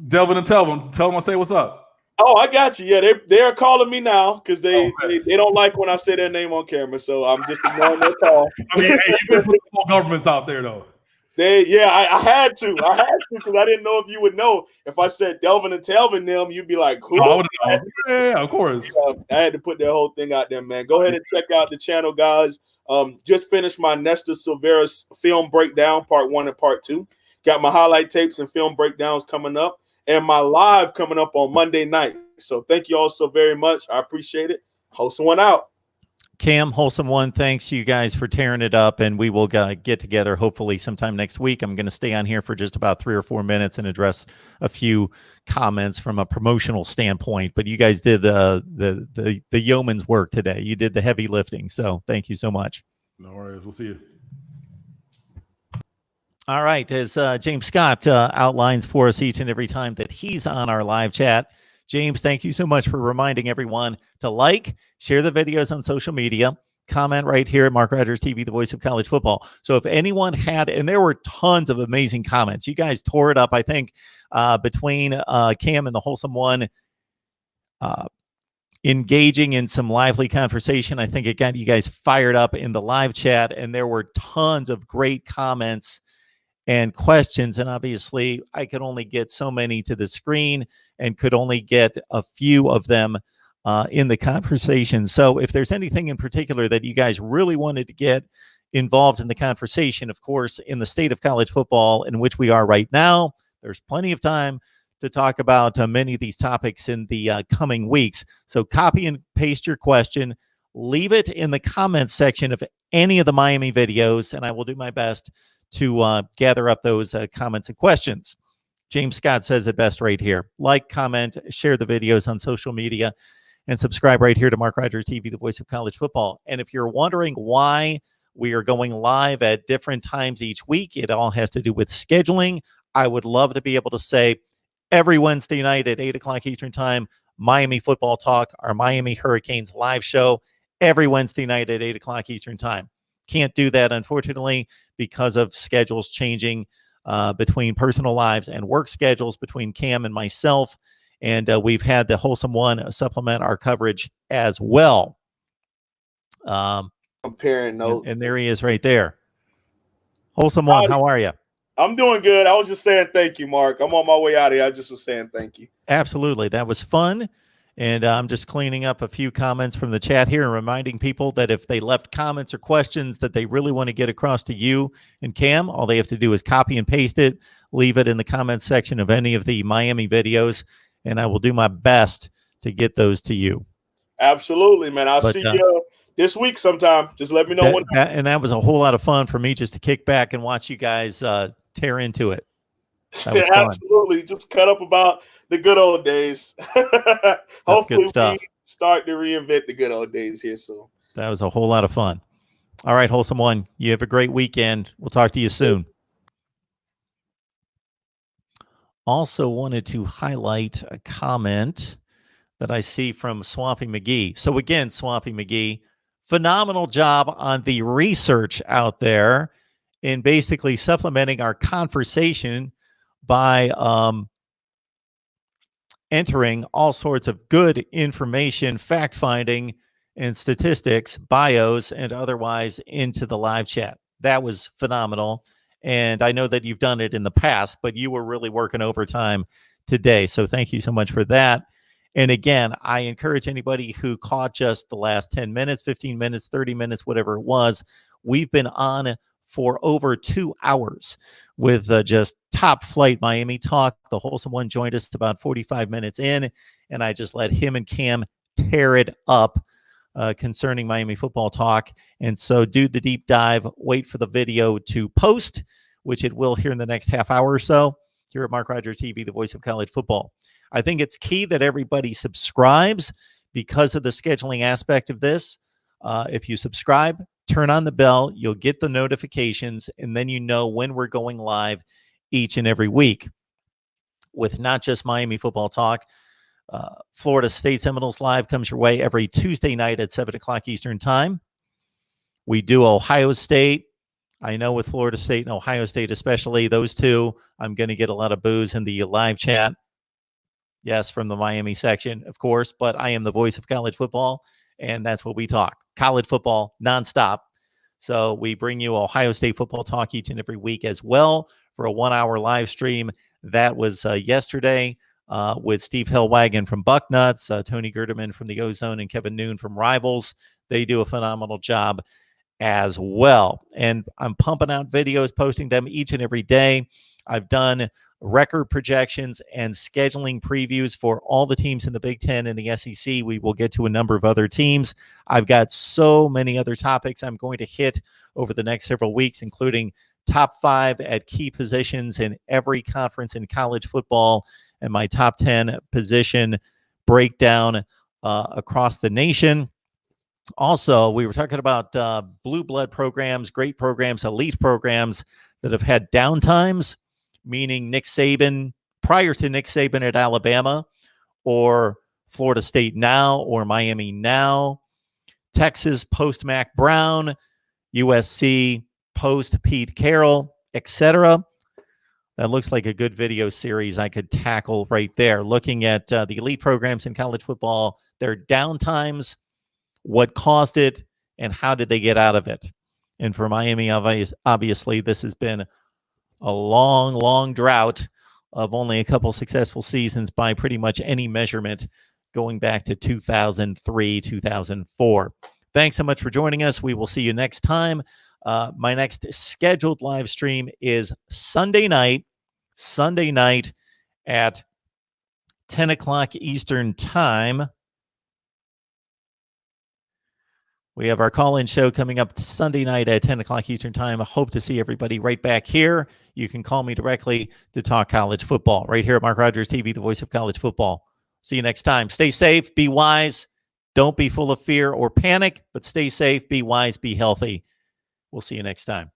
Delvin and tell them I say what's up. Oh, I got you. Yeah, they're calling me now because they don't like when I say their name on camera. So I'm just ignoring their call. I mean, hey, you can put the full governments out there though. I had to because I didn't know if you would know. If I said Delvin and Telvin them, you'd be like, who? I would have known. Yeah, of course. I had to put that whole thing out there, man. Go ahead and check out the channel, guys. Just finished my Nesta Silvera's film breakdown, part 1 and part 2. Got my highlight tapes and film breakdowns coming up, and my live coming up on Monday night. So thank you all so very much. I appreciate it. Wholesome One out. Cam, Wholesome One, thanks you guys for tearing it up, and we will get together hopefully sometime next week. I'm going to stay on here for just about 3 or 4 minutes and address a few comments from a promotional standpoint, but you guys did the yeoman's work today. You did the heavy lifting, so thank you so much. No worries. We'll see you. All right, as James Scott outlines for us each and every time that he's on our live chat, James, thank you so much for reminding everyone to like, share the videos on social media, comment right here at MarkRogersTV, the voice of college football. So if anyone had, and there were tons of amazing comments, you guys tore it up, I think, between Cam and the Wholesome One, engaging in some lively conversation. I think it got you guys fired up in the live chat, and there were tons of great comments and questions. And obviously, I could only get so many to the screen and could only get a few of them in the conversation. So if there's anything in particular that you guys really wanted to get involved in the conversation. Of course, in the state of college football in which we are right now, there's plenty of time to talk about many of these topics in the coming weeks. So copy and paste your question. Leave it in the comments section of any of the Miami videos, and I will do my best to gather up those comments and questions. James Scott says it best right here. Like, comment, share the videos on social media, and subscribe right here to MarkRogersTV, the voice of college football. And if you're wondering why we are going live at different times each week, it all has to do with scheduling. I would love to be able to say every Wednesday night at 8 o'clock Eastern time, Miami Football Talk, our Miami Hurricanes live show, every Wednesday night at 8 o'clock Eastern time. Can't do that, unfortunately, because of schedules changing between personal lives and work schedules between Cam and myself. And we've had the Wholesome One supplement our coverage as well. Comparing notes. And there he is right there. Wholesome One, how are you? I'm doing good. I was just saying thank you, Mark. I'm on my way out of here. I just was saying thank you. Absolutely. That was fun. And I'm just cleaning up a few comments from the chat here and reminding people that if they left comments or questions that they really want to get across to you and Cam, all they have to do is copy and paste it, leave it in the comments section of any of the Miami videos, and I will do my best to get those to you. Absolutely, man. I'll see you this week sometime. Just let me know when. And that was a whole lot of fun for me just to kick back and watch you guys tear into it. That was fun. Absolutely. Just cut up about the good old days. Hopefully we start to reinvent the good old days here soon. That was a whole lot of fun. All right, Wholesome One, you have a great weekend. We'll talk to you soon. Also wanted to highlight a comment that I see from Swampy McGee. So again, Swampy McGee, phenomenal job on the research out there in basically supplementing our conversation by entering all sorts of good information, fact-finding, and statistics, bios, and otherwise into the live chat. That was phenomenal. And I know that you've done it in the past, but you were really working overtime today. So thank you so much for that. And again, I encourage anybody who caught just the last 10 minutes, 15 minutes, 30 minutes, whatever it was. We've been on for over 2 hours with just top flight Miami talk. The Wholesome One joined us about 45 minutes in, and I just let him and Cam tear it up concerning Miami football talk. And so do the deep dive, wait for the video to post, which it will here in the next half hour or so here at MarkRogersTV, the voice of college football. I think it's key that everybody subscribes because of the scheduling aspect of this. If you subscribe, turn on the bell, you'll get the notifications, and then you know when we're going live each and every week with not just Miami football talk. Florida State Seminoles Live comes your way every Tuesday night at 7 o'clock Eastern time. We do Ohio State. I know with Florida State and Ohio State especially, those two, I'm going to get a lot of boos in the live chat. Yes, from the Miami section, of course, but I am the voice of college football, and that's what we talk. College football nonstop. So we bring you Ohio State football talk each and every week as well for a 1-hour live stream. That was yesterday with Steve Hellwagon from Bucknuts, Tony Gerdeman from the Ozone, and Kevin Noon from Rivals. They do a phenomenal job as well. And I'm pumping out videos, posting them each and every day. I've done record projections and scheduling previews for all the teams in the Big Ten and the SEC. We will get to a number of other teams. I've got so many other topics I'm going to hit over the next several weeks, including top 5 at key positions in every conference in college football and my top 10 position breakdown across the nation. Also, we were talking about blue blood programs, great programs, elite programs that have had downtimes, meaning Nick Saban, prior to Nick Saban at Alabama, or Florida State now, or Miami now, Texas post-Mac Brown, USC post-Pete Carroll, etc. That looks like a good video series I could tackle right there, looking at the elite programs in college football, their downtimes, what caused it, and how did they get out of it. And for Miami, obviously, this has been a long, long drought of only a couple successful seasons by pretty much any measurement going back to 2003, 2004. Thanks so much for joining us. We will see you next time. My next scheduled live stream is Sunday night at 10 o'clock Eastern time. We have our call-in show coming up Sunday night at 10 o'clock Eastern time. I hope to see everybody right back here. You can call me directly to talk college football right here at Mark Rogers TV, the voice of college football. See you next time. Stay safe, be wise. Don't be full of fear or panic, but stay safe, be wise, be healthy. We'll see you next time.